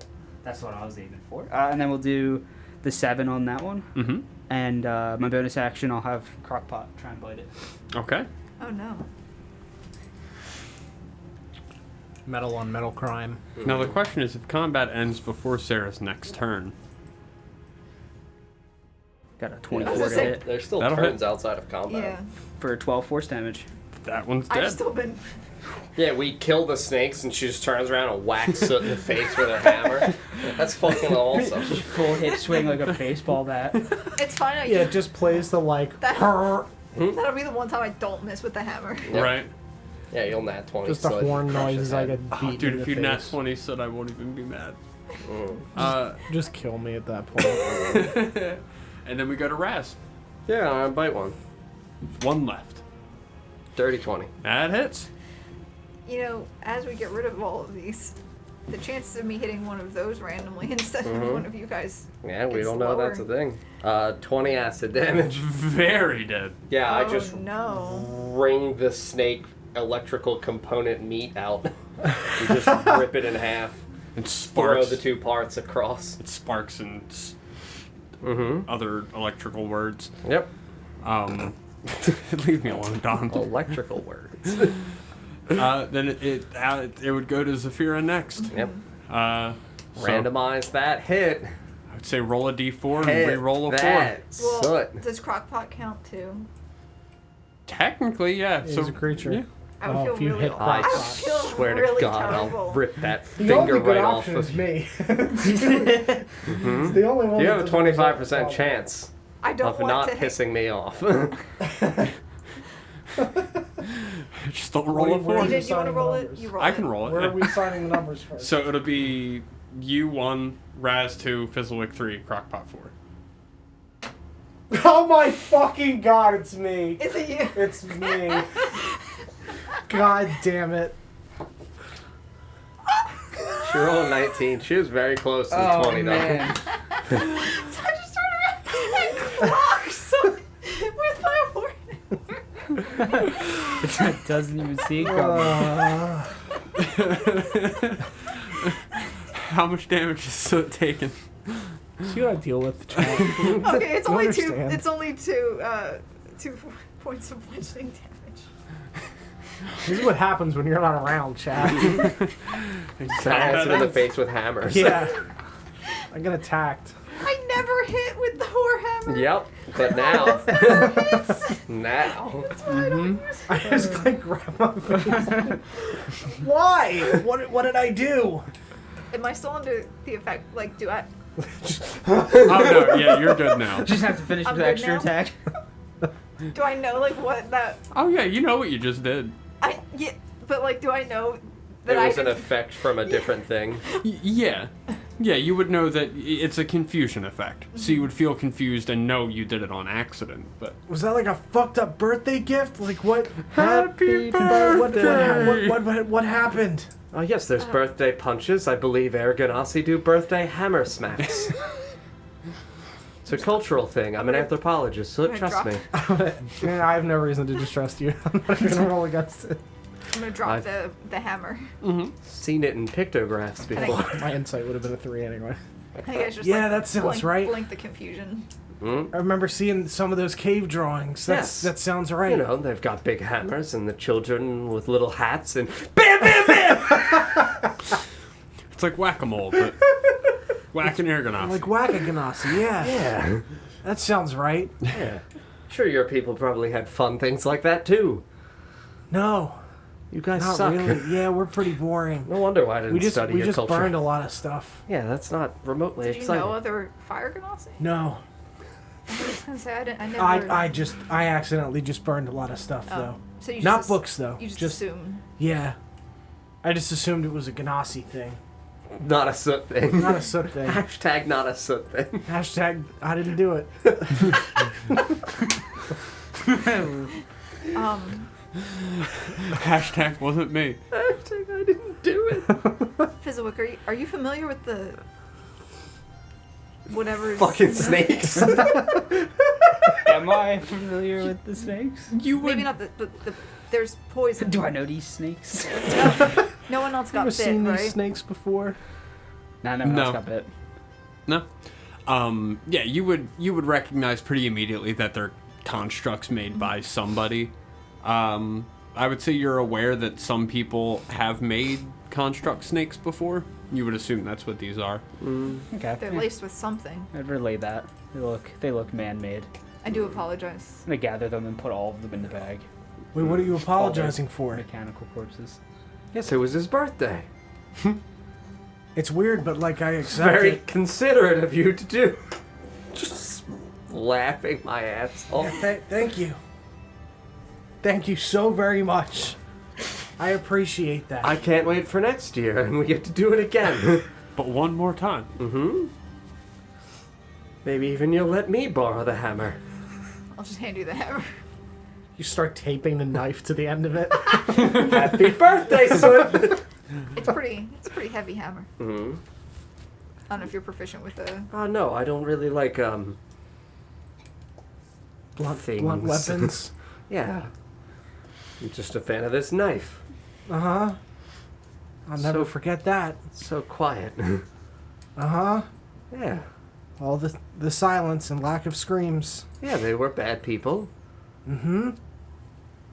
That's what I was aiming for. And then we'll do the 7 on that one. Mm-hmm. And my bonus action, I'll have Crockpot try and bite it. Okay. Oh no. Metal on metal crime. Now the question is, if combat ends before Sarah's next turn, Got a I 24 was to gonna say- hit There's still That'll turns outside of combat. Yeah. for 12 force damage. that one's dead. I've still been. Yeah, we kill the snakes and she just turns around and whacks Soot in the face with her hammer. That's fucking awesome. Full hip swing like a baseball bat. It's fine. I Yeah, it just plays the like. That- "Hurr," That'll be the one time I don't miss with the hammer. Yep. Right. Yeah, you'll nat 20. just the Soot, horn crush noise his is like a head. Oh, beat dude, in if the you nat face. 20 said I won't even be mad. Mm. Just kill me at that point. And then we go to Raz. Yeah, I'll bite one. One left. Dirty 20. That hits. You know, as we get rid of all of these, the chances of me hitting one of those randomly instead of one of you guys. Yeah, we It's don't know that's a lower. thing. 20 acid damage. Very dead. Yeah, Oh I just no. wring the snake electrical component meat out. You just rip it in half. It Throw sparks. the two parts across. It sparks and Mm-hmm. other electrical words. Yep. Leave me alone, Don. Electrical words. Then it would go to Zafira next. Yep. So Randomize that hit. I would say roll a d4 Hit and re-roll a 4. that. Well, Soot. does Crockpot count too? Technically, yeah. He's so a creature. Yeah. I would Oh, feel if you really. hit I would Crockpot. feel Swear to really God, terrible. I'll rip that The finger only good right off option of is me. Mhm. It's the only one. You that have a doesn't result 25% in chance I don't of want not to hit. pissing me off. Just don't What roll do a you- where 4. do you DJ, do you want to assign roll the it? numbers? You roll I it. can roll it. Where yeah. are we signing the numbers first? So it'll be you 1, Raz 2, Fizzlewick 3, Crockpot 4. Oh my fucking god, it's me. Is it you? It's me. God damn it. She rolled 19. She was very close to the Oh, 20 man. So I just turn around and clock someone with my horn. It doesn't even see it coming. How much damage is Soot taking? See what I deal with, chat. Okay, it's You only two. understand. It's only 2 points of bludgeoning damage. This is what happens when you're not around, chat. Smash him in the face with hammers. Yeah. I get attacked. I never hit with the warhammer. Yep. But now. Hits. now. That's why I don't use I just like grab my face. Why? What did I do? Am I still under the effect? Like, do I? Oh no, yeah, you're good now. Just have to finish I'm with good extra now? attack. Do I know like what that? Oh yeah, you know what you just did. Yeah, but like, do I know that It was I? an effect from a different thing. Yeah. Yeah, you would know that it's a confusion effect. So you would feel confused and know you did it on accident, but... Was that like a fucked up birthday gift? Like what? Happy What happened? Oh, yes, there's birthday punches. I believe Air Ganassi do birthday hammer smacks. It's a cultural thing. I'm an anthropologist, so I'm gonna trust drop- me. Man, I have no reason to distrust you. I'm not gonna roll against it. I'm gonna drop I've- the hammer. Seen it in pictographs I before. My insight would have been a 3 anyway. I think I just Yeah, like, that sounds blink, right. Blink the confusion. Hmm? I remember seeing some of those cave drawings. Yes. That sounds right. You know, they've got big hammers and the children with little hats and bam, bam, bam! It's like whack-a-mole, but... Whack and Ergonoff. Like Wackaganassi, yeah. Yeah. That sounds right. Yeah. Sure, your people probably had fun things like that too. No, You guys not suck. really. Yeah, we're pretty boring. No wonder why I didn't We just study your culture. burned a lot of stuff. Yeah, that's not remotely Did you exciting. know other fire ganassi? No, I was gonna say I never. I accidentally just burned a lot of stuff Oh, though. so you Not just, books though. You just assumed. Yeah. I just assumed it was a Ganassi thing, Not a soot thing. not a soot thing. Hashtag not a soot thing. Hashtag I didn't do it. Hashtag wasn't me. Hashtag I didn't do it. Fizzlewick, are you familiar with the whatever? Fucking snakes. Am I familiar with the snakes? You would... Maybe not the there's poison. Do I know these snakes? No one else You got ever bit, seen right? these snakes before? Nah, no, No. else got bit. No. Yeah, you would recognize pretty immediately that they're constructs made by somebody. I would say you're aware that some people have made construct snakes before. You would assume that's what these are. Okay. They're laced with something. I'd relay that. They look man-made. I do apologize. I'm gonna gather them and put all of them in the bag. Wait, what are you apologizing All the for? Mechanical corpses. Yes, it was his birthday. It's weird, but like I accept Very it. considerate of you to do. Just laughing my ass off. Thank you. Thank you so very much. I appreciate that. I can't wait for next year, and we get to do it again. But one more time. Maybe even you'll let me borrow the hammer. I'll just hand you the hammer. You start taping the knife to the end of it. Happy birthday, son! It's a pretty heavy hammer. I don't know if you're proficient with the. Oh no, I don't really like Blunt things. weapons. Yeah. I'm just a fan of this knife. Uh-huh. I'll never forget that. So quiet. Uh-huh. Yeah. All the silence and lack of screams. Yeah, they were bad people. Mm-hmm.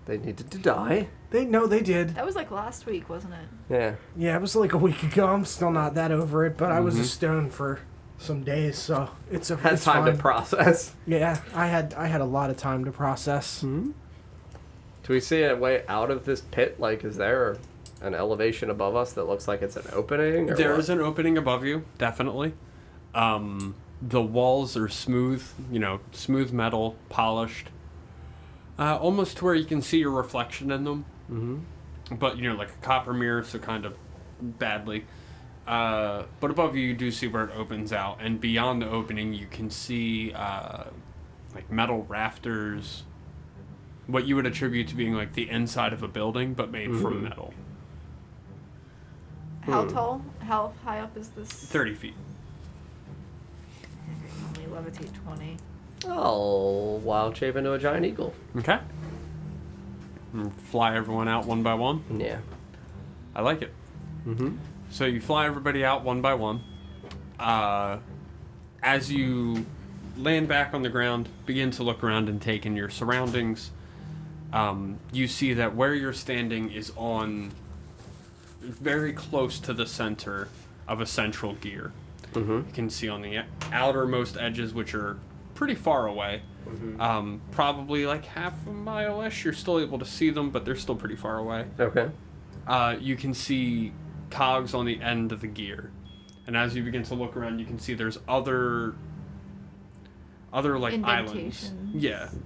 They needed to die. They did. That was like last week, wasn't it? Yeah. Yeah, it was like a week ago. I'm still not that over it, but I was a stone for some days, so it's Had it's time fine. to process. Yeah, I had a lot of time to process. Do we see a way out of this pit? Like, is there an elevation above us that looks like it's an opening? Or There what? is an opening above you, definitely. The walls are smooth, smooth metal, polished. Almost to where you can see your reflection in them. But, like a copper mirror, so kind of badly. But above you do see where it opens out. And beyond the opening, you can see, like metal rafters. What you would attribute to being like the inside of a building, but made from metal. How tall? How high up is this? 30 feet. Only levitate 20. Oh, wild shape into a giant eagle. Okay. And fly everyone out one by one. Yeah. I like it. So you fly everybody out one by one. As you land back on the ground, begin to look around and take in your surroundings, you see that where you're standing is on very close to the center of a central gear. You can see on the outermost edges, which are pretty far away, probably like half a mile-ish. You're still able to see them, but they're still pretty far away. Okay. You can see cogs on the end of the gear, and as you begin to look around, you can see there's other like islands,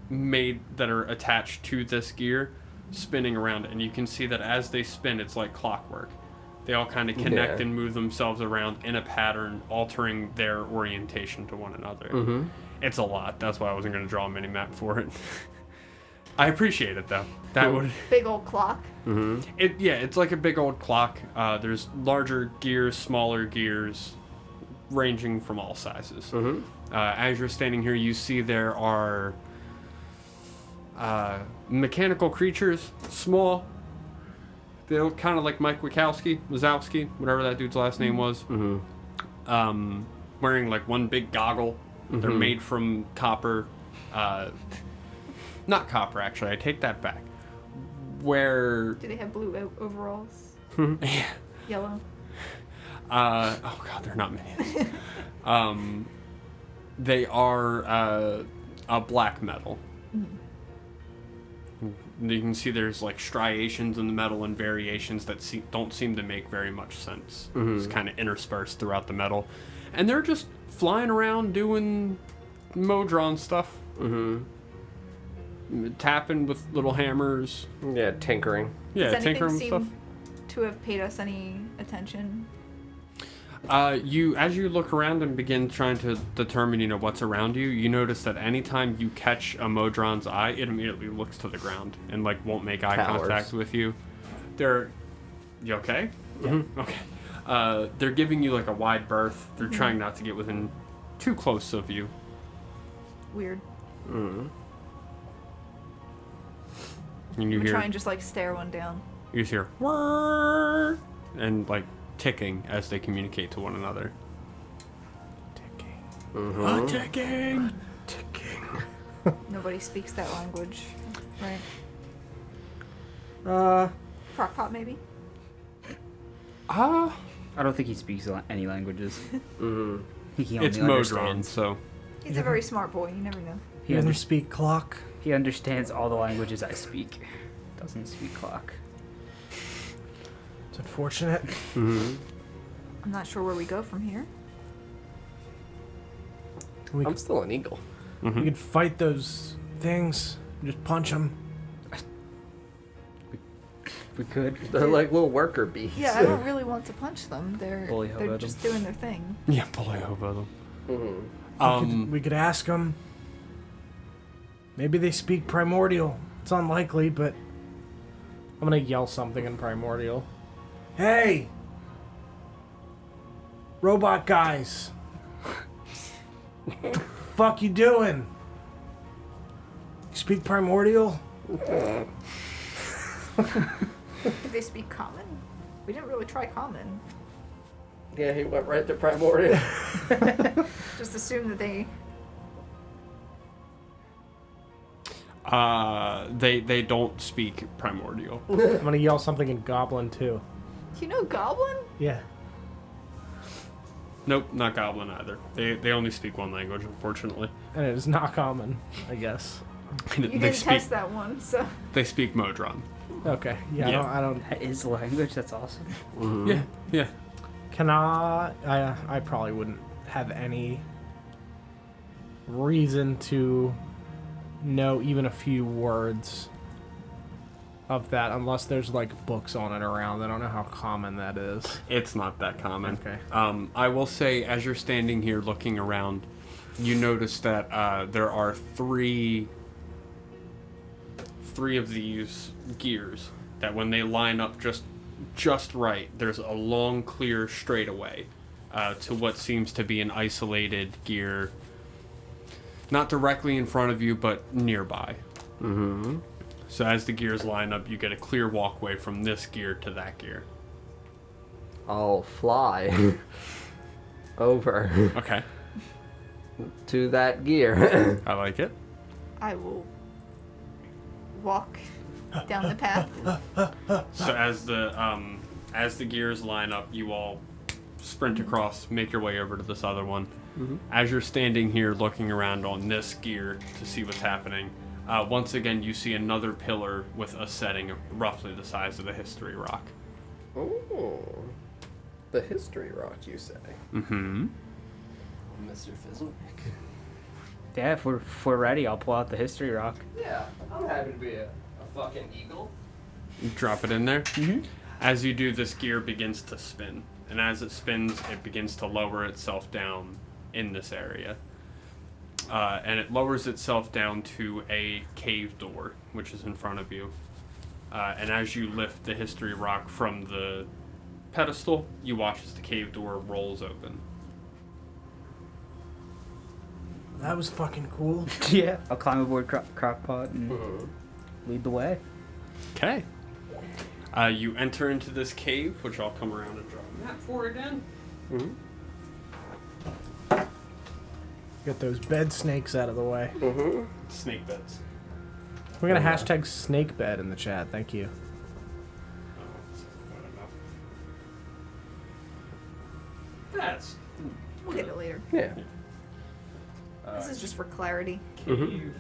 made that are attached to this gear, spinning around, and you can see that as they spin, it's like clockwork. They all kind of connect and move themselves around in a pattern, altering their orientation to one another. It's a lot. That's why I wasn't going to draw a mini map for it. I appreciate it though. That would Big old clock. it's like a big old clock. There's larger gears, smaller gears, ranging from all sizes. As you're standing here, you see there are mechanical creatures, small. They look kind of like Mike Wazowski, whatever that dude's last name was. Wearing like one big goggle. They're made from copper. Not copper, actually. I take that back. Do they have blue overalls? Yellow? Oh god, they're not minions. They are a black metal. You can see there's like striations in the metal and variations that don't seem to make very much sense. It's kind of interspersed throughout the metal. And they're just flying around doing Modron stuff. Tapping with little hammers. Yeah, tinkering. Yeah, Does tinkering anything with stuff. seem to have paid us any attention? As you look around and begin trying to determine, what's around you, you notice that anytime you catch a Modron's eye, it immediately looks to the ground and won't make eye contact with you. You okay? Yeah. Okay. They're giving you a wide berth. They're trying not to get within too close of you. Weird. And you I'm hear, try and just stare one down. you just hear "Whirr," and ticking as they communicate to one another. Ticking. Ticking. Nobody speaks that language, right? Crockpot, maybe? I don't think he speaks any languages. He only It's Modron, understands. so. He's a very smart boy. You never know. He, You under- speak clock? he understands all the languages I speak. Doesn't speak clock. It's unfortunate. I'm not sure where we go from here. We I'm could, still an eagle. we could fight those things. Just punch them. We could. They're like little worker bees. Yeah, I don't really want to punch them. They're Bully hobo them. just doing their thing. Yeah, bully hobo them. Mhm. We could ask them. Maybe they speak primordial. It's unlikely, but I'm gonna yell something in primordial. Hey, robot guys! Fuck you doing? You speak primordial? Did they speak common? We didn't really try common. Yeah, he went right to primordial. Just assume that they. They don't speak primordial. I'm gonna yell something in goblin too. You know Goblin? Yeah. Nope, not goblin either. They only speak one language, unfortunately. And it is not common, I guess. You they didn't speak test that one, so. they speak Modron. Okay. Yeah. Yeah. I don't. That is language. That's awesome. Yeah. Can I probably wouldn't have any reason to know even a few words of that unless there's like books on it around. I don't know how common that is. It's not that common. Okay. I will say, as you're standing here looking around, you notice that there are three of these gears that when they line up just right, there's a long, clear straightaway to what seems to be an isolated gear, not directly in front of you, but nearby. Mm-hmm. So as the gears line up, you get a clear walkway from this gear to that gear. I'll fly over Okay, to that gear. I like it. I will walk down the path. So as the gears line up, you all sprint across, make your way over to this other one. As you're standing here looking around on this gear to see what's happening, once again you see another pillar with a setting roughly the size of a history rock. Oh, the history rock, you say? Mm-hmm. Mr. Fizzlewick. Yeah, if we're ready, I'll pull out the history rock. Yeah, I'm happy to be a fucking eagle. You drop it in there. Mm-hmm. As you do, this gear begins to spin, and as it spins, it begins to lower itself down in this area. And it lowers itself down to a cave door, which is in front of you. And as you lift the history rock from the pedestal, you watch as the cave door rolls open. That was fucking cool. Yeah. I'll climb aboard Crockpot and lead the way. Okay. You enter into this cave, which I'll come around and draw a map for again. Mm-hmm. Get those bed snakes out of the way. Mm-hmm. Snake beds. We're gonna Yeah. hashtag snake bed in the chat. Thank you. That's We'll get it later. Yeah. This is just for clarity. cave.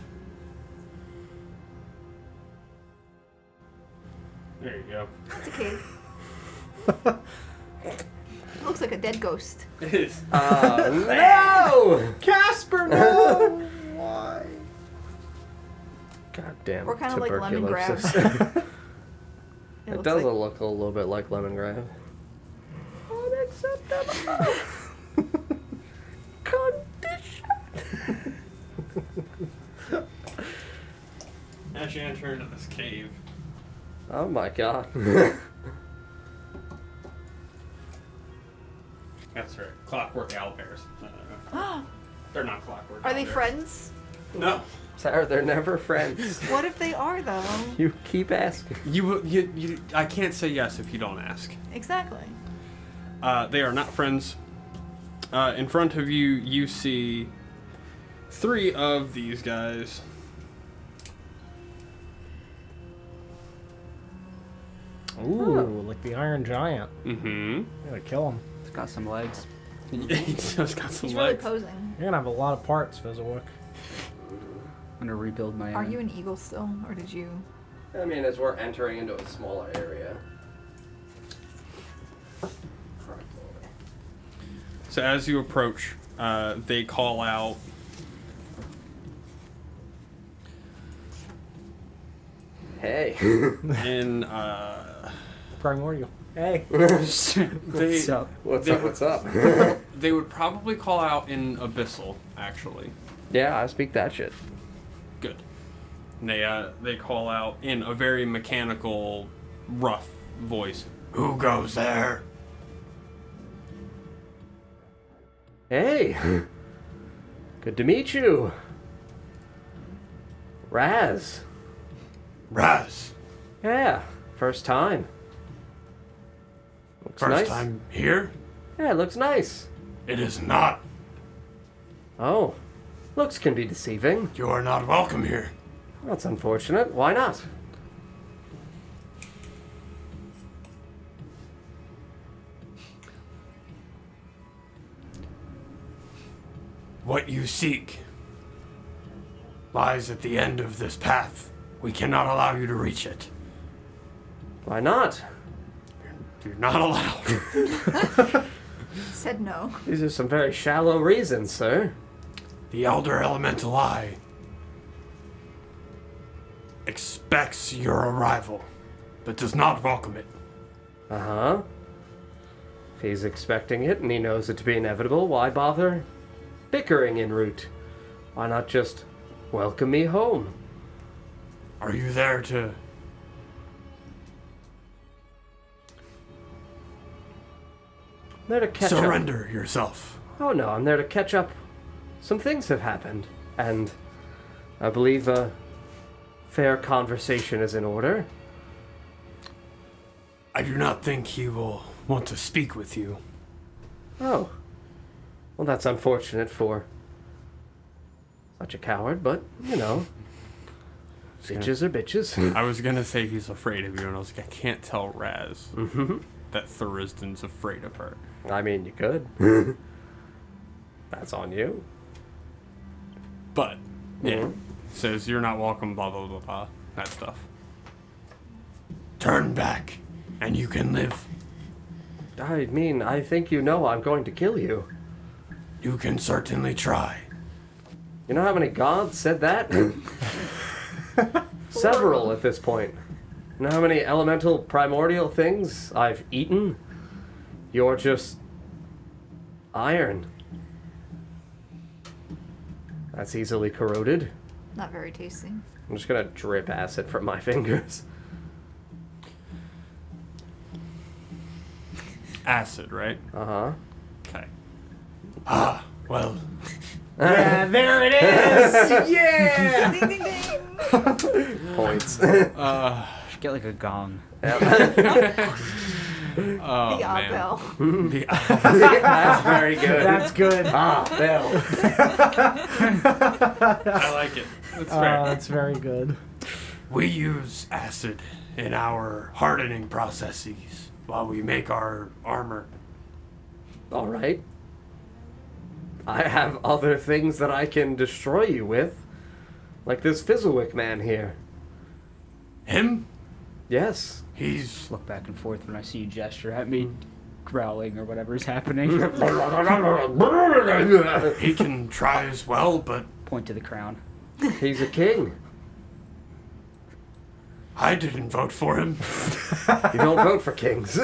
There you go. It's a cave. It looks like a dead ghost. It is. No! Casper, no! Why? God damn. Or kind of like lemongrass. tuberculosis. It It looks does like, look a little bit like lemongrass. Unacceptable. Condition. As you enter into this cave, Oh my god. that's right. Clockwork owlbears. They're not clockwork. Are they owlbears. friends? No. Sarah, they're never friends. What if they are though? You keep asking. You. I can't say yes if you don't ask. Exactly. They are not friends. In front of you, you see 3 of these guys. Ooh, like the Iron Giant. Mm-hmm. I'm gonna kill him. It's got some legs. He just got some He's really legs. posing. You're gonna have a lot of parts, Fizzlewick. I'm gonna rebuild my Are own. you an eagle still, or did you? I mean, as we're entering into a smaller area. So as you approach, they call out. Hey. In Primordial. Hey. they What's up? What's up? they would probably call out in Abyssal, actually. Yeah, I speak that shit. Good. And they call out in a very mechanical, rough voice. Who goes there? Hey. Good to meet you. Raz. Raz. Yeah, first time. Looks nice. Here? Yeah, it looks nice. It is not. Oh, looks can be deceiving. You are not welcome here. That's unfortunate. Why not? What you seek lies at the end of this path. We cannot allow you to reach it. Why not? You're not allowed. Said no. These are some very shallow reasons, sir. The Elder Elemental Eye expects your arrival, but does not welcome it. Uh-huh. If he's expecting it and he knows it to be inevitable, why bother bickering en route? Why not just welcome me home? Are you there to... I'm there to catch up. surrender yourself? Oh no, I'm there to catch up. Some things have happened, and I believe a fair conversation is in order. I do not think he will want to speak with you. Oh. Well, that's unfortunate for such a coward, but, you know, bitches are bitches. I was gonna say he's afraid of you, and I was like, I can't tell Raz that Thuriston's afraid of her. I mean, you could. That's on you. But, yeah. Mhm. Says you're not welcome, blah, blah, blah, blah. That stuff. Turn back, and you can live. I mean, I think you know I'm going to kill you. You can certainly try. You know how many gods said that? Several at this point. You know how many elemental primordial things I've eaten? You're just iron. That's easily corroded. Not very tasty. I'm just gonna drip acid from my fingers. Acid, right? Uh-huh. Okay. Ah, well. Yeah, there it is! Yeah! Ding ding ding! Points. Should get like a gong. Oh, The odd man. bell. That's very good. That's good. Bell. I like it. That's fair. That's very good. We use acid in our hardening processes while we make our armor. All right. I have other things that I can destroy you with. Like this Fizzlewick man here. Him? Yes. He's... Look back and forth when I see you gesture at me, growling or whatever's happening. He can try as well, but Point to the crown. He's a king. I didn't vote for him. You don't vote for kings.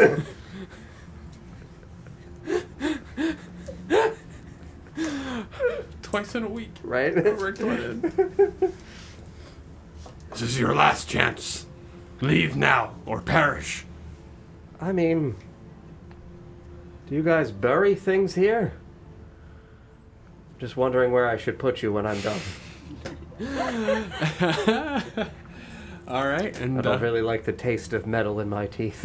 Twice in a week. Right? Recorded. This is your last chance. Leave now or perish. I mean, do you guys bury things here? Just wondering where I should put you when I'm done. All right, and I don't really like the taste of metal in my teeth.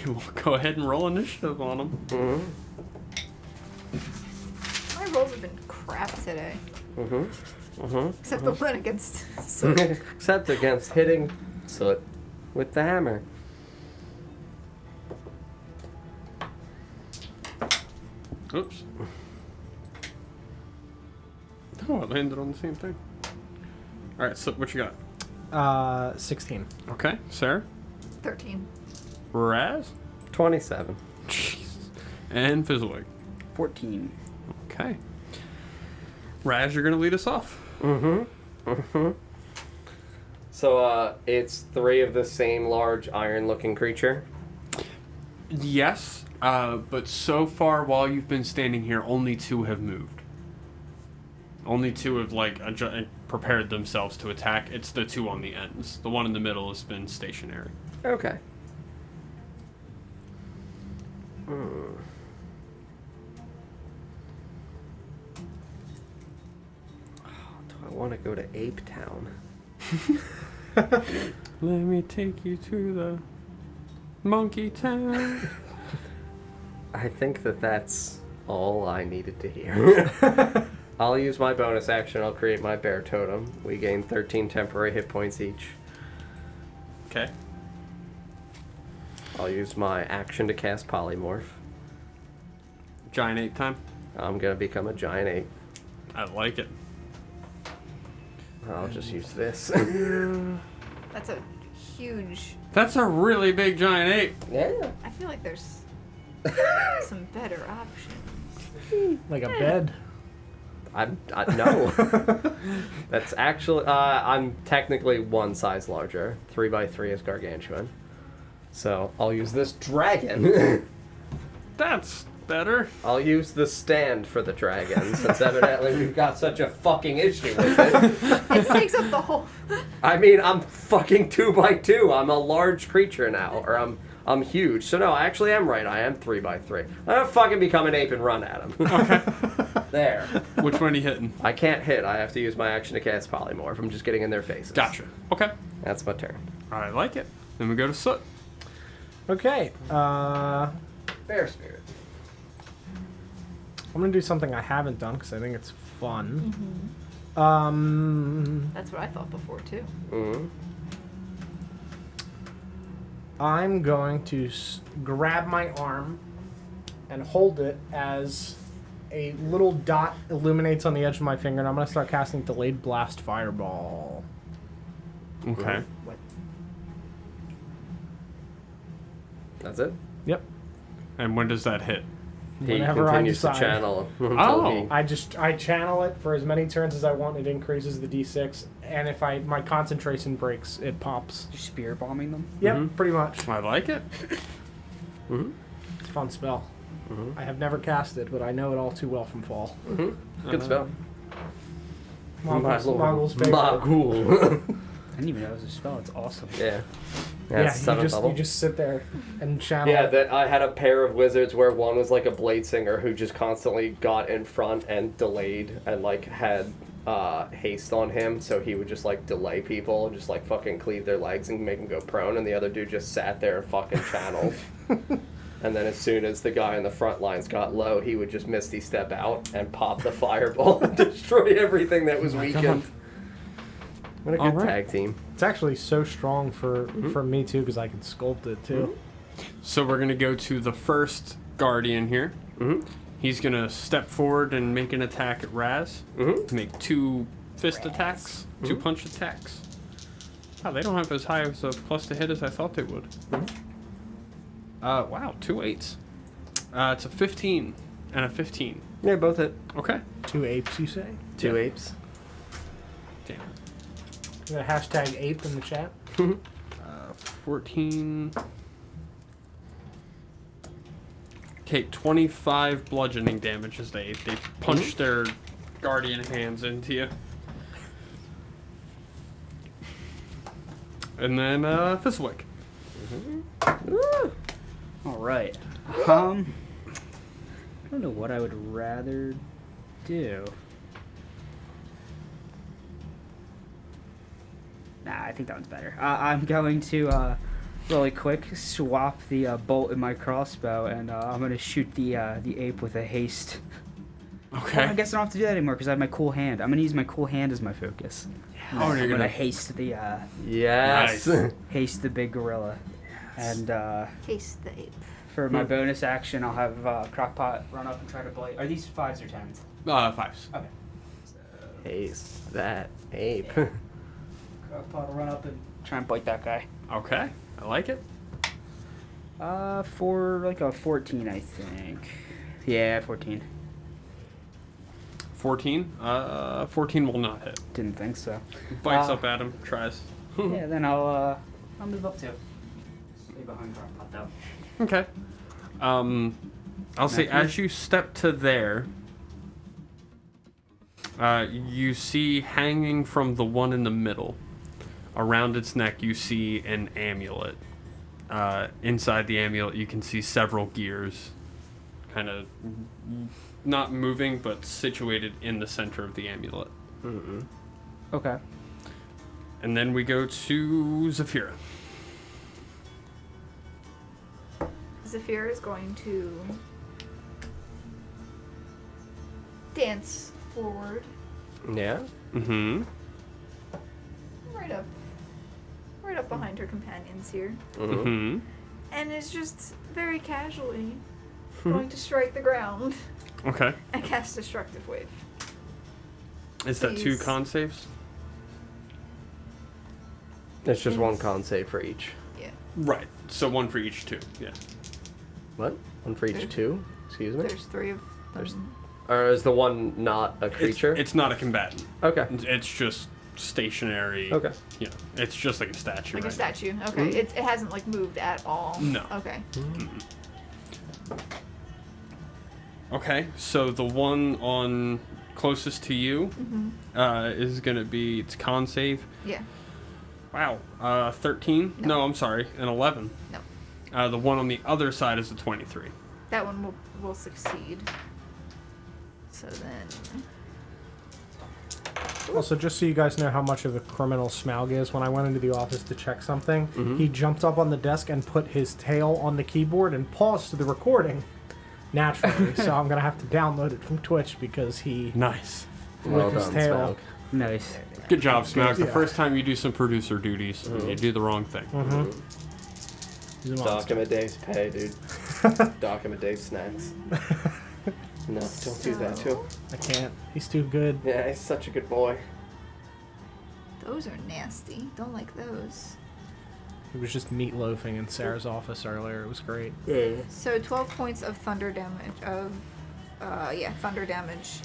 we'll go ahead and roll initiative on him. rolls have been crap today. Mm-hmm. Except the one against Soot. Except against hitting Soot with the hammer. Oops. Oh, it landed on the same thing. Alright, so what you got? 16. Okay, Sarah? 13. Raz? 27. Jesus. And Fizzlewig. 14. Okay. Raz, you're going to lead us off. So, it's 3 of the same large iron-looking creature. Yes, but so far while you've been standing here, only 2 have moved. Only 2 have, prepared themselves to attack. It's the 2 on the ends. The one in the middle has been stationary. Okay. Do I want to go to Ape Town? Let me take you to the Monkey Town. I think that's all I needed to hear. I'll use my bonus action. I'll create my bear totem. We gain 13 temporary hit points each. Okay. I'll use my action to cast polymorph. Giant ape time. I'm gonna become a giant ape. I like it. I'll just use this. That's a huge... That's a really big giant ape. Yeah. I feel like there's some better options. Like a bed. No. That's actually, I'm technically 1 size larger. 3x3 is gargantuan. So, I'll use this dragon. That's better. I'll use the stand for the dragon, since evidently we've got such a fucking issue with it. It takes up the whole... I mean, I'm fucking 2x2. I'm a large creature now, or I'm huge. So no, I actually am right. I am 3x3. I'm gonna fucking become an ape and run at him. Okay. There. Which one are you hitting? I can't hit. I have to use my action to cast polymorph. I'm just getting in their faces. Gotcha. Okay. That's my turn. I like it. Then we go to Soot. Okay. Bear spirit. I'm gonna do something I haven't done because I think it's fun. That's what I thought before, too. Mm-hmm. I'm going to grab my arm and hold it as a little dot illuminates on the edge of my finger, and I'm gonna start casting Delayed Blast Fireball. Okay. What? That's it? Yep. And when does that hit? He Whenever I continues to decide. channel until Oh. I channel it for as many turns as I want. It increases the d6, and if my concentration breaks, it pops. You're spear bombing them? Yep, pretty much. I like it. It's a fun spell. I have never cast it, but I know it all too well from Fall. Good spell. Moggle's favorite. Magul. I didn't even know it was a spell. It's awesome. Yeah. Yeah, That's 7th level. you just sit there and channel. Yeah, it. that I had a pair of wizards where one was like a blade singer who just constantly got in front and delayed and like had haste on him, so he would just like delay people, just like fucking cleave their legs and make them go prone, and the other dude just sat there and fucking channeled. And then as soon as the guy in the front lines got low, he would just misty step out and pop the fireball and destroy everything that was weakened. What a good Alright. tag team. It's actually so strong for me too because I can sculpt it too. So we're going to go to the first Guardian here. He's going to step forward and make an attack at Raz. Make 2 fist attacks, 2 punch attacks. Wow, they don't have as high of a plus to hit as I thought they would. Wow, 2 8s. It's a 15 and a 15. Yeah, both hit. Okay. 2 apes, you say? 2 apes. Damn. You got a hashtag ape in the chat? 14. Okay, 25 bludgeoning damage as they punch their guardian hands into you. And then Fistwick. All right. I don't know what I would rather do. Nah, I think that one's better. I'm going to really quick swap the bolt in my crossbow, and I'm going to shoot the ape with a haste. Okay. I guess I don't have to do that anymore because I have my cool hand. I'm gonna use my cool hand as my focus. Oh, you're I'm gonna haste the Yes. Nice. haste the big gorilla, and Case the ape. for my bonus action, I'll have Crockpot run up and try to bite. Are these 5s or 10s? 5s. Okay. Haste that ape. Crockpot will run up and try and bite that guy. Okay. I like it. For like a 14, I think. Yeah, 14. 14. 14 will not hit. Didn't think so. Bites Uh, up at him. Tries. Yeah, then I'll move up to. Stay behind Crockpot though. Okay. I'll say Matthew? as you step to there, you see hanging from the one in the middle, around its neck, you see an amulet. Inside the amulet, you can see several gears, kind of not moving, but situated in the center of the amulet. Mm-mm. Okay. And then we go to Zafira. Zafir is going to dance forward, Yeah. Mm-hmm. right up behind her companions here, Mm-hmm. Mm-hmm. and is just very casually going to strike the ground Okay. and cast Destructive Wave. Is that 2 Please. con saves? It's just one Yes. con save for each. Yeah, Right. So 1 for each 2. Yeah. What? One for each There- 2? Excuse me? there's 3 of There's- them. Or is the one not a creature? It's not a combatant. Okay. It's just stationary. Okay. You know, it's just like a statue. Like a right statue. Okay, Mhm. it hasn't like moved at all. No. Okay. now. Okay, so the one on closest to you is gonna be its con save. Yeah. Wow. 13? No. No, I'm sorry, an 11. No. The one on the other side is a 23. That one will succeed. So then. Also, just so you guys know how much of a criminal Smaug is, when I went into the office to check something, he jumped up on the desk and put his tail on the keyboard and paused the recording naturally. So I'm going to have to download it from Twitch because he, Nice. with his tail. Smaug. Nice. Good job, Smaug. The Yeah. first time you do some producer duties, you do the wrong thing. He's a Dock monster. him a day's pay, dude. Dock him a day's snacks. No, don't do that to him. I can't. He's too good. Yeah, he's such a good boy. Those are nasty. Don't like those. He was just meatloafing in Sarah's office earlier. It was great. So 12 points of thunder damage thunder damage.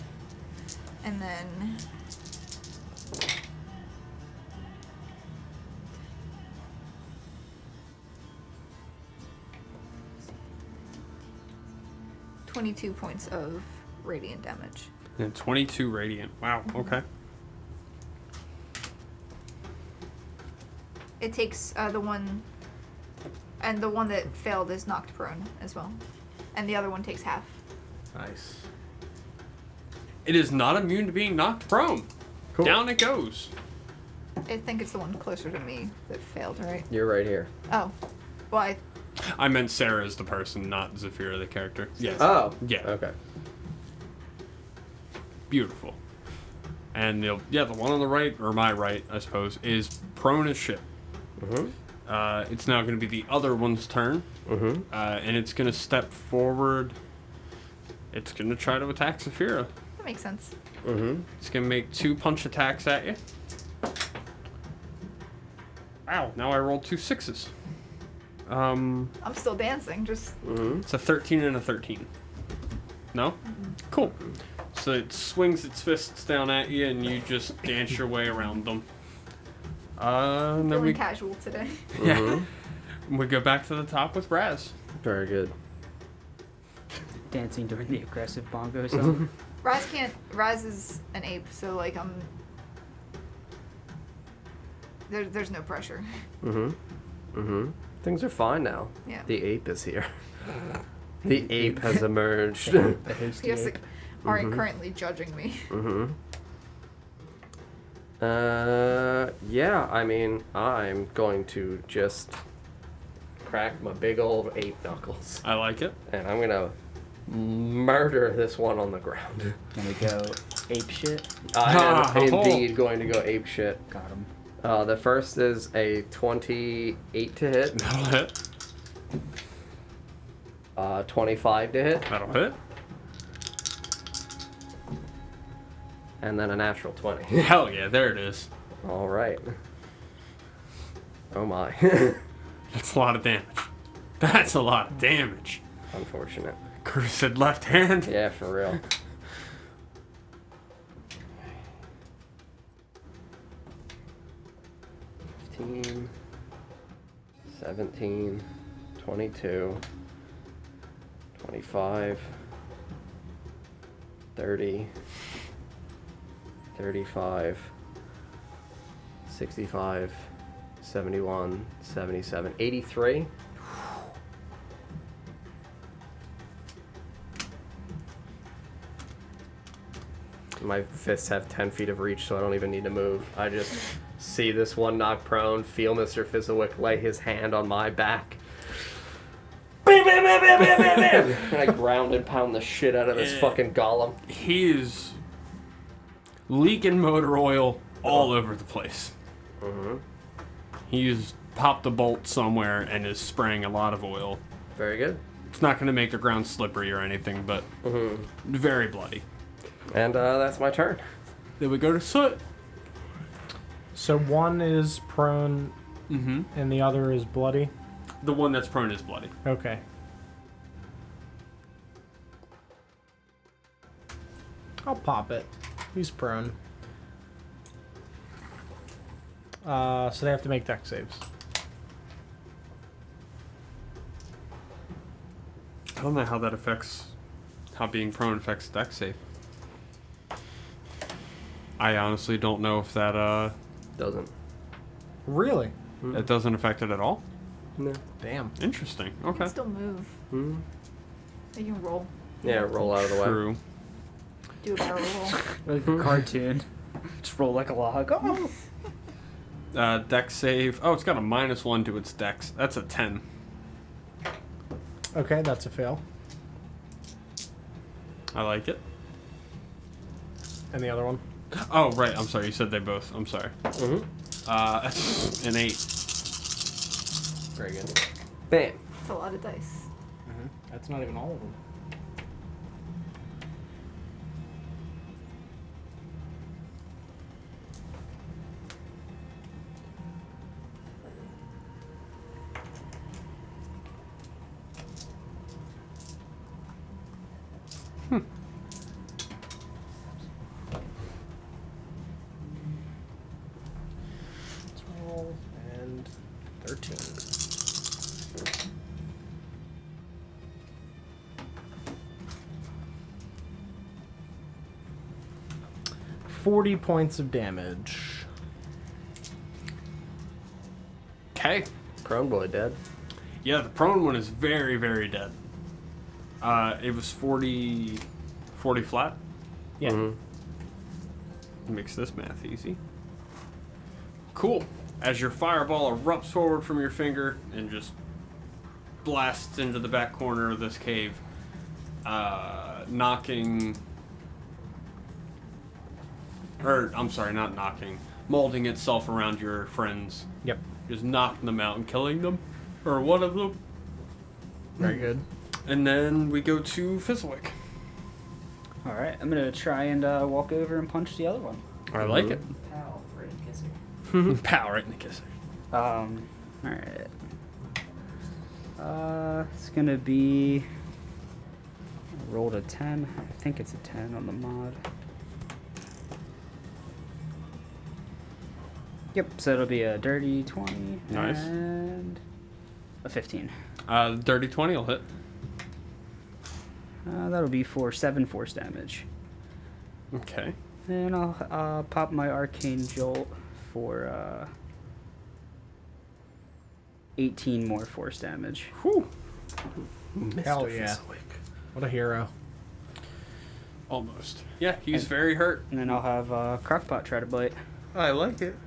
And then $22 points of radiant damage. And 22 radiant. Wow, okay. It takes the one that failed is knocked prone as well. And the other one takes half. Nice. It is not immune to being knocked prone. Cool. Down it goes. I think it's the one closer to me that failed, right? You're right here. Oh. Well, I meant Sarah is the person, not Zafira the character. Yes. Oh. Yeah. Okay. Beautiful. And the one on the right, or my right, I suppose, is prone as shit. Mm-hmm. It's now going to be the other one's turn. Mm-hmm. And it's going to step forward. It's going to try to attack Zafira. that makes sense. Mm-hmm. It's going to make 2 punch attacks at you. Wow, now I rolled 2 6s. I'm still dancing, just Mm-hmm. It's a 13 and a 13. No? Cool. So it swings its fists down at you, and you just dance your way around them. And then feeling we casual today. we go back to the top with Raz. Very good. Dancing during the aggressive bongo song. Raz is an ape, so like there's no pressure. Mm-hmm. Mm-hmm. Things are fine now. Yeah. The ape is here. The ape has emerged. The hasty Yes, ape. like, aren't currently judging me. Mm-hmm. Yeah, I mean, I'm going to just crack my big old ape knuckles. I like it. And I'm gonna murder this one on the ground. Gonna go ape shit. I am indeed going to go ape shit. Got him. The first is a 28 to hit. That'll hit. 25 to hit. That'll hit. And then a natural 20. Hell yeah, there it is. All right. Oh my. That's a lot of damage. That's a lot of damage. Unfortunate. Cursed left hand. Yeah, for real. 15, 17, 22, 25, 30, 35, 65, 71, 77, 83. My fists have 10 feet of reach, so I don't even need to move. I just see this one knocked prone, feel Mr. Fizzlewick lay his hand on my back. Bam, bam, bam, bam, bam, bam, bam. And I ground and pound the shit out of this fucking golem. He is leaking motor oil all over the place. Mm-hmm. He's popped a bolt somewhere and is spraying a lot of oil. Very good. It's not going to make the ground slippery or anything, but very bloody. And that's my turn. Then we go to Soot. So one is prone and the other is bloody? The one that's prone is bloody. Okay. I'll pop it. He's prone. So they have to make dex saves. I don't know how that affects, how being prone affects dex save. I honestly don't know if that, Doesn't. Really? it doesn't affect it at all. No. Damn. Interesting. You Okay. can still move. Mm. You can roll. Yeah, roll out of the way. True. Do a barrel roll. Like a cartoon. Just roll like a log. Oh. Dex save. Oh, it's got a -1 to its dex. That's a 10. Okay, that's a fail. I like it. And the other one? Oh, right. I'm sorry. You said they both. I'm sorry. Mm-hmm. That's an 8. Very good. Bam. That's a lot of dice. That's not even all of them. And 13. $40 points of damage. Okay. Prone boy dead. Yeah, the prone one is very, very dead. It was 40 flat. Yeah. Mm-hmm. Makes this math easy. Cool. As your fireball erupts forward from your finger and just blasts into the back corner of this cave, knocking... Or, I'm sorry, not knocking. Molding itself around your friends. Yep. Just knocking them out and killing them. Or one of them. Very good. And then we go to Fizzlewick. Alright, I'm gonna try and walk over and punch the other one. I like it. Pow, right in the kisser. Pow, right in the kisser. Alright. It's gonna be... I rolled a 10. I think it's a 10 on the mod. Yep, so it'll be a dirty 20 Nice. and a 15. Dirty 20 will hit. That'll be for 7 force damage. Okay. And I'll pop my arcane jolt for 18 more force damage. Whew. Hell yeah. What a hero. Almost. Yeah, he's very hurt. And then I'll have Crockpot try to bite. I like it.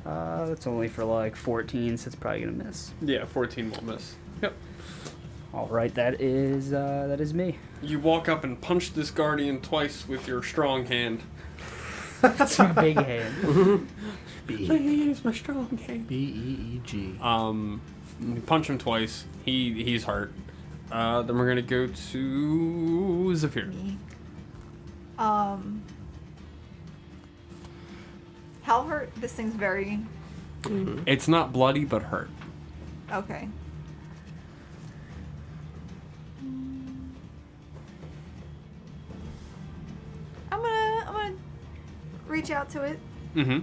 That's only for like 14, so it's probably gonna miss. Yeah, 14 will miss. Yep. All right, that is me. You walk up and punch this guardian twice with your strong hand. It's my big hand. Use my strong hand. B-E-E-G. You punch him twice. He's hurt. Then we're gonna go to Zephyr. Me. How hurt? This thing's very... It's not bloody, but hurt. Okay. I'm gonna reach out to it Mm-hmm.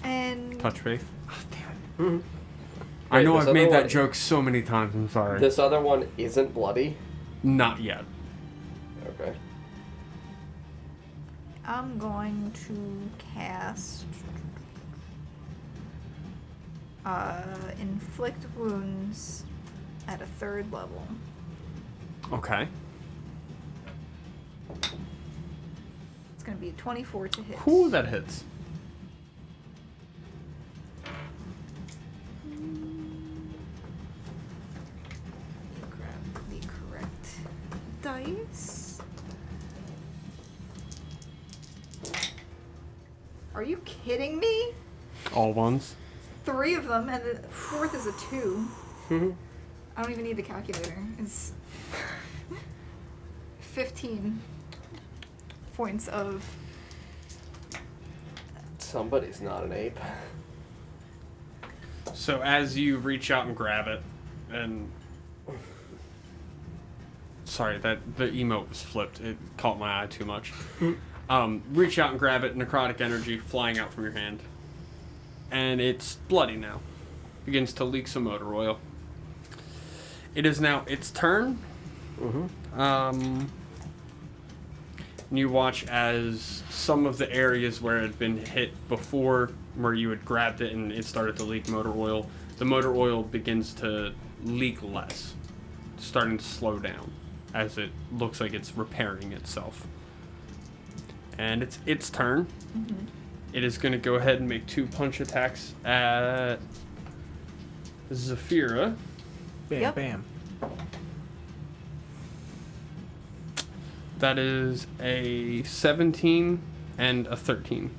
and Touch base. Oh, damn it. Mhm. I Wait, know this I've other made that one- joke so many times. I'm sorry. This other one isn't bloody. Not yet. Okay. I'm going to cast inflict wounds at a 3rd level. Okay. It's gonna be a 24 to hit. Ooh, that hits. Grab the correct dice. Are you kidding me? All ones. 3 of them, and the 4th is a 2. Mhm. I don't even need the calculator. It's 15 points of... Somebody's not an ape. So as you reach out and grab it, and sorry that the emote was flipped. It caught my eye too much. Reach out and grab it. Necrotic energy flying out from your hand, and it's bloody now. Begins to leak some motor oil. It is now its turn. Mm-hmm. And you watch as some of the areas where it had been hit before, where you had grabbed it and it started to leak motor oil, the motor oil begins to leak less, starting to slow down as it looks like it's repairing itself. And it's its turn. Mm-hmm. It is going to go ahead and make 2 punch attacks at Zephyra. Bam, Yep. bam. That is a 17 and a 13.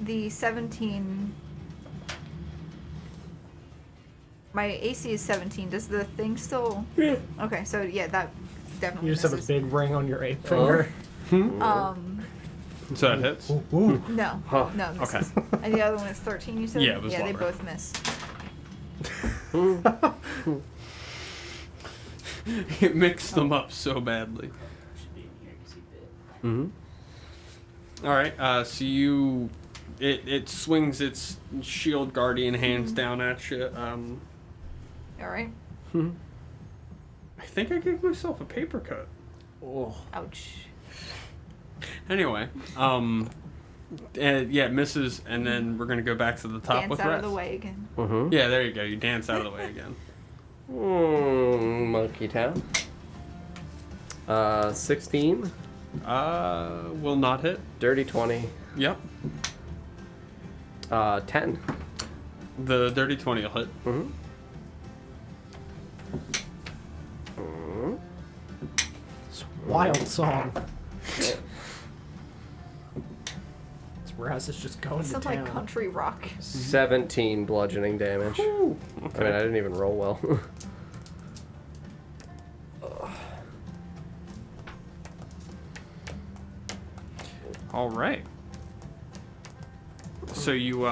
The 17... My AC is 17. Does the thing still... Yeah. Okay, so yeah, that definitely You just have a misses. big ring on your ape finger. So that hits. Ooh, ooh. No. Huh. No, it Okay. misses. And the other one is 13, you said? Yeah, it was Yeah, they lower. both miss. It mixed them up so badly. Mm-hmm. All right. So you, it swings its shield guardian hands down at you. Alright. I think I gave myself a paper cut. Oh. Ouch. Anyway, and yeah, it misses, and then we're gonna go back to the top Dance with out rest. of the way again. Mm-hmm. Yeah, there you go. You dance out of the way again. Monkey Town. 16. Will not hit. Dirty 20. Yep. 10. The dirty 20 will hit. Mm-hmm. Mm-hmm. Wild song. Raz is just going to Sounds town. like country rock. 17 bludgeoning damage. Ooh, I okay. mean, I didn't even roll well. All right. So you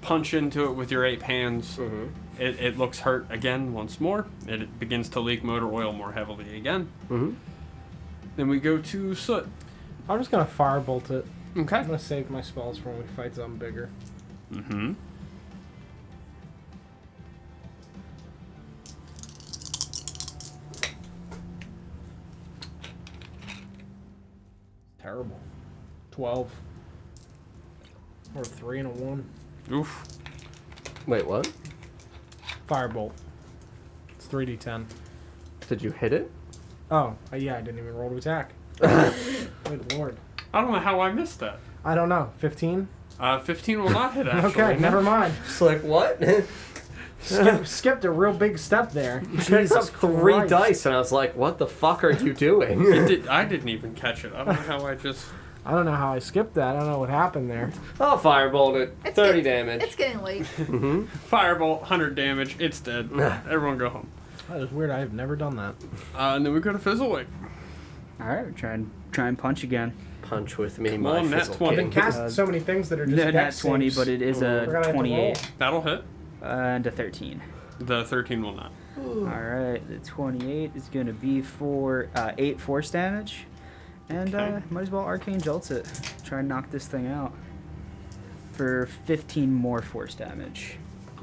punch into it with your 8 hands. Mm-hmm. It looks hurt again once more. It begins to leak motor oil more heavily again. Mm-hmm. Then we go to Soot. I'm just gonna firebolt it. Okay. I'm gonna save my spells for when we fight something bigger. Mm-hmm. Terrible. 12. Or 3 and a 1. Oof. Wait, what? Firebolt. It's 3d10. Did you hit it? Oh, yeah, I didn't even roll to attack. Good lord. I don't know how I missed that. I don't know. 15? 15 will not hit, actually. Okay, never mind. It's like, what? skipped a real big step there. Picked up Jesus 3 Christ. dice, and I was like, "What the fuck are you doing?" I didn't even catch it. I don't know how I just. I don't know how I skipped that. I don't know what happened there. I'll firebolt it. It's 30 getting- damage. It's getting late. Firebolt, 100 damage. It's dead. Everyone go home. That is weird. I have never done that. And then we go to Fizzlewick. All right, try and punch again. Punch with me, Come my on, nat fizzle 20. I've been king. casting so many things that are just No, nat dex 20, saves. but it is We're gonna a have to 28 That'll hit. and a 13. The 13 will not. All right, the 28 is going to be for 8 force damage. And Okay. might as well Arcane Jolts it. Try and knock this thing out. For 15 more force damage.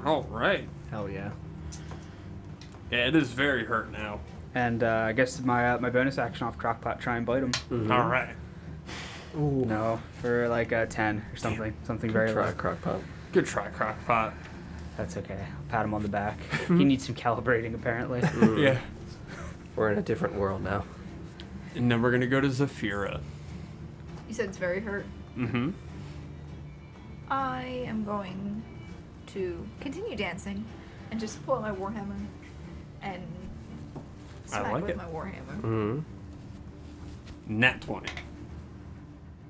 All right. Hell yeah. Yeah, it is very hurt now. And I guess my bonus action off Crockpot, try and bite him. All right. Ooh. No, for like a 10 or something. Something very Try low. Crockpot. Good try, Crockpot. That's okay. I'll pat him on the back. He needs some calibrating, apparently. Yeah. We're in a different world now. And then we're going to go to Zafira. You said it's very hurt. Mm-hmm. I am going to continue dancing and just pull out my warhammer and smack like with it. my warhammer. Mm-hmm. Nat 20.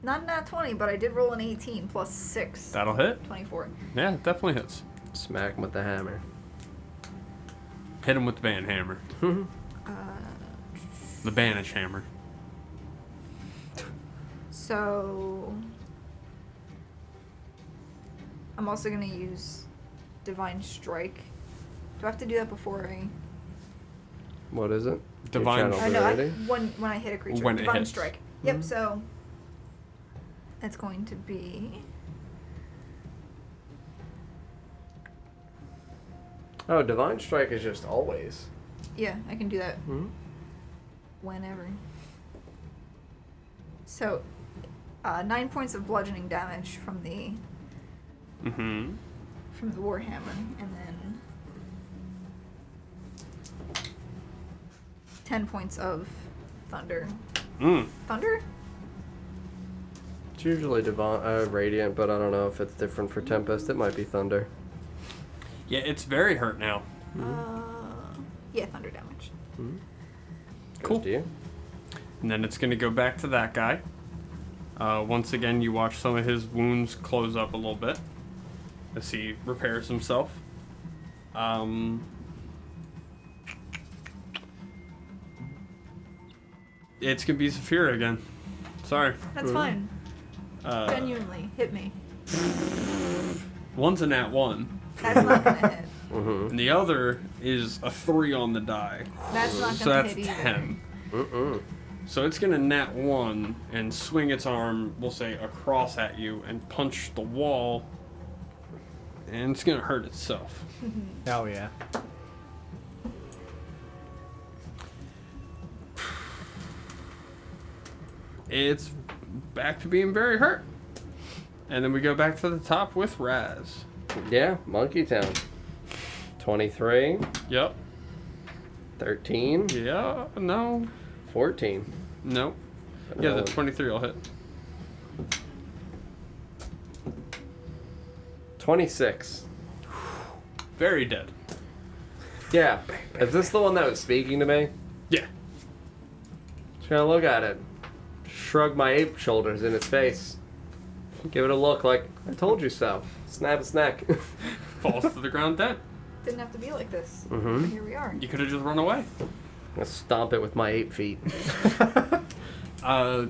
Not nat 20, but I did roll an 18 plus 6. That'll hit. 24. Yeah, it definitely hits. Smack him with the hammer. Hit him with the band hammer. The banish hammer. So I'm also gonna use Divine Strike. Do I have to do that before I? What is it? Divine- Your I channel know. ability? When I hit a creature. When it Divine hits. Strike. Yep. So it's going to be. Oh, Divine Strike is just always. Yeah, I can do that Mhm. whenever. So, 9 points of bludgeoning damage from the Mm-hmm. warhammer, and then 10 points of thunder. Mm. Thunder? It's usually Radiant, but I don't know if it's different for Tempest. It might be Thunder. Yeah, it's very hurt now. Yeah, thunder damage. Cool. Goes to you. And then it's going to go back to that guy. Once again, you watch some of his wounds close up a little bit as he repairs himself. It's going to be Zafira again. Sorry. That's fine. Uh, Genuinely, hit me. one's a nat 1, That's not gonna hit. and the other is a 3 on the die. That's not So gonna that's hit either. 10. Mm-mm. So it's gonna nat 1 and swing its arm, we'll say, across at you and punch the wall, and it's gonna hurt itself. Hell yeah. It's back to being very hurt. And then we go back to the top with Raz. Yeah, Monkey Town. 23, Yep. 13, Yeah. No. 14. No. Yeah, the Another one. 23 will hit. 26. Very dead. Yeah. Is this the one that was speaking to me? Yeah. Just gonna look at it. Shrug my ape shoulders in its face. Give it a look like, I told you so. Snap its neck. Falls to the ground dead. Didn't have to be like this. Mm-hmm. Here we are. You could have just run away. I stomp it with my ape feet. So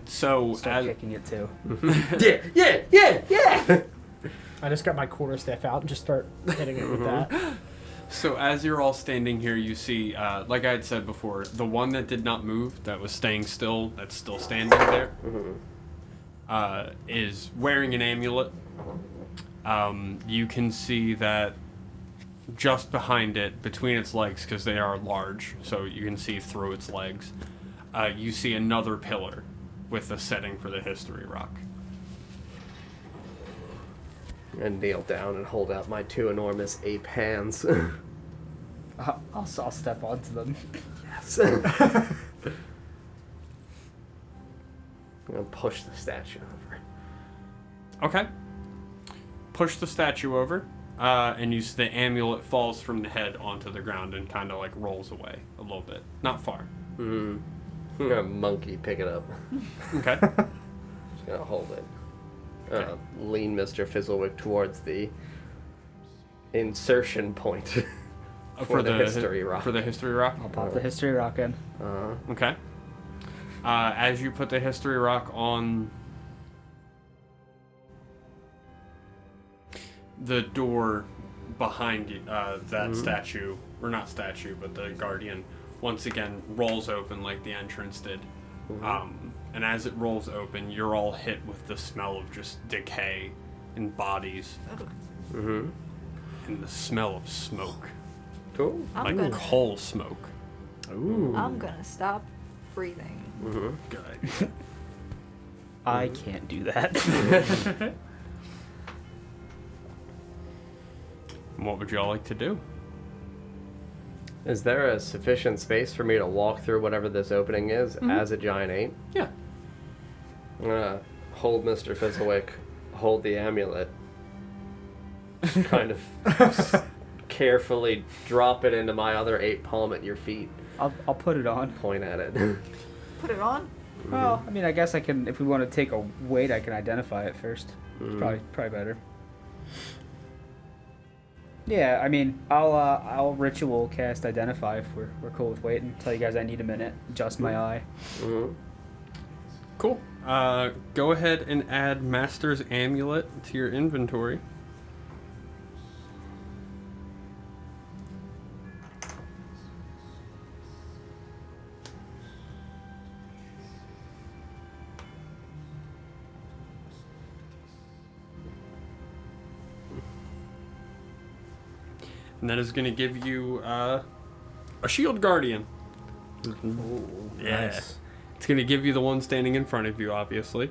Start as kicking it too. Yeah. I just got my quarterstaff out and just start hitting it with that. So as you're all standing here, you see, like I had said before, the one that did not move, that was staying still, that's still standing there, is wearing an amulet. You can see that just behind it, between its legs, because they are large, so you can see through its legs, you see another pillar with a setting for the history rock. And kneel down and hold out my 2 enormous ape hands. I'll step onto them. Yes. I'm gonna push the statue over. Okay. Push the statue over. and the amulet falls from the head onto the ground and kind of like rolls away a little bit. Not far. I'm gonna monkey pick it up. Okay. Just gonna hold it. Okay. Lean Mr. Fizzlewick towards the insertion point for the history rock. For the history rock? I'll pop the history rock in. Okay. As you put the history rock on the door behind you, that statue, or not statue, but the guardian, once again rolls open like the entrance did. And as it rolls open, you're all hit with the smell of just decay in bodies. And the smell of smoke. Cool. Like coal smoke. Ooh. I'm gonna stop breathing. Good. I can't do that. What would y'all like to do? Is there a sufficient space for me to walk through whatever this opening is as a giant ape? Yeah. I'm gonna hold Mr. Fizzlewick, hold the amulet, kind of carefully drop it into my other ape palm at your feet. I'll put it on. Point at it. Put it on. Well, I mean, I guess I can. If we want to take a weight, I can identify it first. It's probably better. Yeah, I mean, I'll ritual cast identify if we're cool with waiting. Tell you guys I need a minute. Adjust my eye. Cool. Go ahead and add Master's Amulet to your inventory. And that is going to give you a Shield Guardian. Ooh, Yeah. nice. It's going to give you the one standing in front of you, obviously.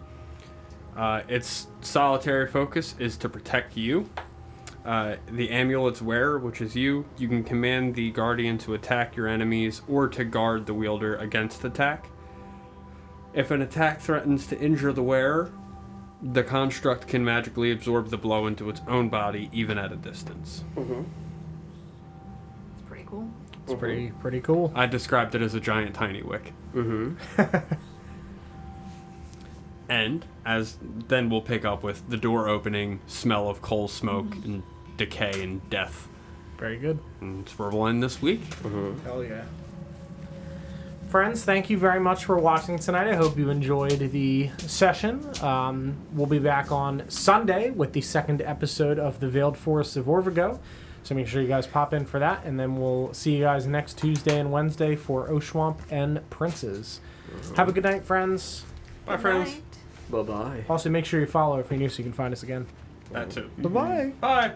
Its solitary focus is to protect you. The amulet's wearer, which is you, you can command the Guardian to attack your enemies or to guard the wielder against attack. If an attack threatens to injure the wearer, the construct can magically absorb the blow into its own body, even at a distance. It's pretty cool. It's pretty cool. I described it as a giant tiny wick. And then we'll pick up with the door opening, smell of coal smoke and decay and death. Very good. And that's where we'll end this week. Hell yeah. Friends, thank you very much for watching tonight. I hope you enjoyed the session. We'll be back on Sunday with the second episode of The Veiled Forest of Orvigo. So make sure you guys pop in for that. And then we'll see you guys next Tuesday and Wednesday for Oshwamp and Princes. Have a good night, friends. Bye, friends. Night. Bye-bye. Also, make sure you follow if you're new so you can find us again. That too. Bye-bye. Bye.